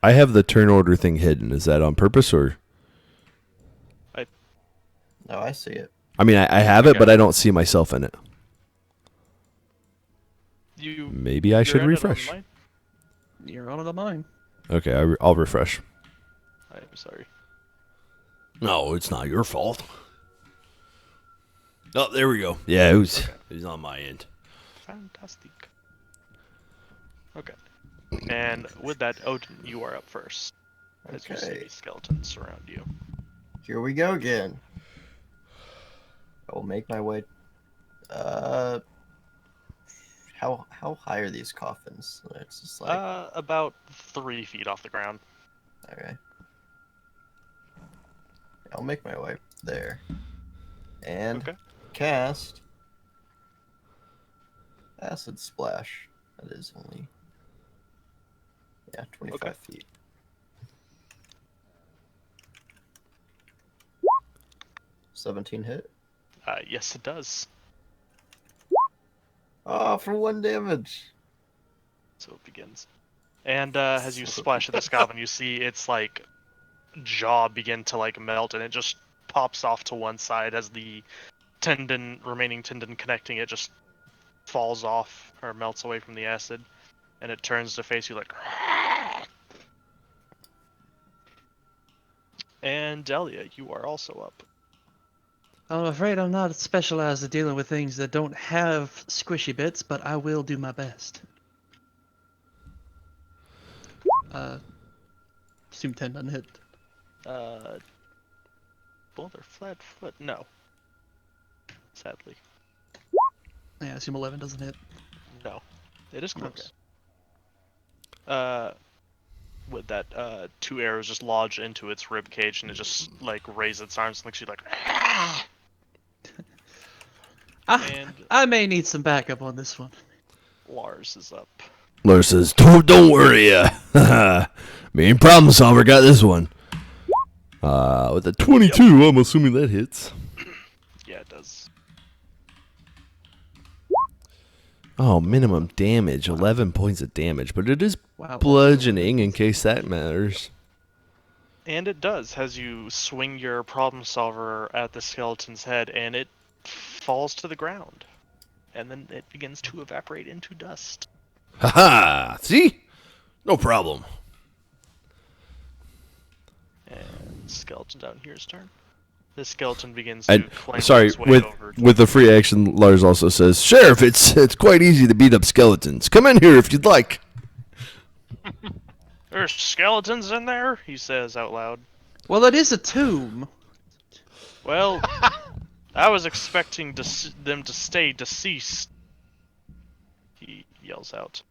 I have the turn order thing hidden. Is that on purpose or? No, I see it. I mean, I have it, but I don't see myself in it. Maybe I should you're in it on refresh. mine? You're on it on mine. Okay, I'll refresh. I am sorry. No, it's not your fault. Oh, there we go. Yeah, it was on my end. Fantastic. Okay. And with that, Odin, you are up first. As you see Okay. these skeletons surround you. Here we go again. I will make my way. How high are these coffins? It's just like About 3 feet off the ground. okay. I'll make my way there. And Okay. cast acid splash. That is only 25 feet. $17 hit. Yes, it does. Oh, for 1 damage. So it begins. And as you splash at this goblin, you see its like jaw begin to like melt, and it just pops off to one side as the remaining tendon connecting it just falls off or melts away from the acid, and it turns to face you like. And Delia, you are also up. I'm afraid I'm not specialized at dealing with things that don't have squishy bits, but I will do my best. Assume 10 doesn't hit. Boulder flat foot? No. Sadly. Yeah, assume 11 doesn't hit. No. It is close. With that, 2 arrows just lodge into its rib cage, and it just like raises its arms and looks at you like. And I may need some backup on this one. Lars is up. Lars says, don't worry. Me and Problem Solver got this one. With a 22, I'm assuming that hits. Yeah, it does. Oh, minimum damage, 11 points of damage, but it is Wow. bludgeoning in case that matters. And it does, as you swing your problem solver at the skeleton's head, and it falls to the ground. And then it begins to evaporate into dust. Haha! See? No problem. And skeleton down here's turn. This skeleton begins And to clamber sorry, its way over. with the free action, Lars also says, "Sheriff, it's quite easy to beat up skeletons. Come in here if you'd like." There's skeletons in there, he says out loud. Well, it is a tomb. Well, I was expecting them to stay deceased. He yells out.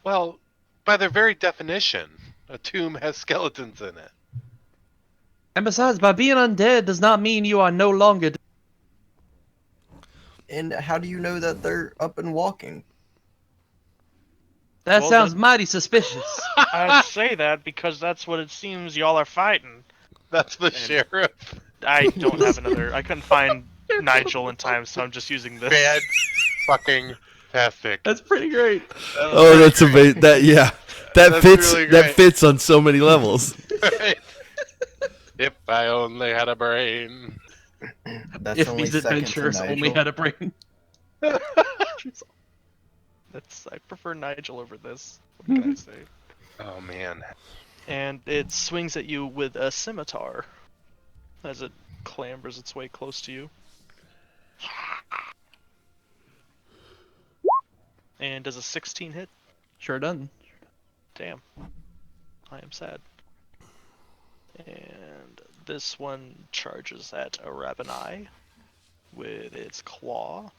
Well, by their very definition, a tomb has skeletons in it. And besides, by being undead does not mean you are no longer. And how do you know that they're up and walking? That Well, sounds then- mighty suspicious. I say that because that's what it seems y'all are fighting. That's the sheriff. I don't have another. I couldn't find Nigel in time, so I'm just using this. Bad fucking tastic. That's pretty great. Oh, that's amazing. That That's fits. really That great. fits on so many levels. Right. If I only had a brain. That's If only these second to adventurers only Nigel. had a brain. I prefer Nigel over this. What can I say? Oh man. And it swings at you with a scimitar as it clambers its way close to you. And does a 16 hit? Sure done. Damn. I am sad. And this one charges at a Rabanai with its claw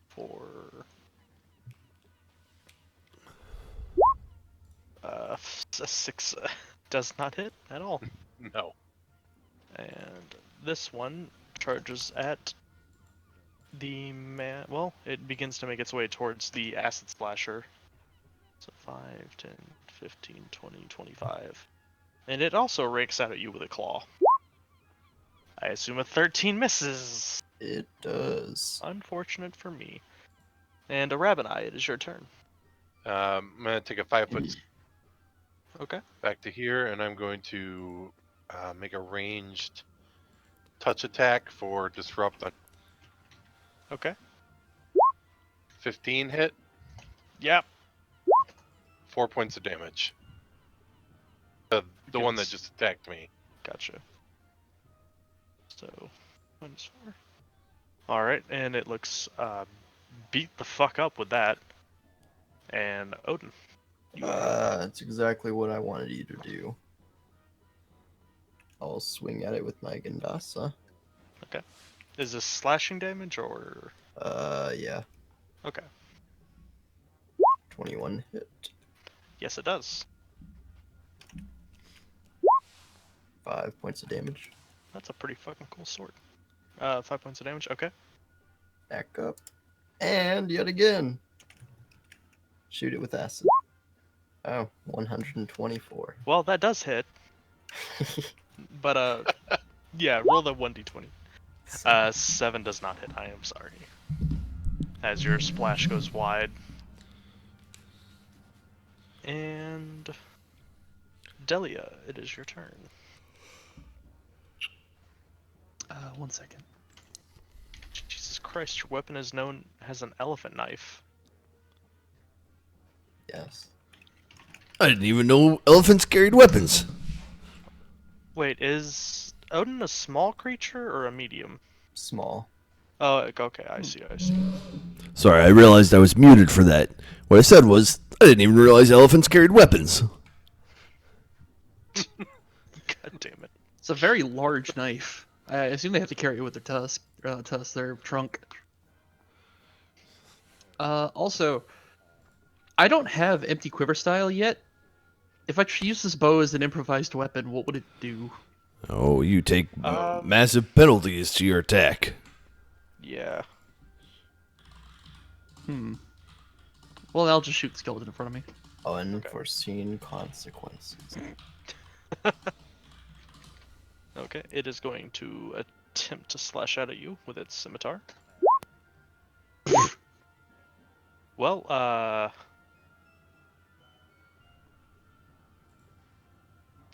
for a 6 does not hit at all. No. And this one charges at the man. Well, it begins to make its way towards the acid splasher. So 5, 10, 15, 20, 25. And it also rakes out at you with a claw. I assume a 13 misses. It does. Unfortunate for me. And a Rabanai, it is your turn. I'm gonna take a 5-foot Okay. back to here, and I'm going to make a ranged touch attack for disrupt on Okay. 15 hit, Yep. 4 points of damage. The one that just attacked me. Gotcha. So, -4. Alright, and it looks beat the fuck up with that. And Odin. That's exactly what I wanted you to do. I'll swing at it with my Gandasa. Is this slashing damage or. Yeah. Okay. 21 hit. Yes, it does. 5 points of damage. That's a pretty fucking cool sword. 5 points of damage, okay. Back up. And yet again. Shoot it with acid. Oh, 124. Well, that does hit. But, yeah, roll the 1d20. 7 does not hit, I am sorry. As your splash goes wide. And. Delia, it is your turn. 1 second. Jesus Christ, your weapon is known as an elephant knife. Yes. I didn't even know elephants carried weapons. Wait, is Odin a small creature or a medium? Small. Oh, okay, I see. Sorry, I realized I was muted for that. What I said was, I didn't even realize elephants carried weapons. God damn it. It's a very large knife. I assume they have to carry it with their their trunk. Also, I don't have empty quiver style yet. If I use this bow as an improvised weapon, what would it do? Oh, you take massive penalties to your attack. Yeah. Well, I'll just shoot the skeleton in front of me. Unforeseen consequences. Okay, it is going to attempt to slash out at you with its scimitar. Well,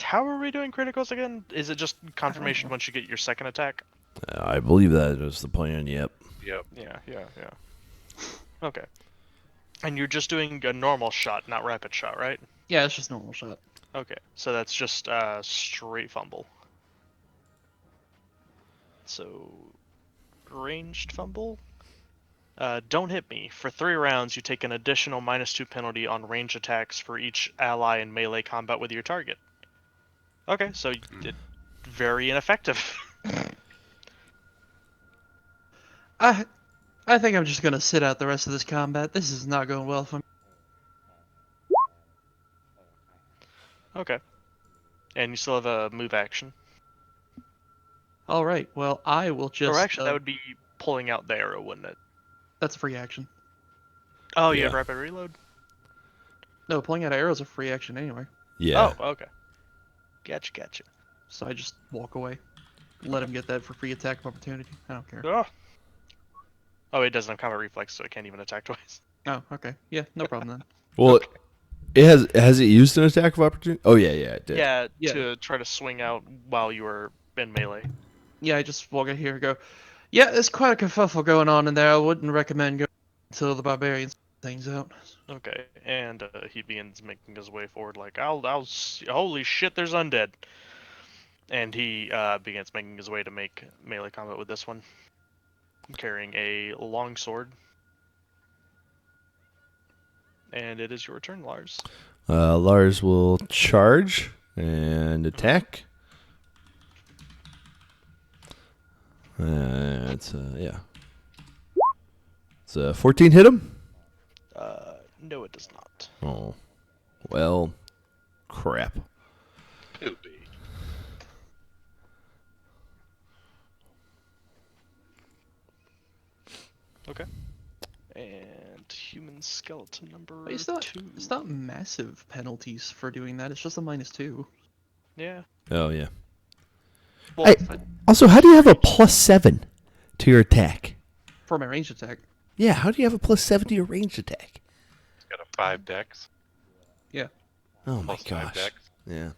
how are we doing criticals again? Is it just confirmation once you get your second attack? I believe that is the plan, yep. Yep. Yeah. Okay. And you're just doing a normal shot, not rapid shot, right? Yeah, it's just normal shot. Okay, so that's just straight fumble. So, ranged fumble. Don't hit me. For 3 rounds, you take an additional -2 penalty on range attacks for each ally in melee combat with your target. Okay, so very ineffective. I think I'm just gonna sit out the rest of this combat. This is not going well for me. Okay. And you still have a move action. All right. Well, I will just. Or actually, that would be pulling out the arrow, wouldn't it? That's a free action. Oh, you have Yeah. rapid reload? No, pulling out arrows is a free action anyway. Yeah. Oh, okay. Gotcha. So I just walk away. Let him get that for free attack of opportunity. I don't care. Oh, it doesn't have combat reflex, so it can't even attack twice. Oh, okay. Yeah, no problem then. Well, it has it used an attack of opportunity? Oh yeah, it did. Yeah, Yeah. to try to swing out while you were in melee. Yeah, I just walk in here and go, yeah, there's quite a kerfuffle going on in there. I wouldn't recommend going until the barbarians things out. Okay, and he begins making his way forward like, holy shit, there's undead. And he begins making his way to make melee combat with this one, carrying a long sword. And it is your turn, Lars. Lars will charge and attack. It's yeah. It's 14 hit him. No, it does not. Oh, well, crap. Poopy. Okay. And human skeleton number It's 2. not massive penalties for doing that. It's just a -2. Yeah. Oh yeah. Well, Hey, also, how do you have a +7 to your attack? For my range attack. Yeah, how do you have a +7 to your ranged attack? It's got a 5 dex. Yeah. Oh my Plus 5 gosh. dex. Yeah.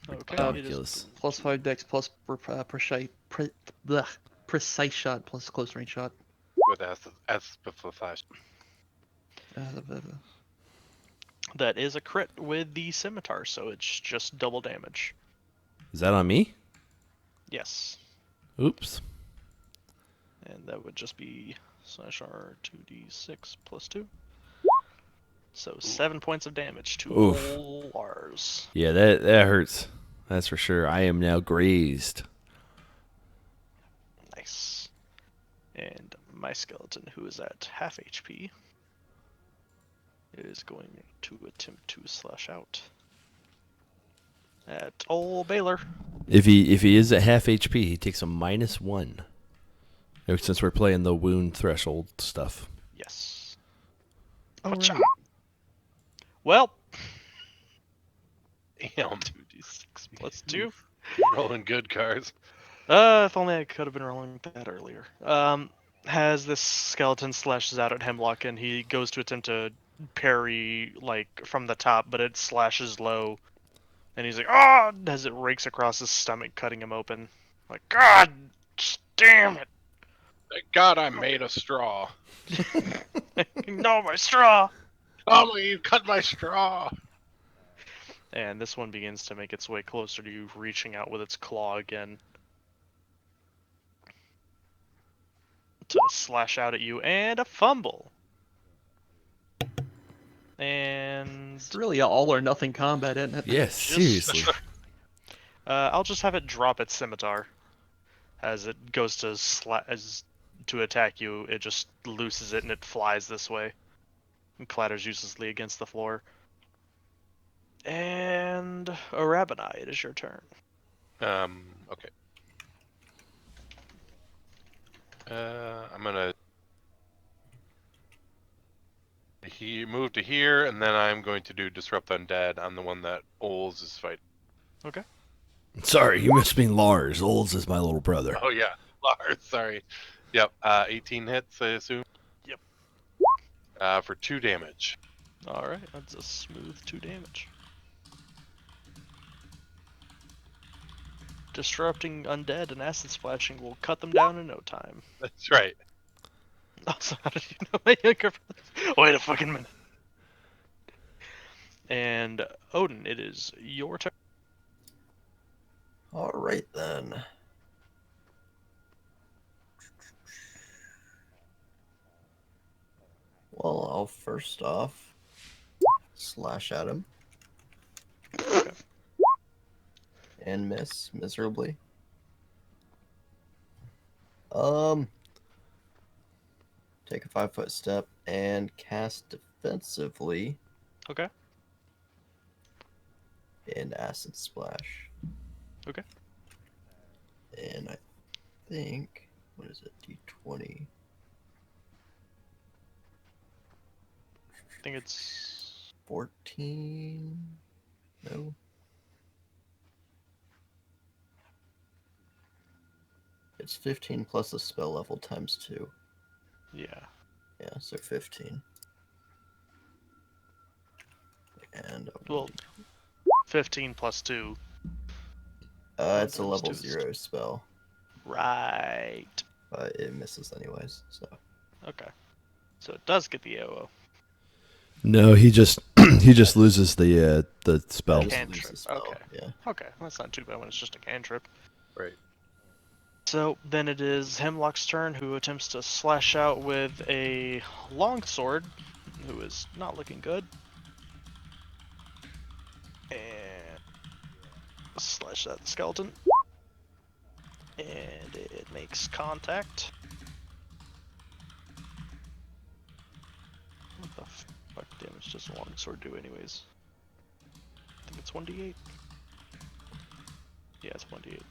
okay. Ridiculous. +5 dex plus precise shot plus close range shot. With S before flash. That is a crit with the scimitar, so it's just double damage. Is that on me? Yes. Oops. And that would just be /R 2d6 plus 2. So 7 points of damage to Oof. all Lars. Yeah, that hurts. That's for sure. I am now grazed. Nice. And my skeleton, who is at half HP, is going to attempt to slash out at old Baylor. If he is at half HP, he takes a -1. Since we're playing the wound threshold stuff. Yes. Oh, Watcha. right. Well, Damn. 2d6 plus 2. Rolling good cards. If only I could have been rolling that earlier. Has this skeleton slashes out at Hemlock, and he goes to attempt to parry, like, from the top, but it slashes low. And he's like, "Ah!" as it rakes across his stomach, cutting him open. Like, God damn it! Thank God I'm made of straw. No, my straw! Oh, you cut my straw. And this one begins to make its way closer to you, reaching out with its claw again to slash out at you, and a fumble. And It's really a all or nothing combat, isn't it? Yes, seriously. I'll just have it drop its scimitar as it goes to to attack you. It just looses it and it flies this way and clatters uselessly against the floor. And Arabanai, it is your turn. Okay. I'm gonna move to here, and then I'm going to do Disrupt Undead on the one that Ols is fighting. Okay. Sorry, you must mean Lars. Olds is my little brother. Oh yeah, Lars. Sorry. Yep. 18 hits, I assume. Yep. For 2 damage. All right, that's a smooth 2 damage. Disrupting undead and acid splashing will cut them down in no time. That's right. Also, how did you know my younger brother? Wait a fucking minute. And Odin, it is your turn. Alright then. Well, I'll first off slash at him. And miss miserably. Take a 5-foot step and cast defensively Okay. in acid splash. Okay. And I think, what is it, D20? I think it's 14? No. It's 15 plus the spell level times 2. yeah. Yeah, so 15. And Well, 15 plus 2. it's a times level 2 is 0 spell, Right. but it misses anyways. So Okay. So it does get the AOO. No, he just he just loses the spell. I just lose Cantrip, the spell. okay. Yeah. Okay, well, that's not too bad when it's just a cantrip. Right. So then it is Hemlock's turn, who attempts to slash out with a longsword, who is not looking good. And slash at the skeleton. And it makes contact. What the fuck damage does a longsword do anyways? I think it's 1d8. Yeah, it's 1d8.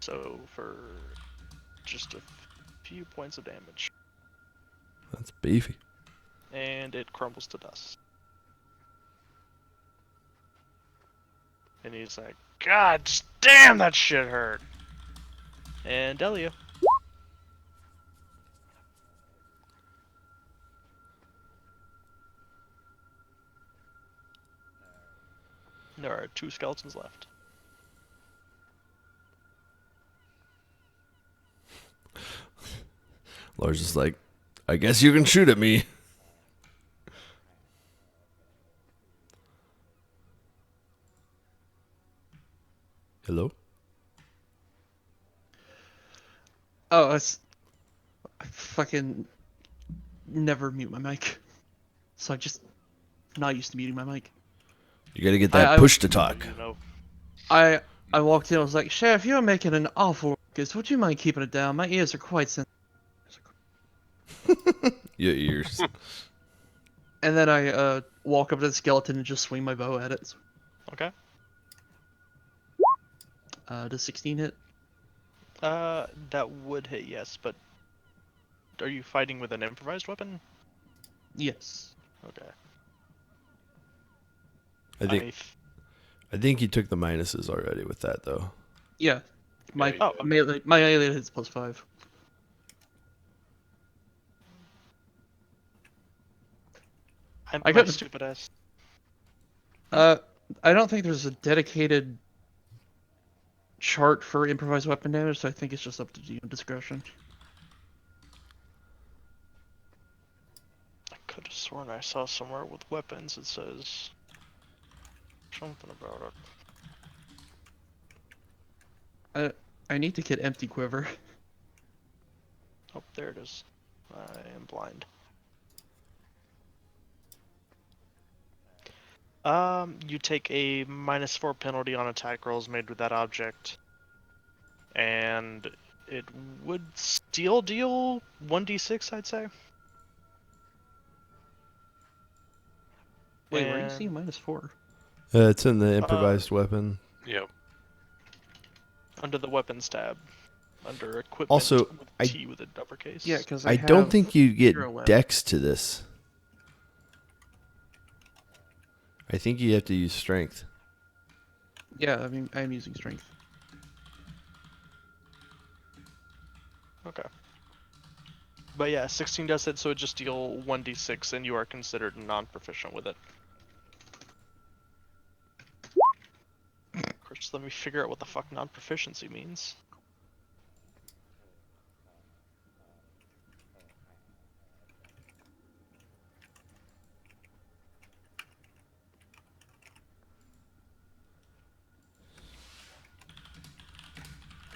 So for just a few points of damage. That's beefy. And it crumbles to dust. And he's like, God damn, that shit hurt. And Delia. There are 2 skeletons left. Lars is like, I guess you can shoot at me. Hello? Oh, I fucking never mute my mic. So I'm just not used to muting my mic. You gotta get that I- push to talk. You know, I walked in, I was like, Sheriff, you're making an awful ruckus. Would you mind keeping it down? My ears are quite sensitive. Your ears. And then I walk up to the skeleton and just swing my bow at it. okay. Does 16 hit? That would hit, yes, but are you fighting with an improvised weapon? Yes. Okay. I think you took the minuses already with that though. Yeah. My Yeah, you melee, my melee hits +5. I'm I my got- stupid ass. I don't think there's a dedicated chart for improvised weapon damage, so I think it's just up to DM discretion. I could have sworn I saw somewhere with weapons it says something about it. I need to get empty quiver. Oh, there it is. I am blind. You take a -4 penalty on attack rolls made with that object. And it would still deal 1d6, I'd say. Wait, where are you And- seeing -4? It's in the improvised weapon. Yep. Under the weapons tab. Under equipment Also, with I- T with an uppercase. Yeah, because I don't think you get 0 left. dex to this. I think you have to use strength. Yeah, I mean, I'm using strength. Okay. But yeah, 16 does hit, so it just deal 1d6, and you are considered non-proficient with it. First, let me figure out what the fuck non-proficiency means.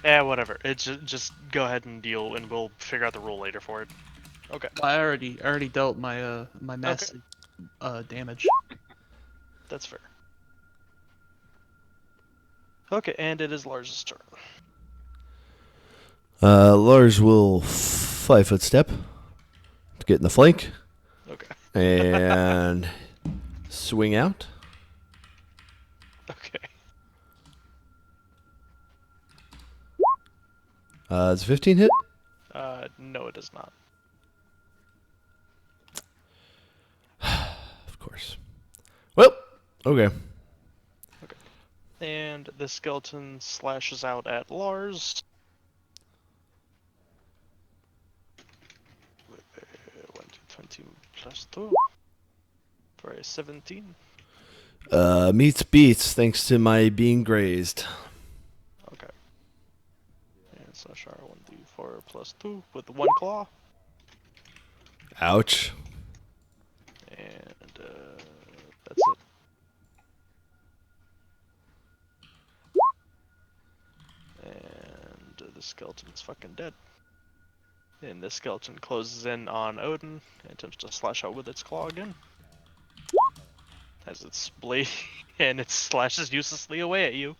Whatever. It's just go ahead and deal, and we'll figure out the rule later for it. Okay. I already dealt my my mass damage. That's fair. Okay, and it is Lars's turn. Lars will 5-foot step to get in the flank Okay. and swing out. Okay. It's a 15 hit. No, it does not. Of course. Well, okay. And the skeleton slashes out at Lars. 20 plus 2 for a 17. Meets beats thanks to my being grazed. Okay. And slash R1d4 plus 2 with 1 claw. Ouch. And that's it. And the skeleton is fucking dead. And the skeleton closes in on Odin and attempts to slash out with its claw again. Has its blade and it slashes uselessly away at you.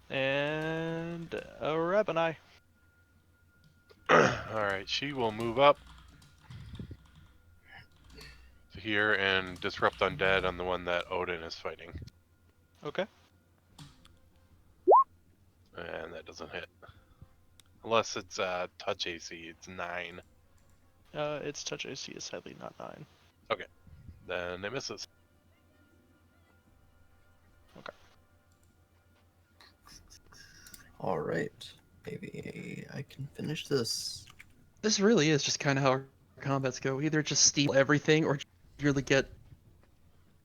And Rabanai. Alright, she will move up to here and disrupt undead on the one that Odin is fighting. Okay. And that doesn't hit. Unless it's touch AC, it's 9. Its touch AC is sadly not 9. Then it misses. Alright. Maybe I can finish this. This really is just kind of how our combats go. Either just steal everything or really get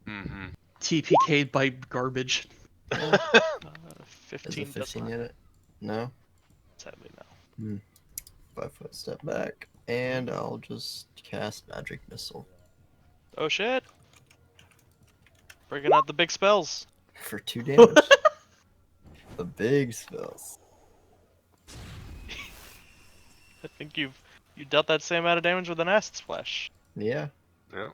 Mm-hmm. TPK'd by garbage. 15 Is it does 15 not. yet? No? Sadly, no. 5-foot step back. And I'll just cast Magic Missile. Oh shit! Breaking out the big spells. For 2 damage. The big spells. I think you dealt that same amount of damage with an acid splash. Yeah. Yeah.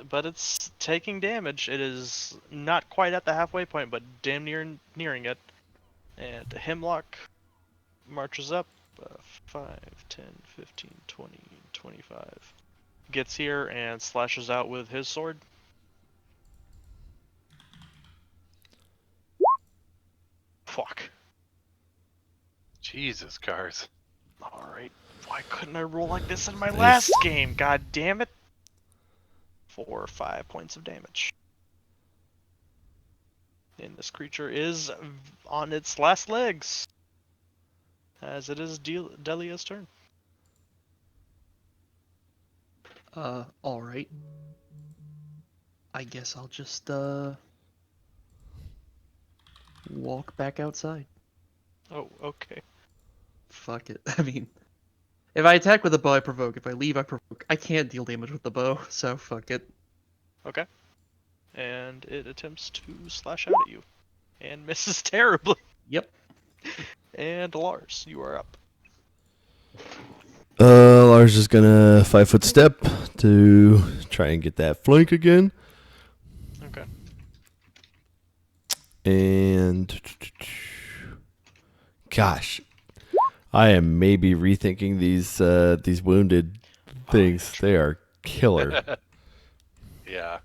But it's taking damage. It is not quite at the halfway point, but damn nearing it. And Hemlock marches up 5, 10, 15, 20, 25. Gets here and slashes out with his sword. Fuck. Jesus, cars. Alright. Why couldn't I roll like this in my Nice. last game? God damn it. 4 or 5 points of damage. And this creature is on its last legs. As it is Delia's turn. Alright. I guess I'll just, walk back outside. Oh, okay. Fuck it. I mean, if I attack with a bow, I provoke. If I leave, I provoke. I can't deal damage with the bow, so fuck it. Okay. And it attempts to slash out at you. And misses terribly. Yep. And Lars, you are up. Lars is gonna 5-foot step to try and get that flank again. Okay. And gosh, I am maybe rethinking these wounded things. They are killer. Yeah.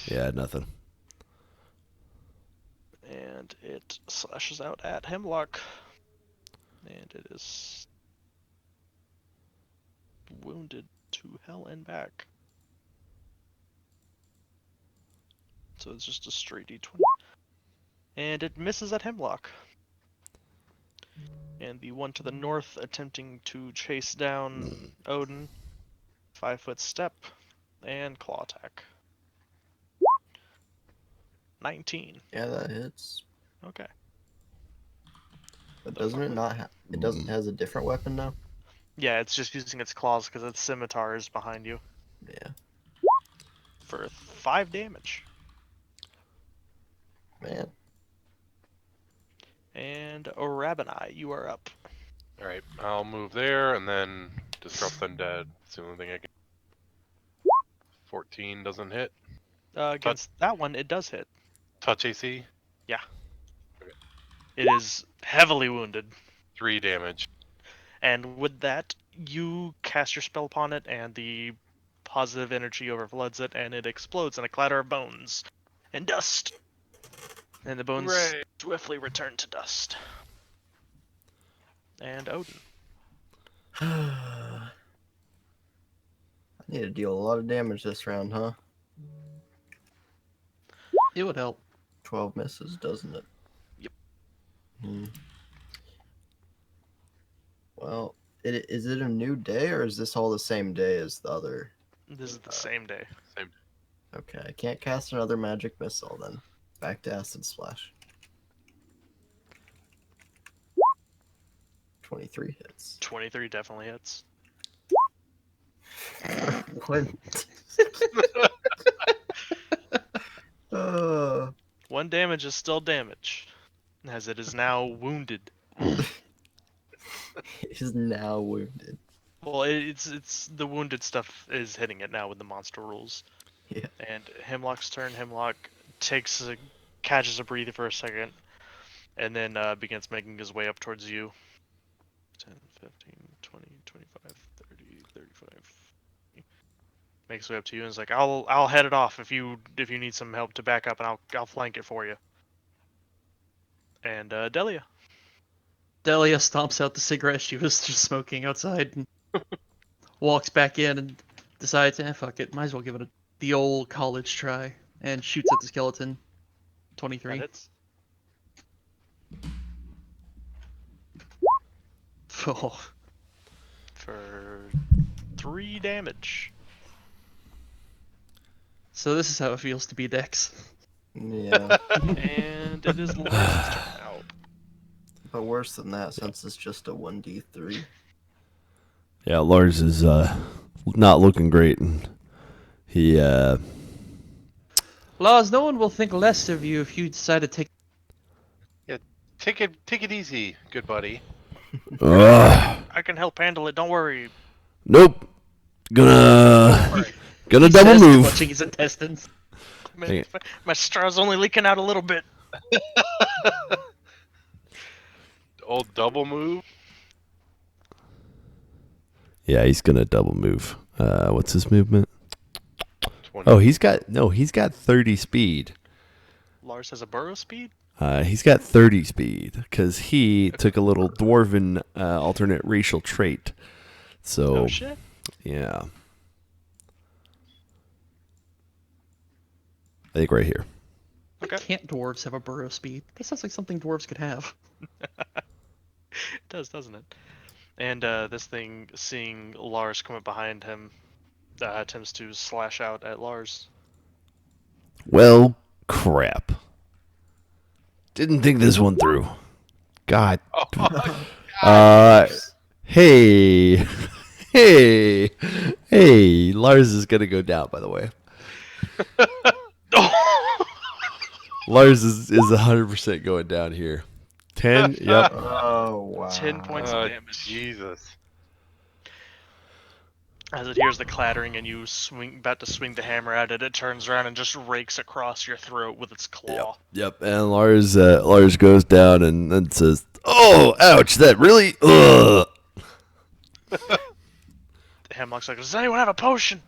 Yeah, nothing. And it slashes out at Hemlock. And it is wounded to hell and back. So it's just a straight d20. And it misses at Hemlock. And the one to the north attempting to chase down Odin. 5-foot step and claw attack. 19. Yeah, that hits. Okay. But doesn't it not? It doesn't has a different weapon now. Yeah, it's just using its claws because its scimitar is behind you Yeah, for 5 damage. man. And Rabanai, you are up. All right, I'll move there and then disrupt undead. It's the only thing I can. 14 doesn't hit. Against that one, it does hit. Touch AC. It is heavily wounded. 3 damage. And with that, you cast your spell upon it, and the positive energy overfloods it, and it explodes in a clatter of bones and dust. And the bones Hooray. swiftly return to dust. And Odin. I need to deal a lot of damage this round, huh? It would help. 12 misses, doesn't it? Yep. Well, is it a new day or is this all the same day as the other? This is the same day. Same. Okay, I can't cast another magic missile then. Back to Acid Splash. 23 hits. 23 definitely hits. What? uh, 1 damage is still damage, as it is now wounded. is now wounded. Well, it's the wounded stuff is hitting it now with the monster rules. Yeah. And Hemlock's turn. Hemlock catches a breather for a second, and then begins making his way up towards you. 10, 15, 20, 25, 30, 35. Makes his way up to you and is like, I'll head it off if you need some help to back up, and I'll flank it for you. And Delia. Delia stomps out the cigarette she was just smoking outside and walks back in and decides, fuck it, might as well give it the old college try, and shoots at the skeleton. 23. That hits. Oh, For 3 damage. so this is how it feels to be Dex. Yeah. And it is Lars' turn out. But worse than that, since it's just a 1d3. Yeah, Lars is not looking great, and he Lars, no one will think less of you if you decide to take. Take it easy, good buddy. I can help handle it, don't worry. nope. Gonna He double says, move. clutching his intestines. My straw's only leaking out a little bit. Old double move. Yeah, he's gonna double move. What's his movement? 20. Oh, he's got 30 speed. Lars has a burrow speed? He's got 30 speed because he took a little dwarven alternate racial trait. So Oh shit. yeah, I think right here. Okay. Can't dwarves have a burrow speed? That sounds like something dwarves could have. It does, doesn't it? And this thing, seeing Lars come up behind him, attempts to slash out at Lars. Well, crap. Didn't think this one through. God. Hey. Hey. Lars is going to go down, by the way. Lars is 100% going down here. 10? Yep. Oh, wow. 10 points of damage. Jesus. As it hears the clattering and you about to swing the hammer at it, it turns around and just rakes across your throat with its claw. Yep. And Lars goes down and then says, "Oh, ouch, that really ugh." The Hemlock's like, does anyone have a potion?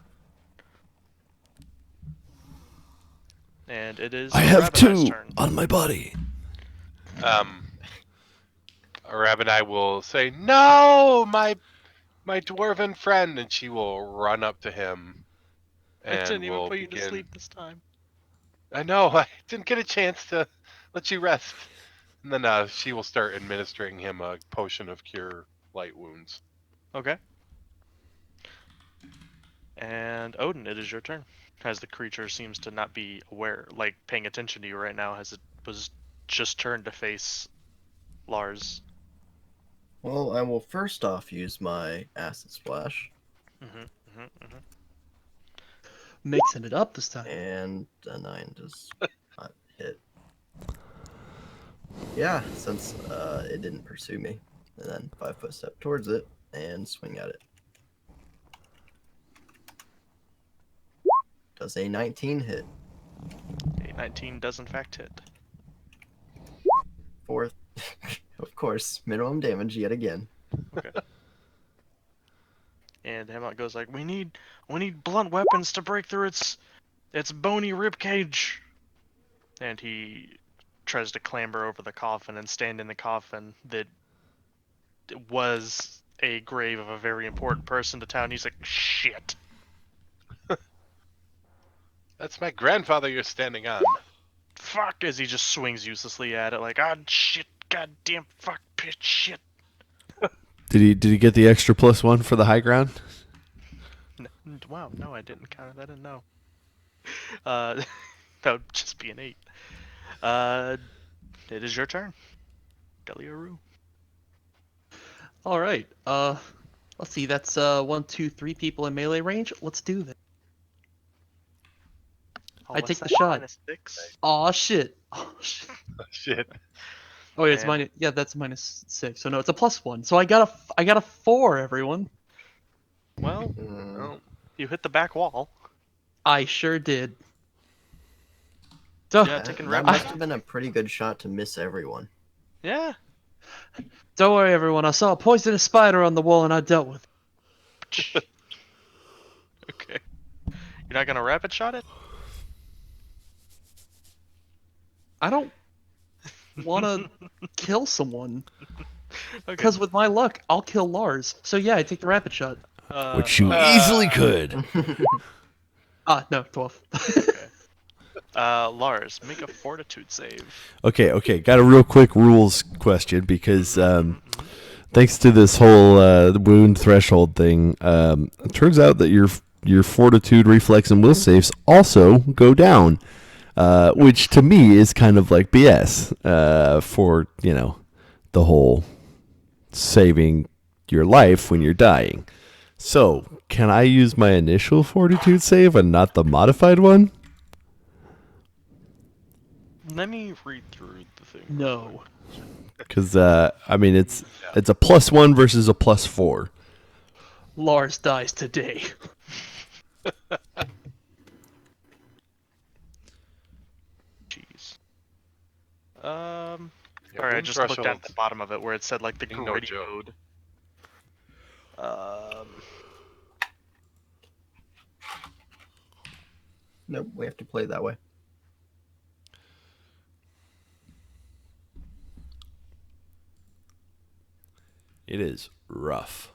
And it is I have Rabbit's 2 turn. on my body. Rabbit will say, "No, my dwarven friend," and she will run up to him. I And didn't even will put you to begin- sleep this time. I know, I didn't get a chance to let you rest. And then she will start administering him a potion of cure light wounds. Okay. And Odin, it is your turn. as the creature seems to not be aware, like paying attention to you right now, as it was just turned to face Lars. Well, I will first off use my acid splash, Mixing it up this time. and a 9 does not hit. Yeah, since it didn't pursue me, and then 5-foot step towards it and swing at it. Does a 19 hit? A 19 does in fact hit. Fourth, of course, minimum damage yet again. Okay. And Hemlock goes like, we need blunt weapons to break through its bony ribcage. And he tries to clamber over the coffin and stand in the coffin that was a grave of a very important person to town. He's like, shit. That's my grandfather you're standing on. Fuck, as he just swings uselessly at it like, ah, shit, goddamn, fuck, bitch, shit. Did he get the extra +1 for the high ground? Wow, no, I didn't count it. I didn't know. That would just be an 8. It is your turn. Delioru. All right. Let's see. That's 1, 2, 3 people in melee range. Let's do this. Oh, I what's take the that, shot. -6? Aw, shit. Oh, shit. Shit. Oh, yeah, it's And- minus. Yeah, that's -6. So no, it's a +1. So I got a 4, everyone. Well, Mm, well, you hit the back wall. I sure did. So, Yeah, that taking that rep. must have been a pretty good shot to miss everyone. Yeah. don't worry, everyone. I saw a poisonous spider on the wall, and I dealt with it. Okay. You're not gonna rapid shot it? I don't want to kill someone. Okay. Because with my luck, I'll kill Lars. So yeah, I take the rapid shot. Which you easily could. No, 12. Lars, make a fortitude save. Okay. Got a real quick rules question because thanks to this whole wound threshold thing, it turns out that your fortitude, reflex, and will saves also go down, which to me is kind of like BS for the whole saving your life when you're dying. So, can I use my initial fortitude save and not the modified one? Let me read through the thing. No. Because I mean, it's a +1 versus a +4. Lars dies today. Jeez. Yeah, Alright, I wound just looked down at thresholds the bottom of it where it said like the ain't no gritty joke. mode. Nope, we have to play that way. It is rough.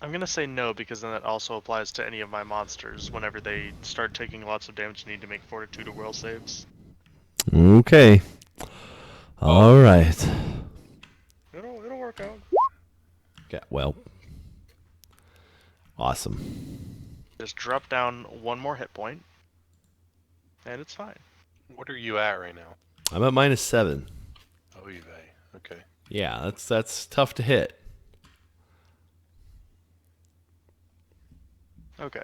I'm gonna say no because then that also applies to any of my monsters. Whenever they start taking lots of damage, you need to make fortitude or will saves. Okay. All right. It'll work out. Yeah. Well. Awesome. Just drop down one more hit point, and it's fine. What are you at right now? I'm at -7. Oh, you okay. Yeah, that's tough to hit. Okay.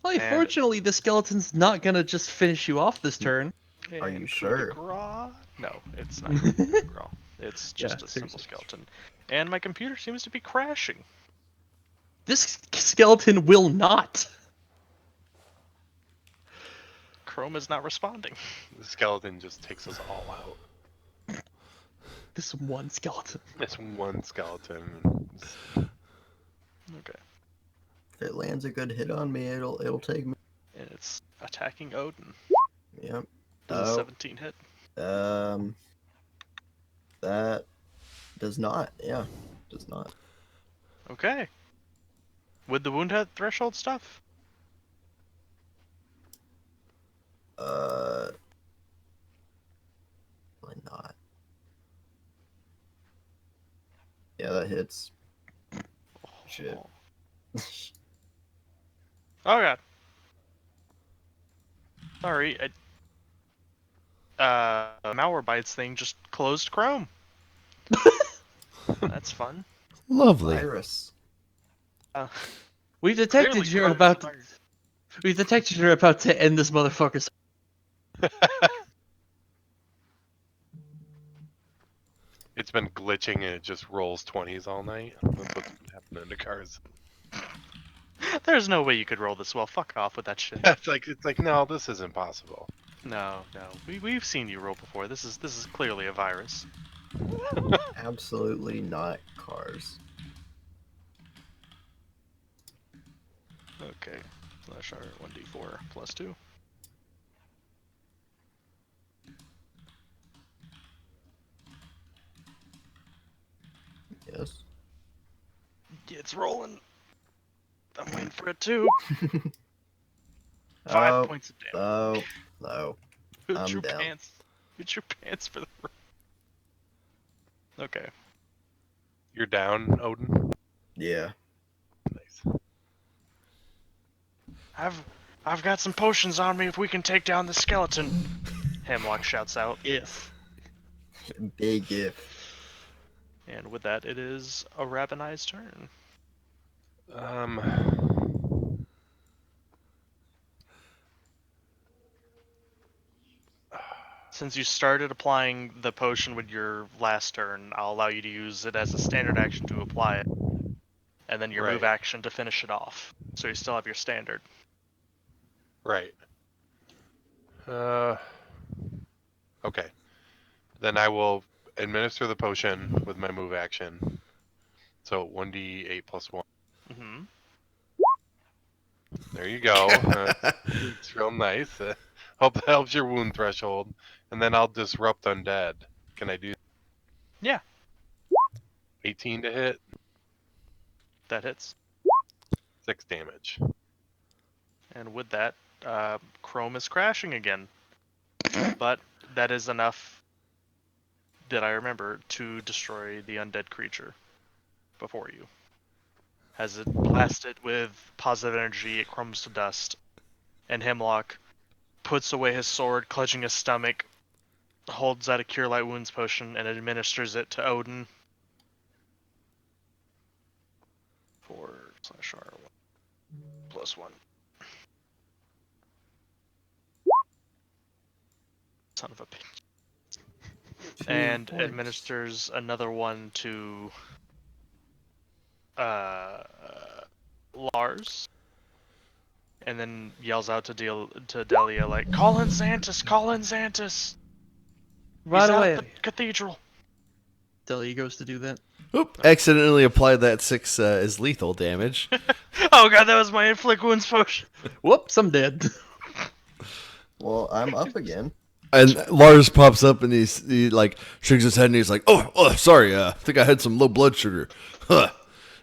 Well, And- fortunately, the skeleton's not gonna just finish you off this turn. Are you And sure? coup de grace? No, it's not. coup de grace. It's just Yeah, a simple seriously. skeleton. And my computer seems to be crashing. This skeleton will not. Chrome is not responding. The skeleton just takes us all out. This one skeleton. It's one skeleton. Okay. If it lands a good hit on me, it'll take me. And it's attacking Odin. Yep. Does a Oh. 17 hit? That does not. Yeah, does not. Okay. With the wound head threshold stuff? Probably not. Yeah, that hits. Shit. Oh god. Sorry. Malware bites thing just closed Chrome. That's fun. Lovely. Virus. We've detected Clearly you're Chrome's about a to. virus. We've detected you're about to end this motherfucker's. It's been glitching and it just rolls 20s all night. That's what's been happening to cars. There's no way you could roll this well. Fuck off with that shit. It's like no, this isn't possible. No. We've seen you roll before. This is clearly a virus. Absolutely not cars. Okay. Slash R 1d4 plus 2. Yes. It's rolling. I'm waiting for it too. 5 Oh, points of damage. no. Hood I'm your down. pants. Hood your pants for the. Okay. You're down, Odin. Yeah. Nice. I've got some potions on me if we can take down the skeleton. Hemlock shouts out. If. Big if. And with that, it is a Rabbanai's turn. Since you started applying the potion with your last turn, I'll allow you to use it as a standard action to apply it, and then your move Right. action to finish it off. So you still have your standard. Right. Okay. Then I will administer the potion with my move action. So 1d8 plus 1. Mm-hmm. There you go. It's real nice. Hope that helps your wound threshold. And then I'll disrupt undead. Can I do? Yeah. 18 to hit, That hits. 6 damage. And with that, Chrome is crashing again. But that is enough that I remember to destroy the undead creature before you. As it blasted with positive energy, it crumbles to dust. And Hemlock puts away his sword, clutching his stomach, holds out a Cure Light Wounds potion, and administers it to Odin. 4/R1 plus 1. Son of a bitch. 2 And points. administers another one to Lars. And then yells out to Delia, like, "Call in Xantus! Call in Xantus! Right He's away. out at the cathedral!" Delia goes to do that. Oop! Accidentally applied that 6 as lethal damage. Oh god, that was my inflict wounds potion. Whoops, I'm dead. Well, I'm up again. And Lars pops up and he like shakes his head and he's like, "Oh, sorry. I think I had some low blood sugar." Huh.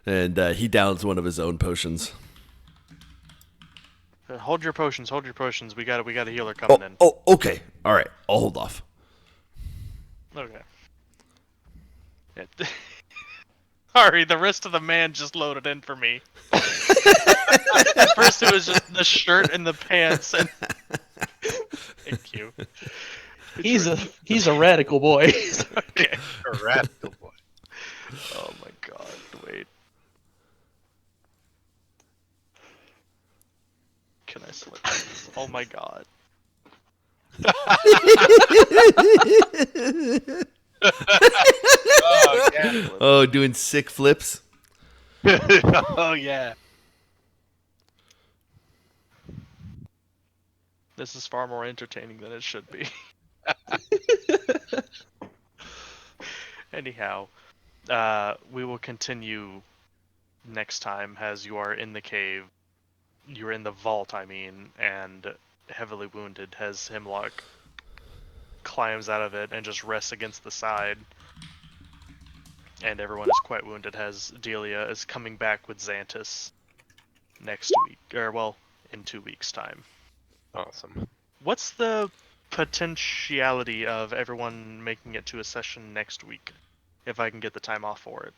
And he downs one of his own potions. Hold your potions, hold your potions. We got a healer coming in. Oh, okay. All right. I'll hold off. Okay. Sorry, the rest of the man just loaded in for me. At first it was just the shirt and the pants and thank you. He's a radical boy. Okay. A radical boy. Oh my god, wait. Can I select this? Oh my god. Oh yeah. Oh, doing sick flips. Oh yeah. This is far more entertaining than it should be. Anyhow, we will continue next time as you are in the cave. You're in the vault, I mean, and heavily wounded as Hemlock climbs out of it and just rests against the side. And everyone is quite wounded as Delia is coming back with Xantus next week, or well, in 2 weeks' time. Awesome. What's the potentiality of everyone making it to a session next week, if I can get the time off for it.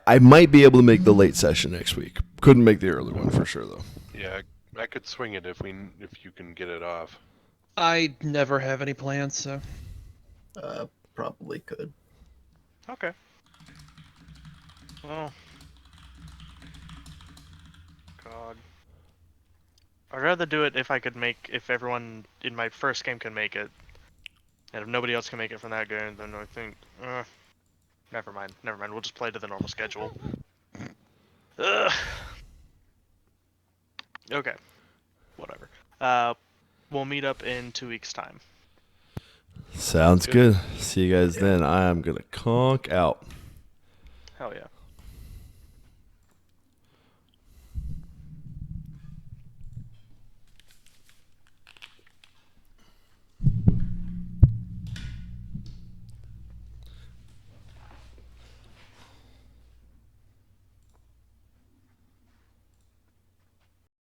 I might be able to make the late session next week. Couldn't make the early one for sure though. Yeah, I could swing it if you can get it off. I never have any plans, so. Probably could. Okay. Well. God. I'd rather do it if if everyone in my first game can make it. And if nobody else can make it from that game, then I think, never mind, we'll just play to the normal schedule. Ugh. Okay. Whatever. We'll meet up in 2 weeks' time. Sounds good. See you guys then. I am gonna conk out. Hell yeah.